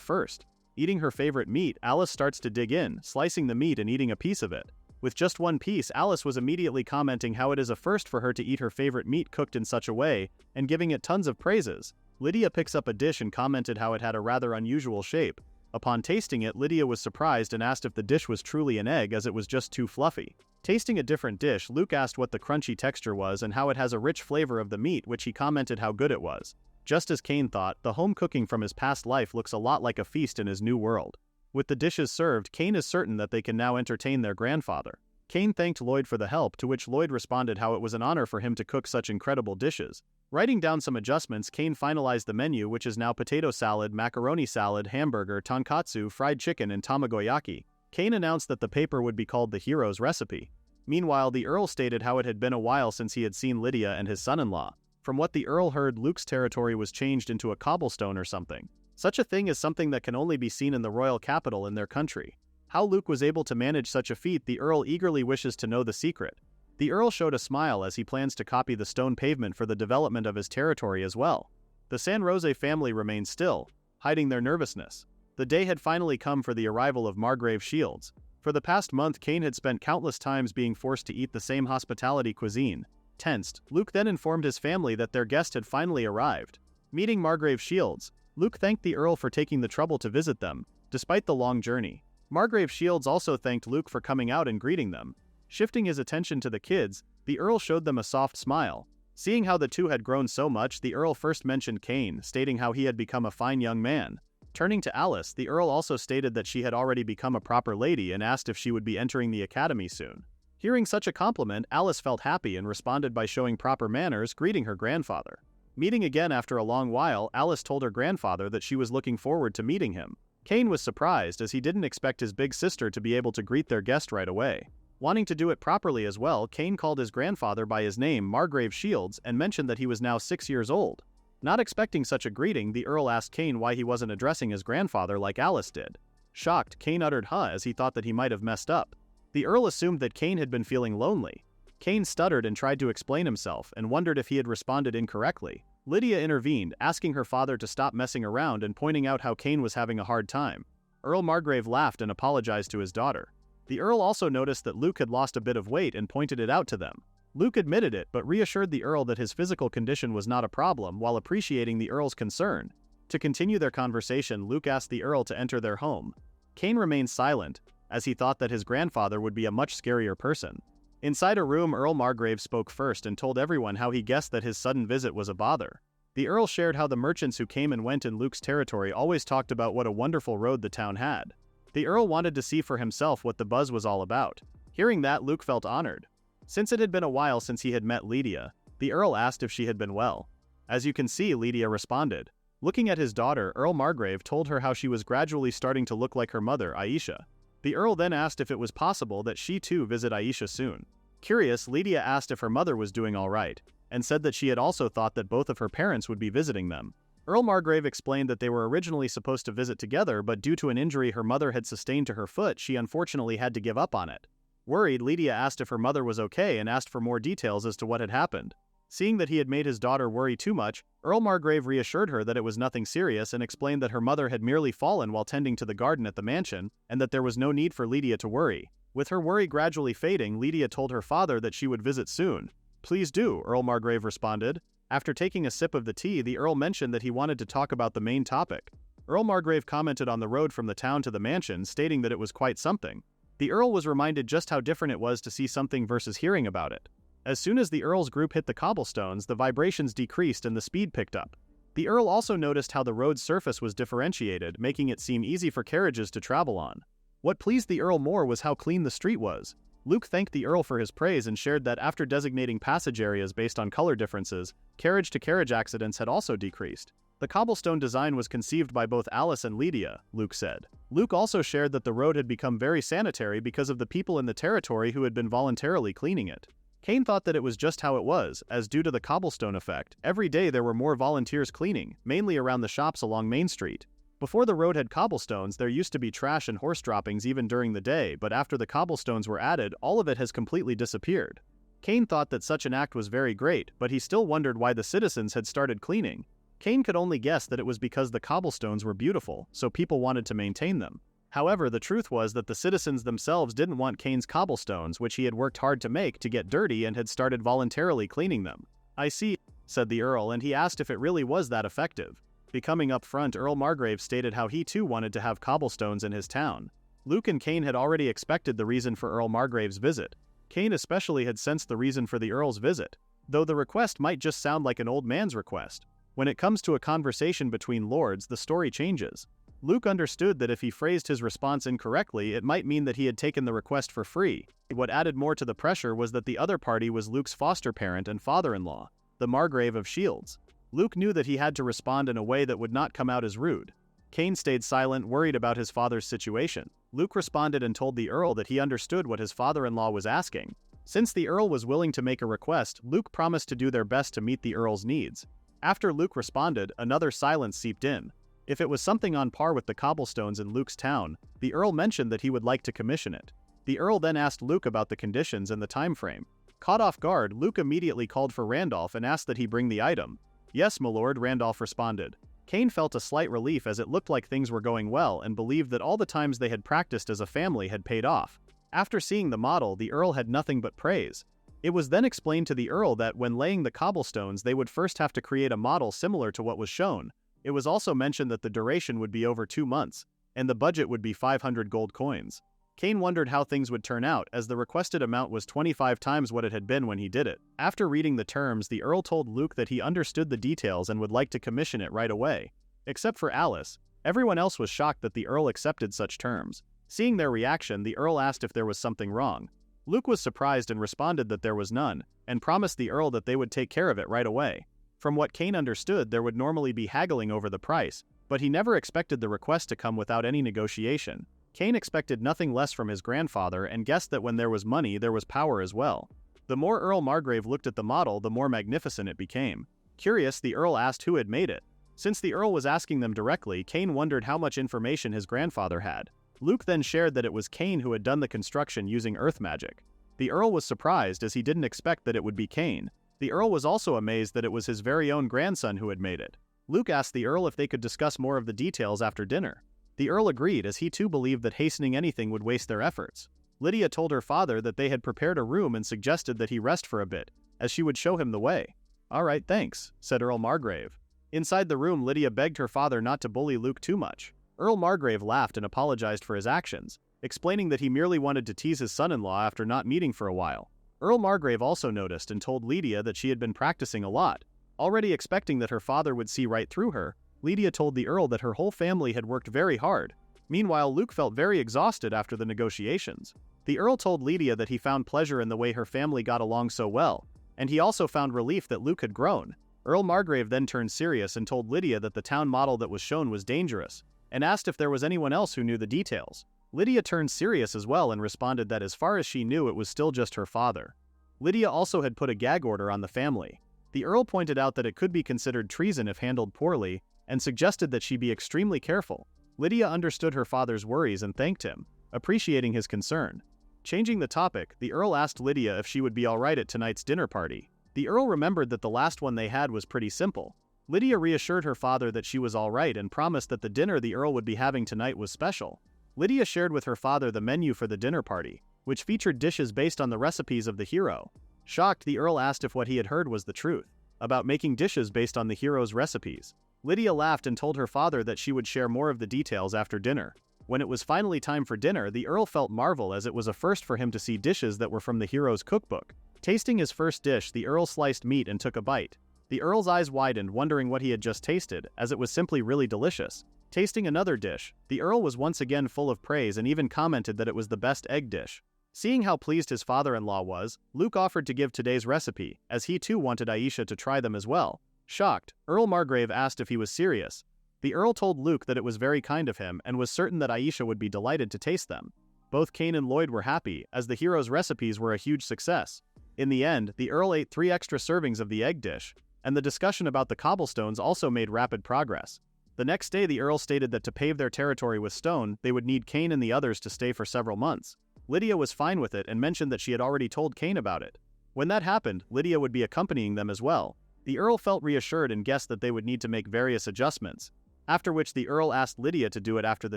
first. Eating her favorite meat, Alice starts to dig in, slicing the meat and eating a piece of it. With just one piece, Alice was immediately commenting how it is a first for her to eat her favorite meat cooked in such a way, and giving it tons of praises. Lydia picks up a dish and commented how it had a rather unusual shape. Upon tasting it, Lydia was surprised and asked if the dish was truly an egg, as it was just too fluffy. Tasting a different dish, Luke asked what the crunchy texture was and how it has a rich flavor of the meat, which he commented how good it was. Just as Cain thought, the home cooking from his past life looks a lot like a feast in his new world. With the dishes served, Cain is certain that they can now entertain their grandfather. Cain thanked Lloyd for the help, to which Lloyd responded how it was an honor for him to cook such incredible dishes. Writing down some adjustments, Cain finalized the menu, which is now potato salad, macaroni salad, hamburger, tonkatsu, fried chicken, and tamagoyaki. Cain announced that the paper would be called the hero's recipe. Meanwhile, the Earl stated how it had been a while since he had seen Lydia and his son-in-law. From what the Earl heard, Luke's territory was changed into a cobblestone or something. Such a thing is something that can only be seen in the royal capital in their country. How Luke was able to manage such a feat, the Earl eagerly wishes to know the secret. The Earl showed a smile as he plans to copy the stone pavement for the development of his territory as well. The Sanroze family remained still, hiding their nervousness. The day had finally come for the arrival of Margrave Shields. For the past month, Cain had spent countless times being forced to eat the same hospitality cuisine. Tensed, Luke then informed his family that their guest had finally arrived. Meeting Margrave Shields, Luke thanked the Earl for taking the trouble to visit them, despite the long journey. Margrave Shields also thanked Luke for coming out and greeting them. Shifting his attention to the kids, the Earl showed them a soft smile. Seeing how the two had grown so much, the Earl first mentioned Cain, stating how he had become a fine young man. Turning to Alice, the Earl also stated that she had already become a proper lady and asked if she would be entering the academy soon. Hearing such a compliment, Alice felt happy and responded by showing proper manners, greeting her grandfather. Meeting again after a long while, Alice told her grandfather that she was looking forward to meeting him. Cain was surprised as he didn't expect his big sister to be able to greet their guest right away. Wanting to do it properly as well, Cain called his grandfather by his name, Margrave Shields, and mentioned that he was now 6 years old. Not expecting such a greeting, the Earl asked Cain why he wasn't addressing his grandfather like Alice did. Shocked, Cain uttered "huh" as he thought that he might have messed up. The Earl assumed that Cain had been feeling lonely. Cain stuttered and tried to explain himself and wondered if he had responded incorrectly. Lydia intervened, asking her father to stop messing around and pointing out how Cain was having a hard time. Earl Margrave laughed and apologized to his daughter. The Earl also noticed that Luke had lost a bit of weight and pointed it out to them. Luke admitted it but reassured the Earl that his physical condition was not a problem while appreciating the Earl's concern. To continue their conversation, Luke asked the Earl to enter their home. Cain remained silent, as he thought that his grandfather would be a much scarier person. Inside a room, Earl Margrave spoke first and told everyone how he guessed that his sudden visit was a bother. The Earl shared how the merchants who came and went in Luke's territory always talked about what a wonderful road the town had. The Earl wanted to see for himself what the buzz was all about. Hearing that, Luke felt honored. Since it had been a while since he had met Lydia, the Earl asked if she had been well. As you can see, Lydia responded. Looking at his daughter, Earl Margrave told her how she was gradually starting to look like her mother, Aisha. The Earl then asked if it was possible that she too visit Aisha soon. Curious, Lydia asked if her mother was doing all right, and said that she had also thought that both of her parents would be visiting them. Earl Margrave explained that they were originally supposed to visit together, but due to an injury her mother had sustained to her foot, she unfortunately had to give up on it. Worried, Lydia asked if her mother was okay and asked for more details as to what had happened. Seeing that he had made his daughter worry too much, Earl Margrave reassured her that it was nothing serious and explained that her mother had merely fallen while tending to the garden at the mansion, and that there was no need for Lydia to worry. With her worry gradually fading, Lydia told her father that she would visit soon. "Please do," Earl Margrave responded. After taking a sip of the tea, the Earl mentioned that he wanted to talk about the main topic. Earl Margrave commented on the road from the town to the mansion, stating that it was quite something. The Earl was reminded just how different it was to see something versus hearing about it. As soon as the Earl's group hit the cobblestones, the vibrations decreased and the speed picked up. The Earl also noticed how the road's surface was differentiated, making it seem easy for carriages to travel on. What pleased the Earl more was how clean the street was. Luke thanked the Earl for his praise and shared that after designating passage areas based on color differences, carriage-to-carriage accidents had also decreased. The cobblestone design was conceived by both Alice and Lydia, Luke said. Luke also shared that the road had become very sanitary because of the people in the territory who had been voluntarily cleaning it. Cain thought that it was just how it was, as due to the cobblestone effect, every day there were more volunteers cleaning, mainly around the shops along Main Street. Before the road had cobblestones, there used to be trash and horse droppings even during the day, but after the cobblestones were added, all of it has completely disappeared. Cain thought that such an act was very great, but he still wondered why the citizens had started cleaning. Cain could only guess that it was because the cobblestones were beautiful, so people wanted to maintain them. However, the truth was that the citizens themselves didn't want Cain's cobblestones, which he had worked hard to make, to get dirty and had started voluntarily cleaning them. "I see," said the Earl, and he asked if it really was that effective. Becoming upfront, Earl Margrave stated how he too wanted to have cobblestones in his town. Luke and Cain had already expected the reason for Earl Margrave's visit. Cain especially had sensed the reason for the Earl's visit, though the request might just sound like an old man's request. When it comes to a conversation between lords, the story changes. Luke understood that if he phrased his response incorrectly, it might mean that he had taken the request for free. What added more to the pressure was that the other party was Luke's foster parent and father-in-law, the Margrave of Shields. Luke knew that he had to respond in a way that would not come out as rude. Cain stayed silent, worried about his father's situation. Luke responded and told the Earl that he understood what his father-in-law was asking. Since the Earl was willing to make a request, Luke promised to do their best to meet the Earl's needs. After Luke responded, another silence seeped in. If it was something on par with the cobblestones in Luke's town, the Earl mentioned that he would like to commission it. The Earl then asked Luke about the conditions and the time frame. Caught off guard, Luke immediately called for Randolph and asked that he bring the item. "Yes, my lord," Randolph responded. Cain felt a slight relief as it looked like things were going well and believed that all the times they had practiced as a family had paid off. After seeing the model, the Earl had nothing but praise. It was then explained to the Earl that when laying the cobblestones they would first have to create a model similar to what was shown. It was also mentioned that the duration would be over 2 months, and the budget would be 500 gold coins. Cain wondered how things would turn out, as the requested amount was 25 times what it had been when he did it. After reading the terms, the Earl told Luke that he understood the details and would like to commission it right away. Except for Alice, everyone else was shocked that the Earl accepted such terms. Seeing their reaction, the Earl asked if there was something wrong. Luke was surprised and responded that there was none, and promised the Earl that they would take care of it right away. From what Cain understood, there would normally be haggling over the price, but he never expected the request to come without any negotiation. Cain expected nothing less from his grandfather and guessed that when there was money, there was power as well. The more Earl Margrave looked at the model, the more magnificent it became. Curious, the Earl asked who had made it. Since the Earl was asking them directly, Cain wondered how much information his grandfather had. Luke then shared that it was Cain who had done the construction using earth magic. The Earl was surprised as he didn't expect that it would be Cain. The Earl was also amazed that it was his very own grandson who had made it. Luke asked the Earl if they could discuss more of the details after dinner. The Earl agreed, as he too believed that hastening anything would waste their efforts. Lydia told her father that they had prepared a room and suggested that he rest for a bit, as she would show him the way. "All right, thanks," said Earl Margrave. Inside the room, Lydia begged her father not to bully Luke too much. Earl Margrave laughed and apologized for his actions, explaining that he merely wanted to tease his son-in-law after not meeting for a while. Earl Margrave also noticed and told Lydia that she had been practicing a lot. Already expecting that her father would see right through her, Lydia told the Earl that her whole family had worked very hard. Meanwhile, Luke felt very exhausted after the negotiations. The Earl told Lydia that he found pleasure in the way her family got along so well, and he also found relief that Luke had grown. Earl Margrave then turned serious and told Lydia that the town model that was shown was dangerous, and asked if there was anyone else who knew the details. Lydia turned serious as well and responded that as far as she knew, it was still just her father. Lydia also had put a gag order on the family. The Earl pointed out that it could be considered treason if handled poorly, and suggested that she be extremely careful. Lydia understood her father's worries and thanked him, appreciating his concern. Changing the topic, the Earl asked Lydia if she would be alright at tonight's dinner party. The Earl remembered that the last one they had was pretty simple. Lydia reassured her father that she was alright and promised that the dinner the Earl would be having tonight was special. Lydia shared with her father the menu for the dinner party, which featured dishes based on the recipes of the hero. Shocked, the Earl asked if what he had heard was the truth, about making dishes based on the hero's recipes. Lydia laughed and told her father that she would share more of the details after dinner. When it was finally time for dinner, the Earl felt marvel, as it was a first for him to see dishes that were from the hero's cookbook. Tasting his first dish, the Earl sliced meat and took a bite. The Earl's eyes widened, wondering what he had just tasted, as it was simply really delicious. Tasting another dish, the Earl was once again full of praise and even commented that it was the best egg dish. Seeing how pleased his father-in-law was, Luke offered to give today's recipe, as he too wanted Aisha to try them as well. Shocked, Earl Margrave asked if he was serious. The Earl told Luke that it was very kind of him and was certain that Aisha would be delighted to taste them. Both Cain and Lloyd were happy, as the hero's recipes were a huge success. In the end, the Earl ate 3 extra servings of the egg dish, and the discussion about the cobblestones also made rapid progress. The next day, the Earl stated that to pave their territory with stone, they would need Cain and the others to stay for several months. Lydia was fine with it and mentioned that she had already told Cain about it. When that happened, Lydia would be accompanying them as well. The Earl felt reassured and guessed that they would need to make various adjustments, after which the Earl asked Lydia to do it after the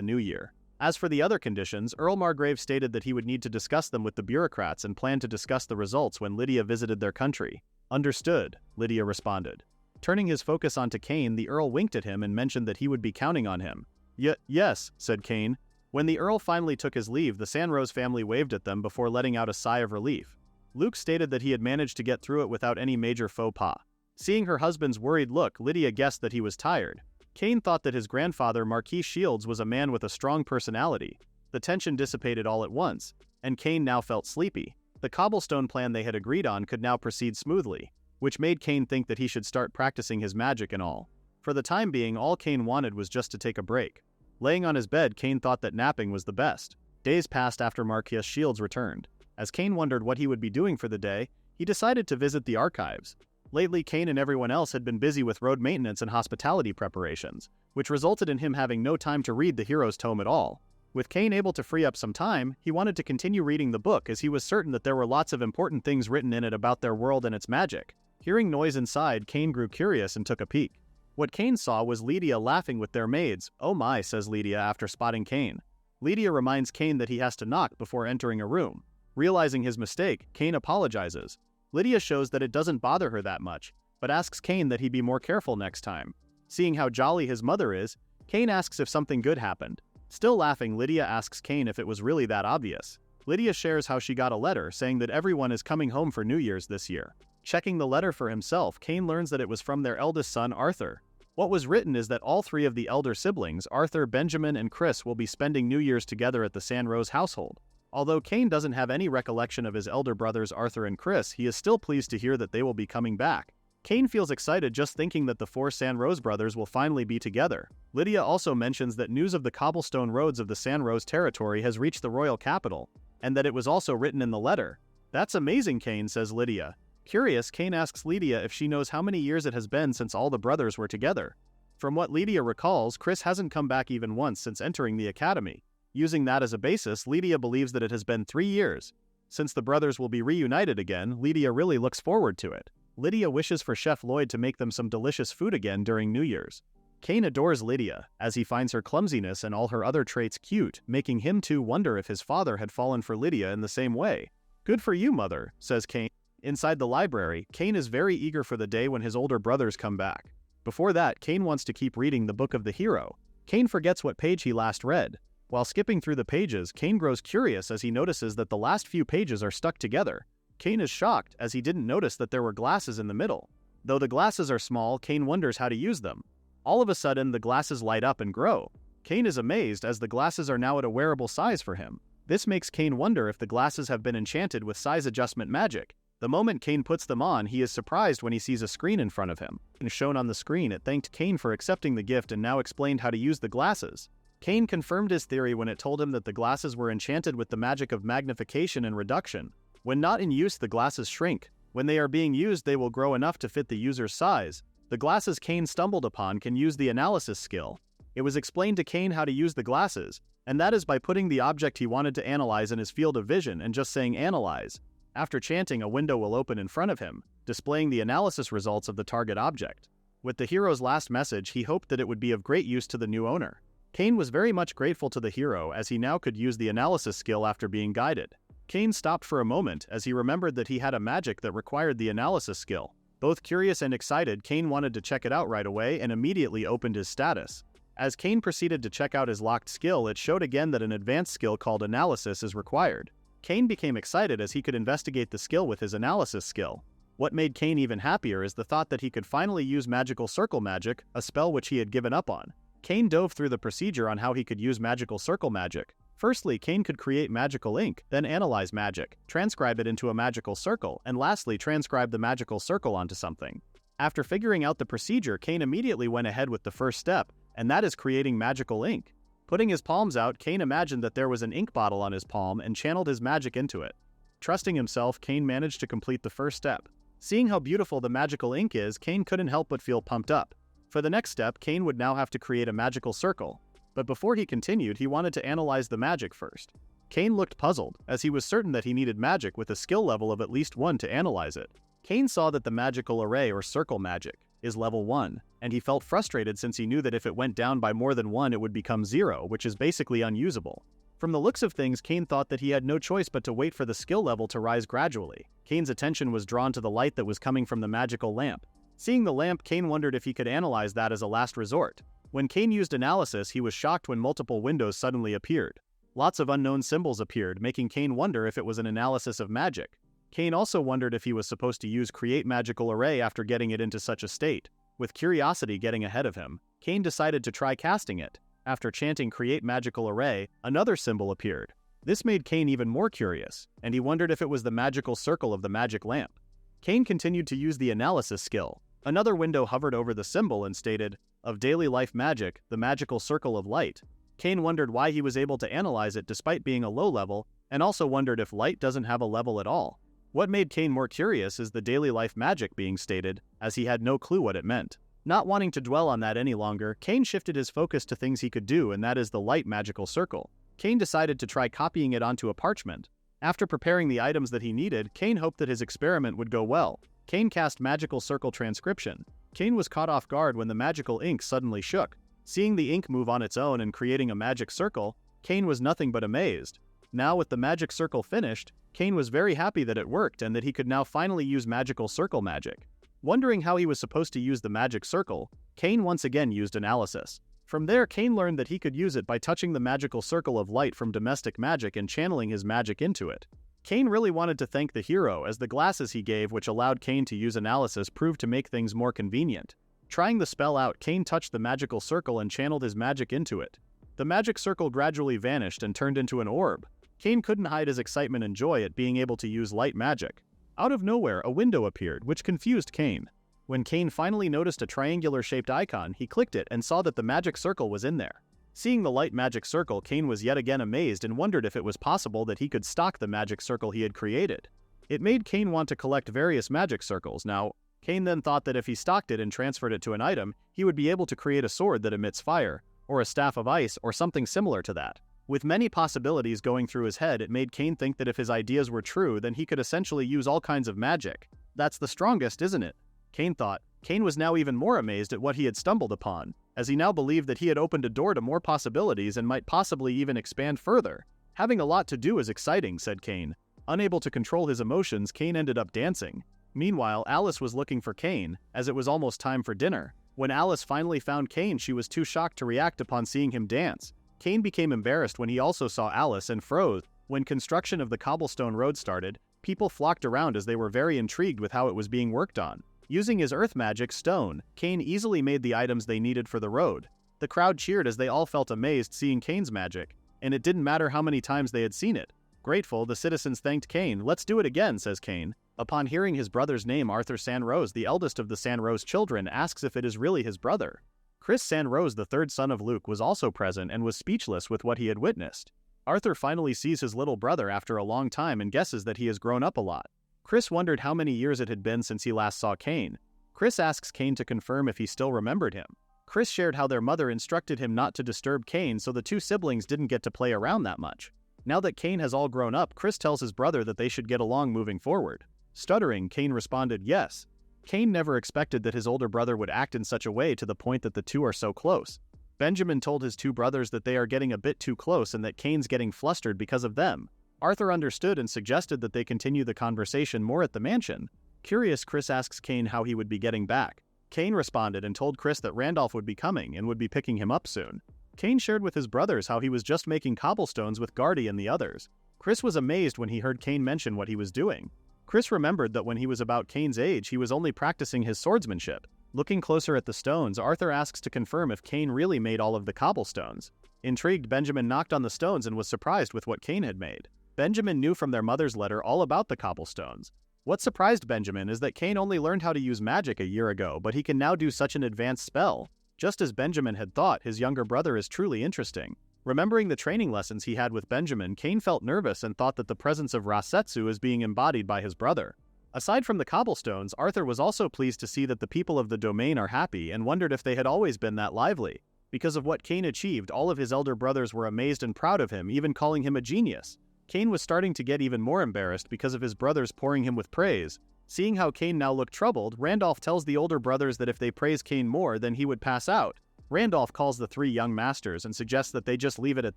new year. As for the other conditions, Earl Margrave stated that he would need to discuss them with the bureaucrats and planned to discuss the results when Lydia visited their country. "Understood," Lydia responded. Turning his focus onto Cain, the Earl winked at him and mentioned that he would be counting on him. Yes," said Cain. When the Earl finally took his leave, the Sanroze family waved at them before letting out a sigh of relief. Luke stated that he had managed to get through it without any major faux pas. Seeing her husband's worried look, Lydia guessed that he was tired. Cain thought that his grandfather, Marquis Shields, was a man with a strong personality. The tension dissipated all at once, and Cain now felt sleepy. The cobblestone plan they had agreed on could now proceed smoothly, which made Cain think that he should start practicing his magic and all. For the time being, all Cain wanted was just to take a break. Laying on his bed, Cain thought that napping was the best. Days passed after Marquis Shields returned. As Cain wondered what he would be doing for the day, he decided to visit the archives. Lately, Cain and everyone else had been busy with road maintenance and hospitality preparations, which resulted in him having no time to read the hero's tome at all. With Cain able to free up some time, he wanted to continue reading the book, as he was certain that there were lots of important things written in it about their world and its magic. Hearing noise inside, Cain grew curious and took a peek. What Cain saw was Lydia laughing with their maids. "Oh my," says Lydia after spotting Cain. Lydia reminds Cain that he has to knock before entering a room. Realizing his mistake, Cain apologizes. Lydia shows that it doesn't bother her that much, but asks Cain that he be more careful next time. Seeing how jolly his mother is, Cain asks if something good happened. Still laughing, Lydia asks Cain if it was really that obvious. Lydia shares how she got a letter saying that everyone is coming home for New Year's this year. Checking the letter for himself, Cain learns that it was from their eldest son, Arthur. What was written is that all 3 of the elder siblings, Arthur, Benjamin, and Chris, will be spending New Year's together at the Sanroze household. Although Cain doesn't have any recollection of his elder brothers Arthur and Chris, he is still pleased to hear that they will be coming back. Cain feels excited just thinking that the 4 Sanroze brothers will finally be together. Lydia also mentions that news of the cobblestone roads of the Sanroze territory has reached the royal capital, and that it was also written in the letter. "That's amazing, Cain," says Lydia. Curious, Cain asks Lydia if she knows how many years it has been since all the brothers were together. From what Lydia recalls, Chris hasn't come back even once since entering the academy. Using that as a basis, Lydia believes that it has been 3 years. Since the brothers will be reunited again, Lydia really looks forward to it. Lydia wishes for Chef Lloyd to make them some delicious food again during New Year's. Cain adores Lydia, as he finds her clumsiness and all her other traits cute, making him too wonder if his father had fallen for Lydia in the same way. "Good for you, mother," says Cain. Inside the library, Cain is very eager for the day when his older brothers come back. Before that, Cain wants to keep reading the Book of the Hero. Cain forgets what page he last read. While skipping through the pages, Cain grows curious as he notices that the last few pages are stuck together. Cain is shocked as he didn't notice that there were glasses in the middle. Though the glasses are small, Cain wonders how to use them. All of a sudden, the glasses light up and grow. Cain is amazed as the glasses are now at a wearable size for him. This makes Cain wonder if the glasses have been enchanted with size adjustment magic. The moment Cain puts them on, he is surprised when he sees a screen in front of him. And shown on the screen, it thanked Cain for accepting the gift and now explained how to use the glasses. Cain confirmed his theory when it told him that the glasses were enchanted with the magic of magnification and reduction. When not in use, the glasses shrink. When they are being used, they will grow enough to fit the user's size. The glasses Cain stumbled upon can use the analysis skill. It was explained to Cain how to use the glasses, and that is by putting the object he wanted to analyze in his field of vision and just saying analyze. After chanting, a window will open in front of him, displaying the analysis results of the target object. With the hero's last message, he hoped that it would be of great use to the new owner. Cain was very much grateful to the hero as he now could use the analysis skill after being guided. Cain stopped for a moment as he remembered that he had a magic that required the analysis skill. Both curious and excited, Cain wanted to check it out right away and immediately opened his status. As Cain proceeded to check out his locked skill, it showed again that an advanced skill called analysis is required. Cain became excited as he could investigate the skill with his analysis skill. What made Cain even happier is the thought that he could finally use magical circle magic, a spell which he had given up on. Cain dove through the procedure on how he could use magical circle magic. Firstly, Cain could create magical ink, then analyze magic, transcribe it into a magical circle, and lastly transcribe the magical circle onto something. After figuring out the procedure, Cain immediately went ahead with the first step, and that is creating magical ink. Putting his palms out, Cain imagined that there was an ink bottle on his palm and channeled his magic into it. Trusting himself, Cain managed to complete the first step. Seeing how beautiful the magical ink is, Cain couldn't help but feel pumped up. For the next step, Cain would now have to create a magical circle. But before he continued, he wanted to analyze the magic first. Cain looked puzzled, as he was certain that he needed magic with a skill level of at least 1 to analyze it. Cain saw that the magical array or circle magic is level 1, and he felt frustrated since he knew that if it went down by more than 1 it would become 0, which is basically unusable. From the looks of things, Cain thought that he had no choice but to wait for the skill level to rise gradually. Cain's attention was drawn to the light that was coming from the magical lamp. Seeing the lamp, Cain wondered if he could analyze that as a last resort. When Cain used analysis, he was shocked when multiple windows suddenly appeared. Lots of unknown symbols appeared, making Cain wonder if it was an analysis of magic. Cain also wondered if he was supposed to use Create Magical Array after getting it into such a state. With curiosity getting ahead of him, Cain decided to try casting it. After chanting Create Magical Array, another symbol appeared. This made Cain even more curious, and he wondered if it was the magical circle of the magic lamp. Cain continued to use the analysis skill. Another window hovered over the symbol and stated, "Of daily life magic, the magical circle of light." Cain wondered why he was able to analyze it despite being a low level, and also wondered if light doesn't have a level at all. What made Cain more curious is the daily life magic being stated, as he had no clue what it meant. Not wanting to dwell on that any longer, Cain shifted his focus to things he could do, and that is the light magical circle. Cain decided to try copying it onto a parchment. After preparing the items that he needed, Cain hoped that his experiment would go well. Cain cast Magical Circle Transcription. Cain was caught off guard when the magical ink suddenly shook. Seeing the ink move on its own and creating a magic circle, Cain was nothing but amazed. Now with the magic circle finished, Cain was very happy that it worked and that he could now finally use magical circle magic. Wondering how he was supposed to use the magic circle, Cain once again used analysis. From there, Cain learned that he could use it by touching the magical circle of light from domestic magic and channeling his magic into it. Cain really wanted to thank the hero, as the glasses he gave which allowed Cain to use analysis proved to make things more convenient. Trying the spell out, Cain touched the magical circle and channeled his magic into it. The magic circle gradually vanished and turned into an orb. Cain couldn't hide his excitement and joy at being able to use light magic. Out of nowhere, a window appeared, which confused Cain. When Cain finally noticed a triangular-shaped icon, he clicked it and saw that the magic circle was in there. Seeing the light magic circle, Cain was yet again amazed and wondered if it was possible that he could stock the magic circle he had created. It made Cain want to collect various magic circles. Now, Cain then thought that if he stocked it and transferred it to an item, he would be able to create a sword that emits fire, or a staff of ice, or something similar to that. With many possibilities going through his head, it made Cain think that if his ideas were true, then he could essentially use all kinds of magic. That's the strongest, isn't it? Cain thought. Cain was now even more amazed at what he had stumbled upon. as he now believed that he had opened a door to more possibilities and might possibly even expand further. Having a lot to do is exciting, said Cain. Unable to control his emotions, Cain ended up dancing. Meanwhile, Alice was looking for Cain, as it was almost time for dinner. When Alice finally found Cain, she was too shocked to react upon seeing him dance. Cain became embarrassed when he also saw Alice and froze. When construction of the cobblestone road started, people flocked around as they were very intrigued with how it was being worked on. Using his earth magic stone, Cain easily made the items they needed for the road. The crowd cheered as they all felt amazed seeing Cain's magic, and it didn't matter how many times they had seen it. Grateful, the citizens thanked Cain. Let's do it again, says Cain. Upon hearing his brother's name, Arthur Sanroze, the eldest of the Sanroze children, asks if it is really his brother. Chris Sanroze, the third son of Luke, was also present and was speechless with what he had witnessed. Arthur finally sees his little brother after a long time and guesses that he has grown up a lot. Chris wondered how many years it had been since he last saw Cain. Chris asks Cain to confirm if he still remembered him. Chris shared how their mother instructed him not to disturb Cain, so the two siblings didn't get to play around that much. Now that Cain has all grown up, Chris tells his brother that they should get along moving forward. Stuttering, Cain responded, yes. Cain never expected that his older brother would act in such a way to the point that the two are so close. Benjamin told his two brothers that they are getting a bit too close and that Cain's getting flustered because of them. Arthur understood and suggested that they continue the conversation more at the mansion. Curious, Chris asks Cain how he would be getting back. Cain responded and told Chris that Randolph would be coming and would be picking him up soon. Cain shared with his brothers how he was just making cobblestones with Gardy and the others. Chris was amazed when he heard Cain mention what he was doing. Chris remembered that when he was about Cain's age, he was only practicing his swordsmanship. Looking closer at the stones, Arthur asks to confirm if Cain really made all of the cobblestones. Intrigued, Benjamin knocked on the stones and was surprised with what Cain had made. Benjamin knew from their mother's letter all about the cobblestones. What surprised Benjamin is that Cain only learned how to use magic a year ago, but he can now do such an advanced spell. Just as Benjamin had thought, his younger brother is truly interesting. Remembering the training lessons he had with Benjamin, Cain felt nervous and thought that the presence of Rasetsu is being embodied by his brother. Aside from the cobblestones, Arthur was also pleased to see that the people of the domain are happy and wondered if they had always been that lively. Because of what Cain achieved, all of his elder brothers were amazed and proud of him, even calling him a genius. Cain was starting to get even more embarrassed because of his brothers pouring him with praise. Seeing how Cain now looked troubled, Randolph tells the older brothers that if they praise Cain more, then he would pass out. Randolph calls the three young masters and suggests that they just leave it at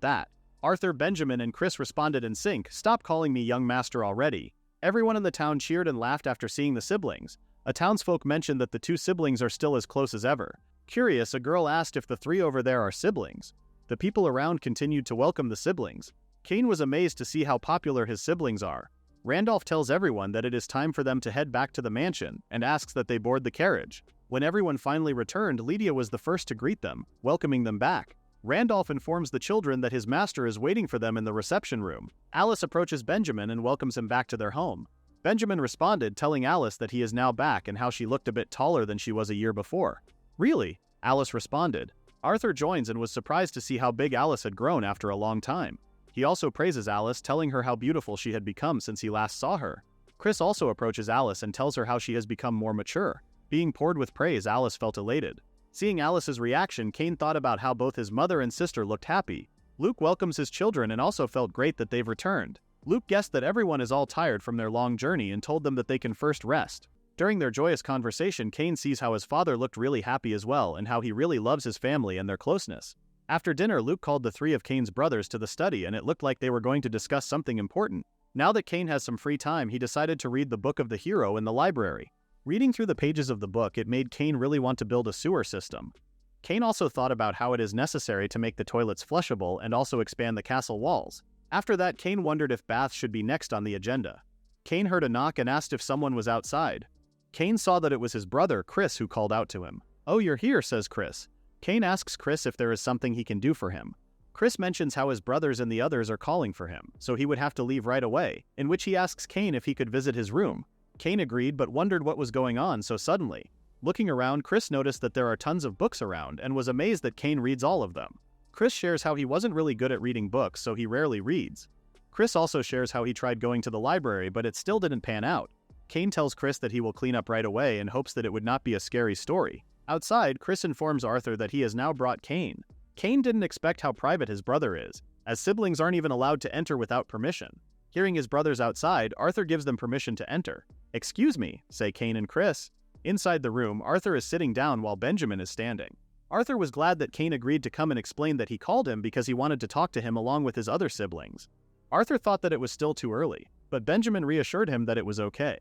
that. Arthur, Benjamin, and Chris responded in sync, "Stop calling me young master already." Everyone in the town cheered and laughed after seeing the siblings. A townsfolk mentioned that the two siblings are still as close as ever. Curious, a girl asked if the three over there are siblings. The people around continued to welcome the siblings. Cain was amazed to see how popular his siblings are. Randolph tells everyone that it is time for them to head back to the mansion and asks that they board the carriage. When everyone finally returned, Lydia was the first to greet them, welcoming them back. Randolph informs the children that his master is waiting for them in the reception room. Alice approaches Benjamin and welcomes him back to their home. Benjamin responded, telling Alice that he is now back and how she looked a bit taller than she was a year before. Really? Alice responded. Arthur joins and was surprised to see how big Alice had grown after a long time. He also praises Alice, telling her how beautiful she had become since he last saw her. Chris also approaches Alice and tells her how she has become more mature. Being poured with praise, Alice felt elated. Seeing Alice's reaction, Cain thought about how both his mother and sister looked happy. Luke welcomes his children and also felt great that they've returned. Luke guessed that everyone is all tired from their long journey and told them that they can first rest. During their joyous conversation, Cain sees how his father looked really happy as well and how he really loves his family and their closeness. After dinner, Luke called the three of Cain's brothers to the study and it looked like they were going to discuss something important. Now that Cain has some free time, he decided to read the Book of the Hero in the library. Reading through the pages of the book, it made Cain really want to build a sewer system. Cain also thought about how it is necessary to make the toilets flushable and also expand the castle walls. After that, Cain wondered if baths should be next on the agenda. Cain heard a knock and asked if someone was outside. Cain saw that it was his brother, Chris, who called out to him. "Oh, you're here," says Chris. Cain asks Chris if there is something he can do for him. Chris mentions how his brothers and the others are calling for him, so he would have to leave right away, in which he asks Cain if he could visit his room. Cain agreed but wondered what was going on so suddenly. Looking around, Chris noticed that there are tons of books around and was amazed that Cain reads all of them. Chris shares how he wasn't really good at reading books, so he rarely reads. Chris also shares how he tried going to the library but it still didn't pan out. Cain tells Chris that he will clean up right away and hopes that it would not be a scary story. Outside, Chris informs Arthur that he has now brought Cain. Cain didn't expect how private his brother is, as siblings aren't even allowed to enter without permission. Hearing his brothers outside, Arthur gives them permission to enter. "Excuse me," say Cain and Chris. Inside the room, Arthur is sitting down while Benjamin is standing. Arthur was glad that Cain agreed to come and explain that he called him because he wanted to talk to him along with his other siblings. Arthur thought that it was still too early, but Benjamin reassured him that it was okay.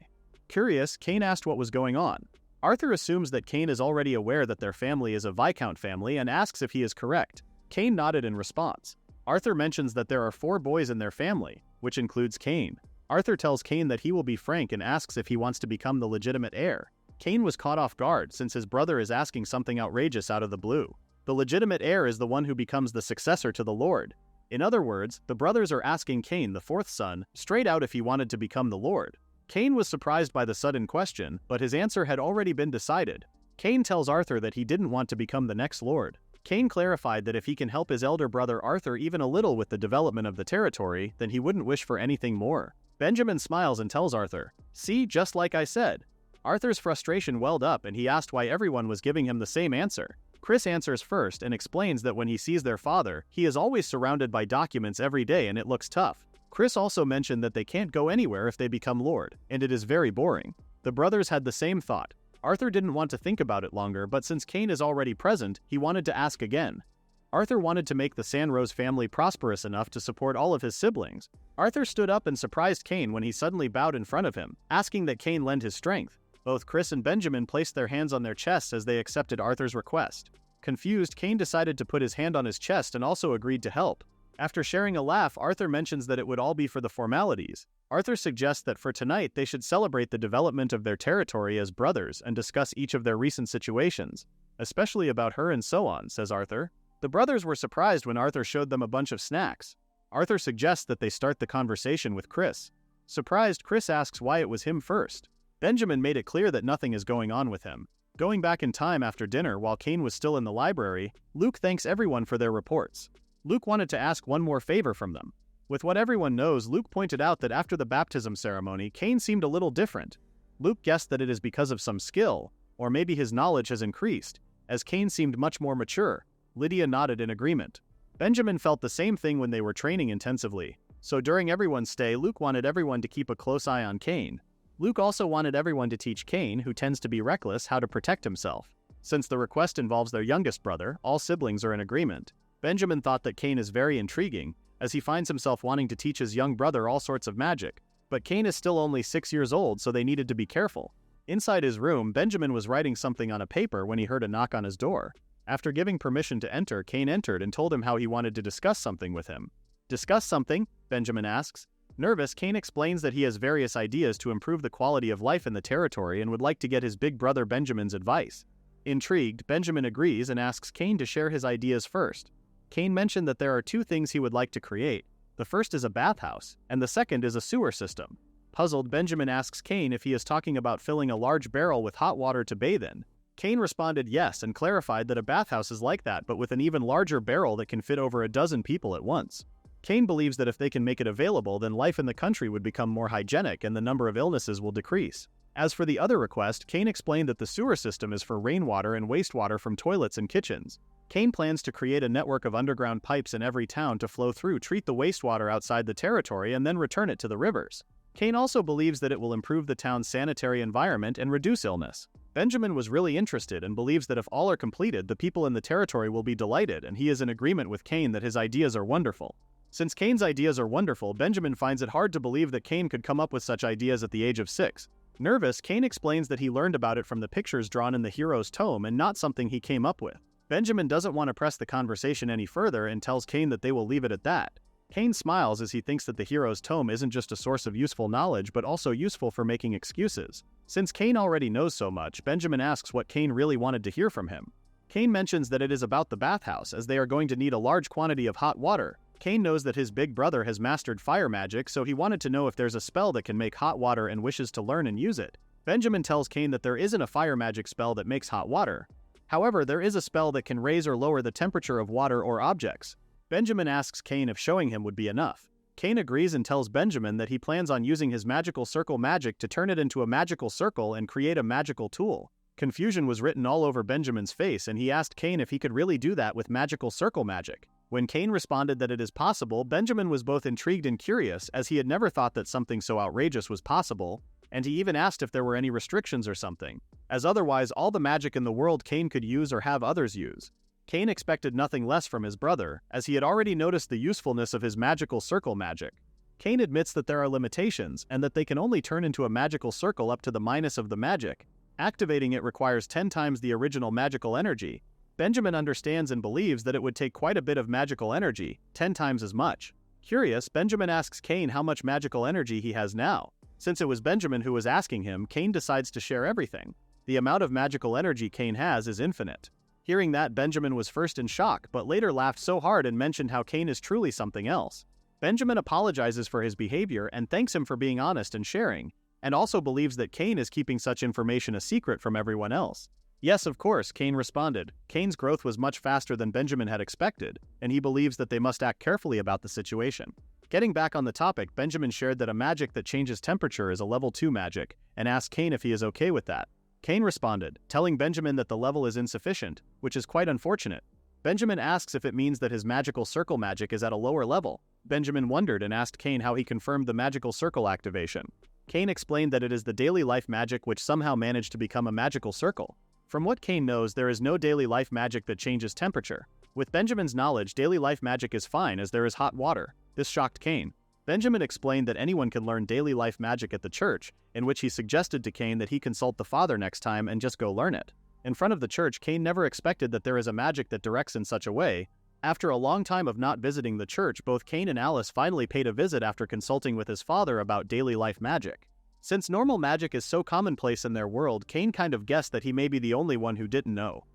Curious, Cain asked what was going on. Arthur assumes that Cain is already aware that their family is a Viscount family and asks if he is correct. Cain nodded in response. Arthur mentions that there are 4 boys in their family, which includes Cain. Arthur tells Cain that he will be frank and asks if he wants to become the legitimate heir. Cain was caught off guard since his brother is asking something outrageous out of the blue. The legitimate heir is the one who becomes the successor to the Lord. In other words, the brothers are asking Cain, the 4th son, straight out if he wanted to become the Lord. Cain was surprised by the sudden question, but his answer had already been decided. Cain tells Arthur that he didn't want to become the next Lord. Cain clarified that if he can help his elder brother Arthur even a little with the development of the territory, then he wouldn't wish for anything more. Benjamin smiles and tells Arthur, "See, just like I said." Arthur's frustration welled up and he asked why everyone was giving him the same answer. Chris answers first and explains that when he sees their father, he is always surrounded by documents every day and it looks tough. Chris also mentioned that they can't go anywhere if they become Lord, and it is very boring. The brothers had the same thought. Arthur didn't want to think about it longer, but since Cain is already present, he wanted to ask again. Arthur wanted to make the Sanroze family prosperous enough to support all of his siblings. Arthur stood up and surprised Cain when he suddenly bowed in front of him, asking that Cain lend his strength. Both Chris and Benjamin placed their hands on their chests as they accepted Arthur's request. Confused, Cain decided to put his hand on his chest and also agreed to help. After sharing a laugh, Arthur mentions that it would all be for the formalities. Arthur suggests that for tonight they should celebrate the development of their territory as brothers and discuss each of their recent situations, especially about her and so on, says Arthur. The brothers were surprised when Arthur showed them a bunch of snacks. Arthur suggests that they start the conversation with Chris. Surprised, Chris asks why it was him first. Benjamin made it clear that nothing is going on with him. Going back in time after dinner while Cain was still in the library, Luke thanks everyone for their reports. Luke wanted to ask one more favor from them. With what everyone knows, Luke pointed out that after the baptism ceremony, Cain seemed a little different. Luke guessed that it is because of some skill, or maybe his knowledge has increased, as Cain seemed much more mature. Lydia nodded in agreement. Benjamin felt the same thing when they were training intensively, so during everyone's stay, Luke wanted everyone to keep a close eye on Cain. Luke also wanted everyone to teach Cain, who tends to be reckless, how to protect himself. Since the request involves their youngest brother, all siblings are in agreement. Benjamin thought that Cain is very intriguing, as he finds himself wanting to teach his young brother all sorts of magic. But Cain is still only 6 years old, so they needed to be careful. Inside his room, Benjamin was writing something on a paper when he heard a knock on his door. After giving permission to enter, Cain entered and told him how he wanted to discuss something with him. "Discuss something?" Benjamin asks. Nervous, Cain explains that he has various ideas to improve the quality of life in the territory and would like to get his big brother Benjamin's advice. Intrigued, Benjamin agrees and asks Cain to share his ideas first. Cain mentioned that there are 2 things he would like to create. The first is a bathhouse, and the second is a sewer system. Puzzled, Benjamin asks Cain if he is talking about filling a large barrel with hot water to bathe in. Cain responded yes and clarified that a bathhouse is like that but with an even larger barrel that can fit over a dozen people at once. Cain believes that if they can make it available, then life in the country would become more hygienic and the number of illnesses will decrease. As for the other request, Cain explained that the sewer system is for rainwater and wastewater from toilets and kitchens. Cain plans to create a network of underground pipes in every town to flow through, treat the wastewater outside the territory, and then return it to the rivers. Cain also believes that it will improve the town's sanitary environment and reduce illness. Benjamin was really interested and believes that if all are completed, the people in the territory will be delighted, and he is in agreement with Cain that his ideas are wonderful. Since Cain's ideas are wonderful, Benjamin finds it hard to believe that Cain could come up with such ideas at the age of 6. Nervous, Cain explains that he learned about it from the pictures drawn in the hero's tome and not something he came up with. Benjamin doesn't want to press the conversation any further and tells Cain that they will leave it at that. Cain smiles as he thinks that the hero's tome isn't just a source of useful knowledge but also useful for making excuses. Since Cain already knows so much, Benjamin asks what Cain really wanted to hear from him. Cain mentions that it is about the bathhouse, as they are going to need a large quantity of hot water. Cain knows that his big brother has mastered fire magic, so he wanted to know if there's a spell that can make hot water and wishes to learn and use it. Benjamin tells Cain that there isn't a fire magic spell that makes hot water. However, there is a spell that can raise or lower the temperature of water or objects. Benjamin asks Cain if showing him would be enough. Cain agrees and tells Benjamin that he plans on using his magical circle magic to turn it into a magical circle and create a magical tool. Confusion was written all over Benjamin's face, and he asked Cain if he could really do that with magical circle magic. When Cain responded that it is possible, Benjamin was both intrigued and curious, as he had never thought that something so outrageous was possible, and he even asked if there were any restrictions or something. as otherwise all the magic in the world Cain could use or have others use. Cain expected nothing less from his brother, as he had already noticed the usefulness of his magical circle magic. Cain admits that there are limitations, and that they can only turn into a magical circle up to the minus of the magic. Activating it requires 10 times the original magical energy. Benjamin understands and believes that it would take quite a bit of magical energy, 10 times as much. Curious, Benjamin asks Cain how much magical energy he has now. Since it was Benjamin who was asking him, Cain decides to share everything. The amount of magical energy Cain has is infinite. Hearing that, Benjamin was first in shock, but later laughed so hard and mentioned how Cain is truly something else. Benjamin apologizes for his behavior and thanks him for being honest and sharing, and also believes that Cain is keeping such information a secret from everyone else. Yes, of course, Cain responded. Cain's growth was much faster than Benjamin had expected, and he believes that they must act carefully about the situation. Getting back on the topic, Benjamin shared that a magic that changes temperature is a level 2 magic, and asked Cain if he is okay with that. Cain responded, telling Benjamin that the level is insufficient, which is quite unfortunate. Benjamin asks if it means that his magical circle magic is at a lower level. Benjamin wondered and asked Cain how he confirmed the magical circle activation. Cain explained that it is the daily life magic which somehow managed to become a magical circle. From what Cain knows, there is no daily life magic that changes temperature. With Benjamin's knowledge, daily life magic is fine as there is hot water. This shocked Cain. Benjamin explained that anyone can learn daily life magic at the church, in which he suggested to Cain that he consult the father next time and just go learn it. In front of the church, Cain never expected that there is a magic that directs in such a way. After a long time of not visiting the church, both Cain and Alice finally paid a visit after consulting with his father about daily life magic. Since normal magic is so commonplace in their world, Cain kind of guessed that he may be the only one who didn't know.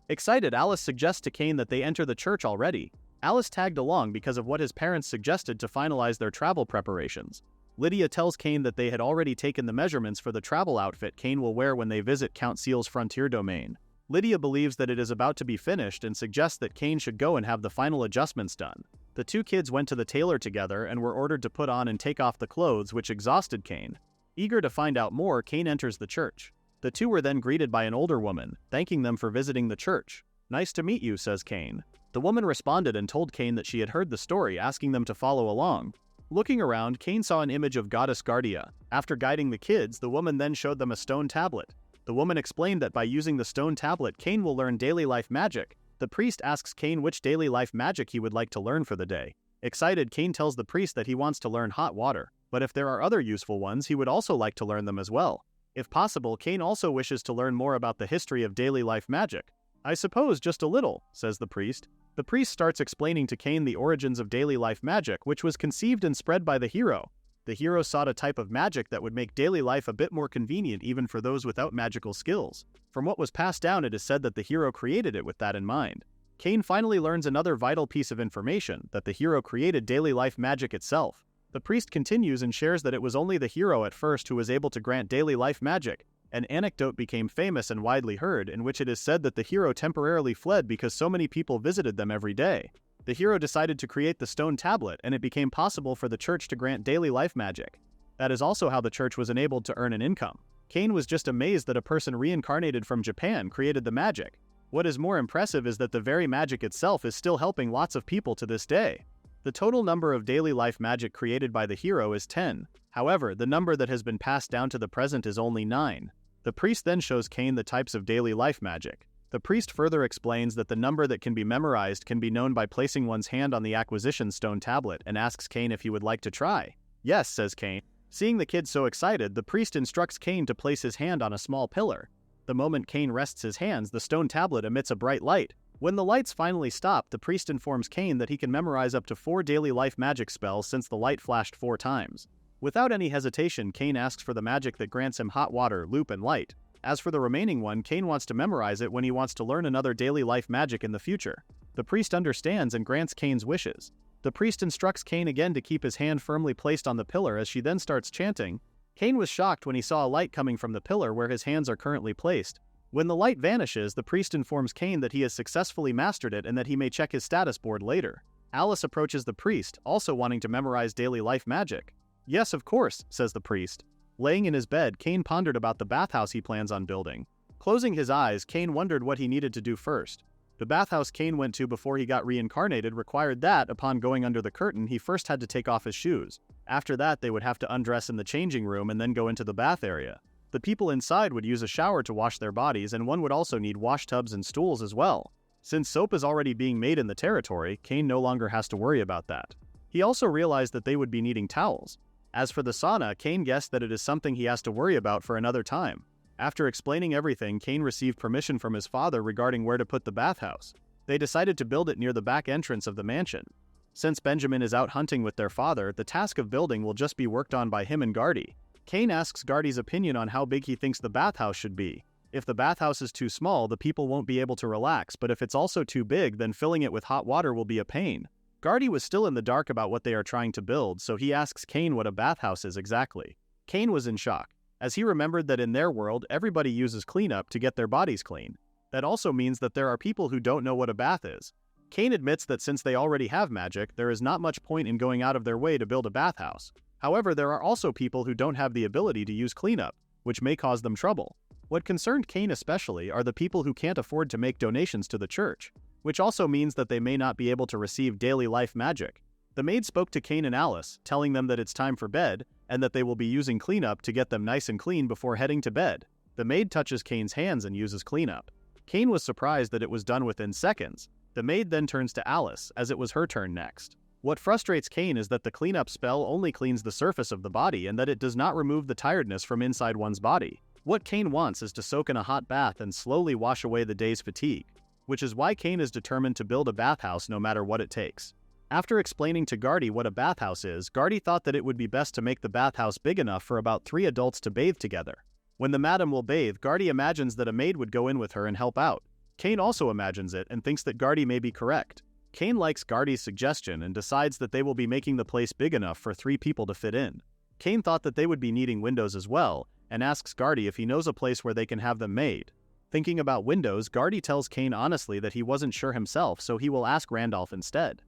Excited, Alice suggests to Cain that they enter the church already. Alice tagged along because of what his parents suggested to finalize their travel preparations. Lydia tells Cain that they had already taken the measurements for the travel outfit Cain will wear when they visit Count Seal's frontier domain. Lydia believes that it is about to be finished and suggests that Cain should go and have the final adjustments done. The two kids went to the tailor together and were ordered to put on and take off the clothes, which exhausted Cain. Eager to find out more, Cain enters the church. The two were then greeted by an older woman, thanking them for visiting the church. "Nice to meet you," says Cain. The woman responded and told Cain that she had heard the story, asking them to follow along. Looking around, Cain saw an image of goddess Guardia. After guiding the kids, the woman then showed them a stone tablet. The woman explained that by using the stone tablet, Cain will learn daily life magic. The priest asks Cain which daily life magic he would like to learn for the day. Excited, Cain tells the priest that he wants to learn hot water, but if there are other useful ones, he would also like to learn them as well. If possible, Cain also wishes to learn more about the history of daily life magic. "I suppose just a little," says the priest. The priest starts explaining to Cain the origins of daily life magic, which was conceived and spread by the hero. The hero sought a type of magic that would make daily life a bit more convenient even for those without magical skills. From what was passed down, it is said that the hero created it with that in mind. Cain finally learns another vital piece of information, that the hero created daily life magic itself. The priest continues and shares that it was only the hero at first who was able to grant daily life magic. An anecdote became famous and widely heard, in which it is said that the hero temporarily fled because so many people visited them every day. The hero decided to create the stone tablet, and it became possible for the church to grant daily life magic. That is also how the church was enabled to earn an income. Cain was just amazed that a person reincarnated from Japan created the magic. What is more impressive is that the very magic itself is still helping lots of people to this day. The total number of daily life magic created by the hero is 10. However, the number that has been passed down to the present is only 9. The priest then shows Cain the types of daily life magic. The priest further explains that the number that can be memorized can be known by placing one's hand on the acquisition stone tablet and asks Cain if he would like to try. "Yes," says Cain. Seeing the kid so excited, the priest instructs Cain to place his hand on a small pillar. The moment Cain rests his hands, the stone tablet emits a bright light. When the lights finally stop, the priest informs Cain that he can memorize up to 4 daily life magic spells since the light flashed 4 times. Without any hesitation, Cain asks for the magic that grants him hot water, loop, and light. As for the remaining one, Cain wants to memorize it when he wants to learn another daily life magic in the future. The priest understands and grants Cain's wishes. The priest instructs Cain again to keep his hand firmly placed on the pillar as she then starts chanting. Cain was shocked when he saw a light coming from the pillar where his hands are currently placed. When the light vanishes, the priest informs Cain that he has successfully mastered it and that he may check his status board later. Alice approaches the priest, also wanting to memorize daily life magic. "Yes, of course," says the priest. Laying in his bed, Cain pondered about the bathhouse he plans on building. Closing his eyes, Cain wondered what he needed to do first. The bathhouse Cain went to before he got reincarnated required that, upon going under the curtain, he first had to take off his shoes. After that, they would have to undress in the changing room and then go into the bath area. The people inside would use a shower to wash their bodies, and one would also need wash tubs and stools as well. Since soap is already being made in the territory, Cain no longer has to worry about that. He also realized that they would be needing towels. As for the sauna, Cain guessed that it is something he has to worry about for another time. After explaining everything, Cain received permission from his father regarding where to put the bathhouse. They decided to build it near the back entrance of the mansion. Since Benjamin is out hunting with their father, the task of building will just be worked on by him and Gardy. Cain asks Gardy's opinion on how big he thinks the bathhouse should be. If the bathhouse is too small, the people won't be able to relax, but if it's also too big, then filling it with hot water will be a pain. Gardy was still in the dark about what they are trying to build, so he asks Cain what a bathhouse is exactly. Cain was in shock, as he remembered that in their world, everybody uses cleanup to get their bodies clean. That also means that there are people who don't know what a bath is. Cain admits that since they already have magic, there is not much point in going out of their way to build a bathhouse. However, there are also people who don't have the ability to use cleanup, which may cause them trouble. What concerned Cain especially are the people who can't afford to make donations to the church, which also means that they may not be able to receive daily life magic. The maid spoke to Cain and Alice, telling them that it's time for bed, and that they will be using cleanup to get them nice and clean before heading to bed. The maid touches Cain's hands and uses cleanup. Cain was surprised that it was done within seconds. The maid then turns to Alice, as it was her turn next. What frustrates Cain is that the cleanup spell only cleans the surface of the body and that it does not remove the tiredness from inside one's body. What Cain wants is to soak in a hot bath and slowly wash away the day's fatigue, which is why Cain is determined to build a bathhouse no matter what it takes. After explaining to Gardy what a bathhouse is, Gardy thought that it would be best to make the bathhouse big enough for about 3 adults to bathe together. When the madam will bathe, Gardy imagines that a maid would go in with her and help out. Cain also imagines it and thinks that Gardy may be correct. Cain likes Gardy's suggestion and decides that they will be making the place big enough for 3 people to fit in. Cain thought that they would be needing windows as well, and asks Gardy if he knows a place where they can have them made. Thinking about windows, Gardy tells Cain honestly that he wasn't sure himself, so he will ask Randolph instead.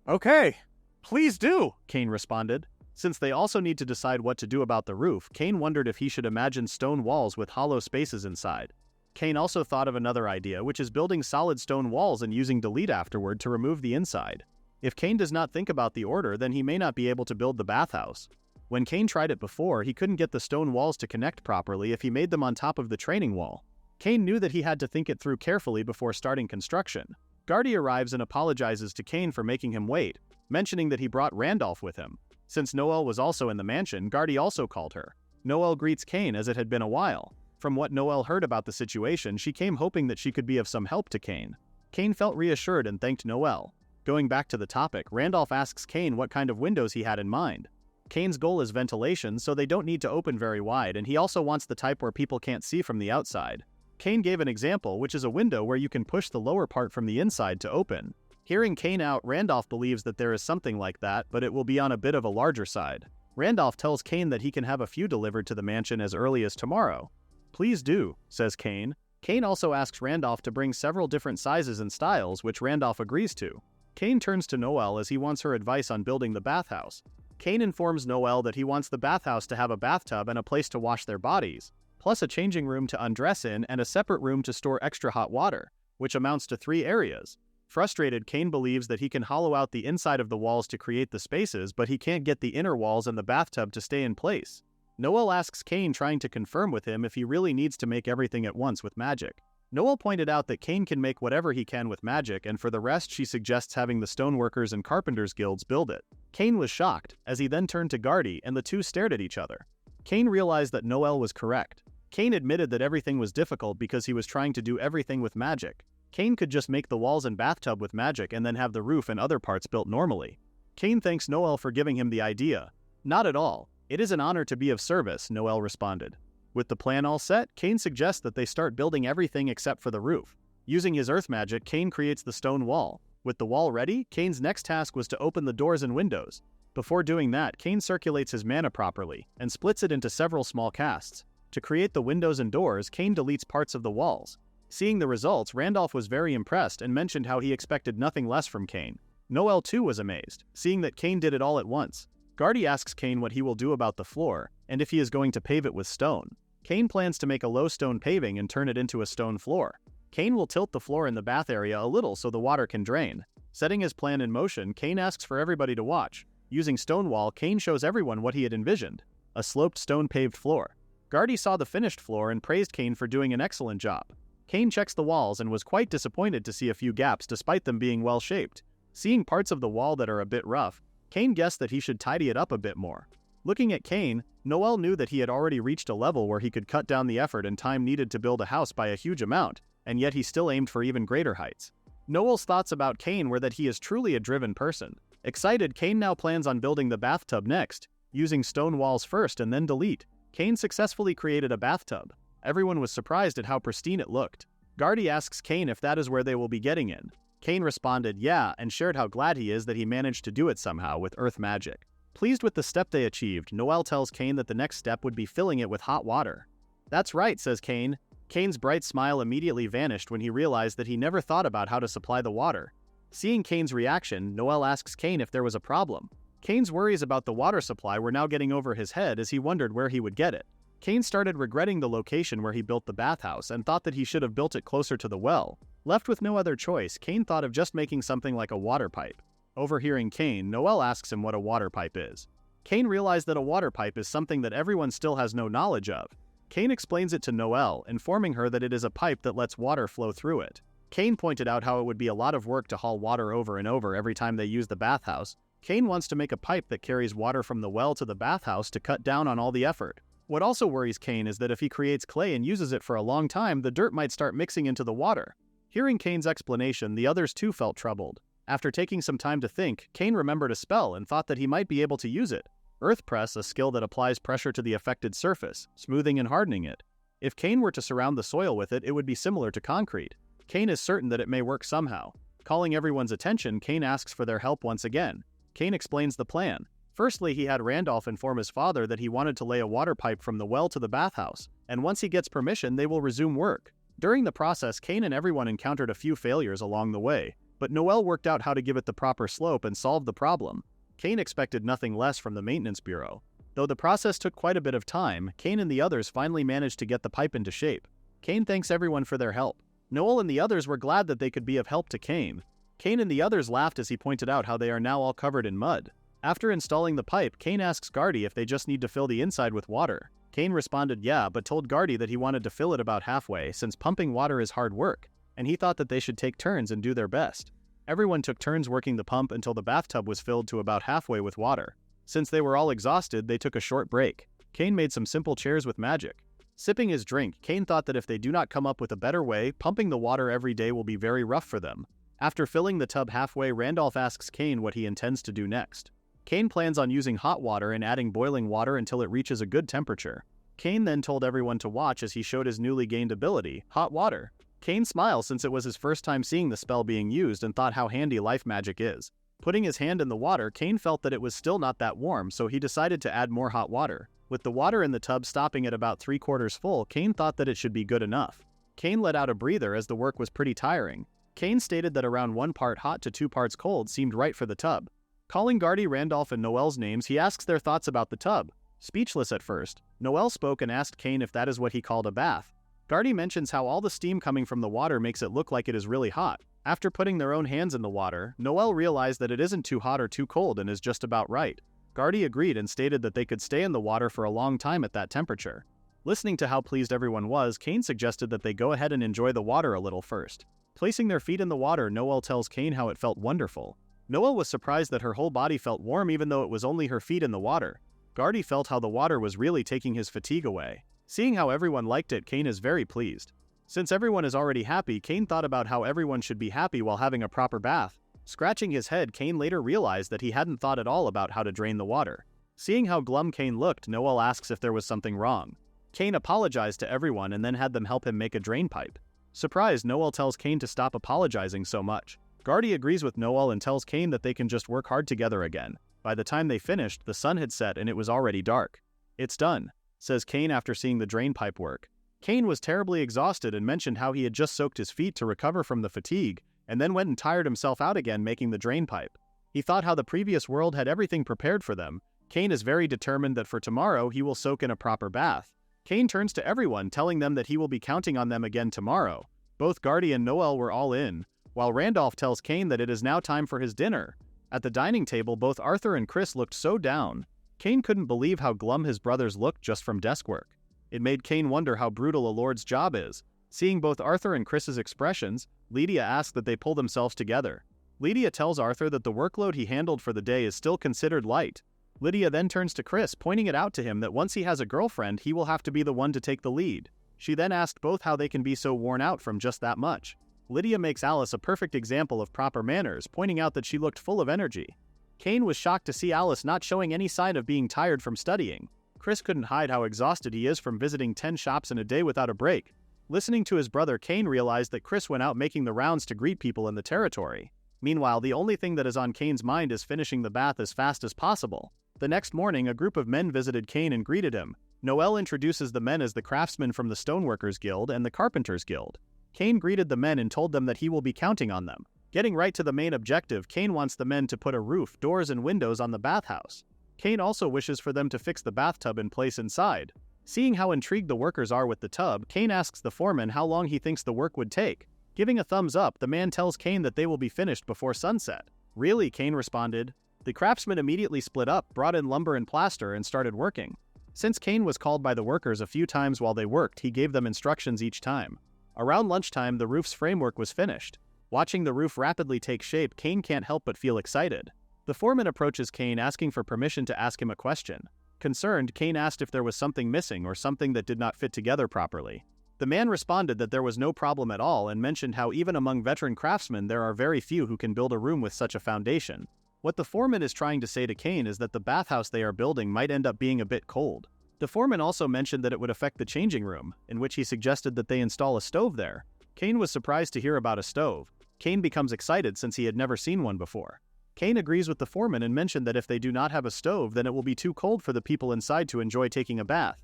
Okay, please do, Cain responded. Since they also need to decide what to do about the roof, Cain wondered if he should imagine stone walls with hollow spaces inside. Cain also thought of another idea, which is building solid stone walls and using delete afterward to remove the inside. If Cain does not think about the order, then he may not be able to build the bathhouse. When Cain tried it before, he couldn't get the stone walls to connect properly if he made them on top of the training wall. Cain knew that he had to think it through carefully before starting construction. Gardy arrives and apologizes to Cain for making him wait, mentioning that he brought Randolph with him. Since Noelle was also in the mansion, Gardy also called her. Noelle greets Cain as it had been a while. From what Noelle heard about the situation, she came hoping that she could be of some help to Cain. Cain felt reassured and thanked Noelle. Going back to the topic, Randolph asks Cain what kind of windows he had in mind. Cain's goal is ventilation, so they don't need to open very wide, and he also wants the type where people can't see from the outside. Cain gave an example, which is a window where you can push the lower part from the inside to open. Hearing Cain out, Randolph believes that there is something like that, but it will be on a bit of a larger side. Randolph tells Cain that he can have a few delivered to the mansion as early as tomorrow. Please do, says Cain. Cain also asks Randolph to bring several different sizes and styles, which Randolph agrees to. Cain turns to Noelle as he wants her advice on building the bathhouse. Cain informs Noelle that he wants the bathhouse to have a bathtub and a place to wash their bodies, plus a changing room to undress in and a separate room to store extra hot water, which amounts to 3 areas. Frustrated, Cain believes that he can hollow out the inside of the walls to create the spaces, but he can't get the inner walls and the bathtub to stay in place. Noelle asks Cain, trying to confirm with him if he really needs to make everything at once with magic. Noelle pointed out that Cain can make whatever he can with magic, and for the rest she suggests having the stoneworkers and carpenters guilds build it. Cain was shocked, as he then turned to Gardy and the two stared at each other. Cain realized that Noelle was correct. Cain admitted that everything was difficult because he was trying to do everything with magic. Cain could just make the walls and bathtub with magic and then have the roof and other parts built normally. Cain thanks Noelle for giving him the idea. Not at all. It is an honor to be of service, Noelle responded. With the plan all set, Cain suggests that they start building everything except for the roof. Using his earth magic, Cain creates the stone wall. With the wall ready, Cain's next task was to open the doors and windows. Before doing that, Cain circulates his mana properly and splits it into several small casts. To create the windows and doors, Cain deletes parts of the walls. Seeing the results, Randolph was very impressed and mentioned how he expected nothing less from Cain. Noelle too was amazed, seeing that Cain did it all at once. Gardy asks Cain what he will do about the floor, and if he is going to pave it with stone. Cain plans to make a low stone paving and turn it into a stone floor. Cain will tilt the floor in the bath area a little so the water can drain. Setting his plan in motion, Cain asks for everybody to watch. Using Stonewall, Cain shows everyone what he had envisioned: a sloped stone-paved floor. Gardy saw the finished floor and praised Cain for doing an excellent job. Cain checks the walls and was quite disappointed to see a few gaps despite them being well-shaped. Seeing parts of the wall that are a bit rough, Cain guessed that he should tidy it up a bit more. Looking at Cain, Noel knew that he had already reached a level where he could cut down the effort and time needed to build a house by a huge amount, and yet he still aimed for even greater heights. Noel's thoughts about Cain were that he is truly a driven person. Excited, Cain now plans on building the bathtub next, using stone walls first and then delete. Cain successfully created a bathtub. Everyone was surprised at how pristine it looked. Gardy asks Cain if that is where they will be getting in. Cain responded, yeah, and shared how glad he is that he managed to do it somehow with earth magic. Pleased with the step they achieved, Noel tells Cain that the next step would be filling it with hot water. That's right, says Cain. Cain's bright smile immediately vanished when he realized that he never thought about how to supply the water. Seeing Cain's reaction, Noel asks Cain if there was a problem. Cain's worries about the water supply were now getting over his head as he wondered where he would get it. Cain started regretting the location where he built the bathhouse and thought that he should have built it closer to the well. Left with no other choice, Cain thought of just making something like a water pipe. Overhearing Cain, Noel asks him what a water pipe is. Cain realized that a water pipe is something that everyone still has no knowledge of. Cain explains it to Noel, informing her that it is a pipe that lets water flow through it. Cain pointed out how it would be a lot of work to haul water over and over every time they use the bathhouse. Cain wants to make a pipe that carries water from the well to the bathhouse to cut down on all the effort. What also worries Cain is that if he creates clay and uses it for a long time, the dirt might start mixing into the water. Hearing Cain's explanation, the others too felt troubled. After taking some time to think, Cain remembered a spell and thought that he might be able to use it. Earth press, a skill that applies pressure to the affected surface, smoothing and hardening it. If Cain were to surround the soil with it, it would be similar to concrete. Cain is certain that it may work somehow. Calling everyone's attention, Cain asks for their help once again. Cain explains the plan. Firstly, he had Randolph inform his father that he wanted to lay a water pipe from the well to the bathhouse, and once he gets permission, they will resume work. During the process, Cain and everyone encountered a few failures along the way, but Noel worked out how to give it the proper slope and solve the problem. Cain expected nothing less from the maintenance bureau. Though the process took quite a bit of time, Cain and the others finally managed to get the pipe into shape. Cain thanks everyone for their help. Noel and the others were glad that they could be of help to Cain. Cain and the others laughed as he pointed out how they are now all covered in mud. After installing the pipe, Cain asks Gardy if they just need to fill the inside with water. Cain responded yeah, but told Gardy that he wanted to fill it about halfway since pumping water is hard work, and he thought that they should take turns and do their best. Everyone took turns working the pump until the bathtub was filled to about halfway with water. Since they were all exhausted, they took a short break. Cain made some simple chairs with magic. Sipping his drink, Cain thought that if they do not come up with a better way, pumping the water every day will be very rough for them. After filling the tub halfway, Randolph asks Cain what he intends to do next. Cain plans on using hot water and adding boiling water until it reaches a good temperature. Cain then told everyone to watch as he showed his newly gained ability, hot water. Cain smiled since it was his first time seeing the spell being used and thought how handy life magic is. Putting his hand in the water, Cain felt that it was still not that warm, so he decided to add more hot water. With the water in the tub stopping at about 3/4 full, Cain thought that it should be good enough. Cain let out a breather as the work was pretty tiring. Cain stated that around 1 part hot to 2 parts cold seemed right for the tub. Calling Gardy, Randolph, and Noel's names, he asks their thoughts about the tub. Speechless at first, Noel spoke and asked Cain if that is what he called a bath. Gardy mentions how all the steam coming from the water makes it look like it is really hot. After putting their own hands in the water, Noel realized that it isn't too hot or too cold and is just about right. Gardy agreed and stated that they could stay in the water for a long time at that temperature. Listening to how pleased everyone was, Cain suggested that they go ahead and enjoy the water a little first. Placing their feet in the water, Noel tells Cain how it felt wonderful. Noel was surprised that her whole body felt warm even though it was only her feet in the water. Gardy felt how the water was really taking his fatigue away. Seeing how everyone liked it, Cain is very pleased. Since everyone is already happy, Cain thought about how everyone should be happy while having a proper bath. Scratching his head, Cain later realized that he hadn't thought at all about how to drain the water. Seeing how glum Cain looked, Noel asks if there was something wrong. Cain apologized to everyone and then had them help him make a drain pipe. Surprised, Noel tells Cain to stop apologizing so much. Gardy agrees with Noel and tells Cain that they can just work hard together again. By the time they finished, the sun had set and it was already dark. "It's done," says Cain after seeing the drain pipe work. Cain was terribly exhausted and mentioned how he had just soaked his feet to recover from the fatigue, and then went and tired himself out again making the drain pipe. He thought how the previous world had everything prepared for them. Cain is very determined that for tomorrow he will soak in a proper bath. Cain turns to everyone, telling them that he will be counting on them again tomorrow. Both Gardy and Noel were all in, while Randolph tells Cain that it is now time for his dinner. At the dining table, both Arthur and Chris looked so down. Cain couldn't believe how glum his brothers looked just from desk work. It made Cain wonder how brutal a lord's job is. Seeing both Arthur and Chris's expressions, Lydia asks that they pull themselves together. Lydia tells Arthur that the workload he handled for the day is still considered light. Lydia then turns to Chris, pointing it out to him that once he has a girlfriend, he will have to be the one to take the lead. She then asked both how they can be so worn out from just that much. Lydia makes Alice a perfect example of proper manners, pointing out that she looked full of energy. Cain was shocked to see Alice not showing any sign of being tired from studying. Chris couldn't hide how exhausted he is from visiting 10 shops in a day without a break. Listening to his brother, Cain realized that Chris went out making the rounds to greet people in the territory. Meanwhile, the only thing that is on Cain's mind is finishing the bath as fast as possible. The next morning, a group of men visited Cain and greeted him. Noel introduces the men as the craftsmen from the Stoneworkers Guild and the Carpenters Guild. Cain greeted the men and told them that he will be counting on them. Getting right to the main objective, Cain wants the men to put a roof, doors, and windows on the bathhouse. Cain also wishes for them to fix the bathtub in place inside. Seeing how intrigued the workers are with the tub, Cain asks the foreman how long he thinks the work would take. Giving a thumbs up, the man tells Cain that they will be finished before sunset. Really, Cain responded. The craftsmen immediately split up, brought in lumber and plaster, and started working. Since Cain was called by the workers a few times while they worked, he gave them instructions each time. Around lunchtime, the roof's framework was finished. Watching the roof rapidly take shape, Cain can't help but feel excited. The foreman approaches Cain, asking for permission to ask him a question. Concerned, Cain asked if there was something missing or something that did not fit together properly. The man responded that there was no problem at all and mentioned how even among veteran craftsmen there are very few who can build a room with such a foundation. What the foreman is trying to say to Cain is that the bathhouse they are building might end up being a bit cold. The foreman also mentioned that it would affect the changing room, in which he suggested that they install a stove there. Cain was surprised to hear about a stove. Cain becomes excited since he had never seen one before. Cain agrees with the foreman and mentioned that if they do not have a stove, then it will be too cold for the people inside to enjoy taking a bath.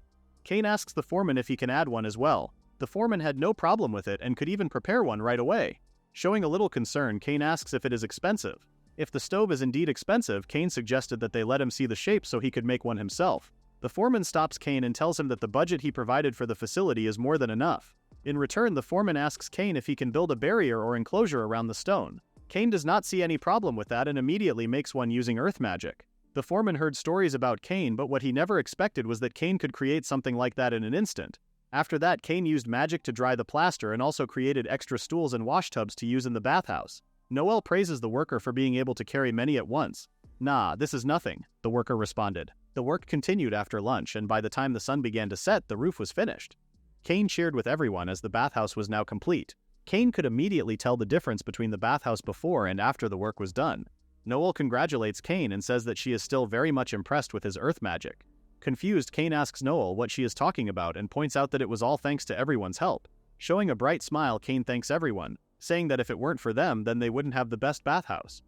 Cain asks the foreman if he can add one as well. The foreman had no problem with it and could even prepare one right away. Showing a little concern, Cain asks if it is expensive. If the stove is indeed expensive, Cain suggested that they let him see the shape so he could make one himself. The foreman stops Cain and tells him that the budget he provided for the facility is more than enough. In return, the foreman asks Cain if he can build a barrier or enclosure around the stone. Cain does not see any problem with that and immediately makes one using earth magic. The foreman heard stories about Cain, but what he never expected was that Cain could create something like that in an instant. After that, Cain used magic to dry the plaster and also created extra stools and washtubs to use in the bathhouse. Noel praises the worker for being able to carry many at once. Nah, this is nothing, the worker responded. The work continued after lunch, and by the time the sun began to set, the roof was finished. Cain cheered with everyone as the bathhouse was now complete. Cain could immediately tell the difference between the bathhouse before and after the work was done. Noel congratulates Cain and says that she is still very much impressed with his earth magic. Confused, Cain asks Noel what she is talking about and points out that it was all thanks to everyone's help. Showing a bright smile, Cain thanks everyone, saying that if it weren't for them, then they wouldn't have the best bathhouse.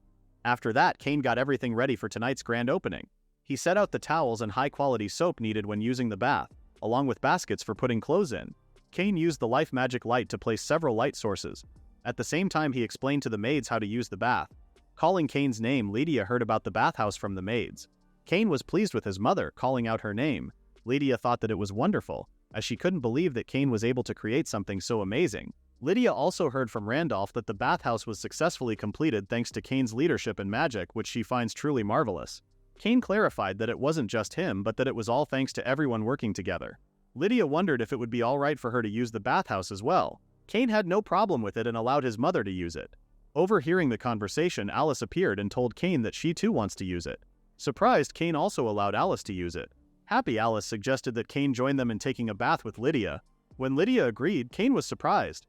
After that, Cain got everything ready for tonight's grand opening. He set out the towels and high-quality soap needed when using the bath, along with baskets for putting clothes in. Cain used the life magic light to place several light sources. At the same time, he explained to the maids how to use the bath. Calling Cain's name, Lydia heard about the bathhouse from the maids. Cain was pleased with his mother calling out her name. Lydia thought that it was wonderful, as she couldn't believe that Cain was able to create something so amazing. Lydia also heard from Randolph that the bathhouse was successfully completed thanks to Cain's leadership and magic, which she finds truly marvelous. Cain clarified that it wasn't just him, but that it was all thanks to everyone working together. Lydia wondered if it would be alright for her to use the bathhouse as well. Cain had no problem with it and allowed his mother to use it. Overhearing the conversation, Alice appeared and told Cain that she too wants to use it. Surprised, Cain also allowed Alice to use it. Happy, Alice suggested that Cain join them in taking a bath with Lydia. When Lydia agreed, Cain was surprised.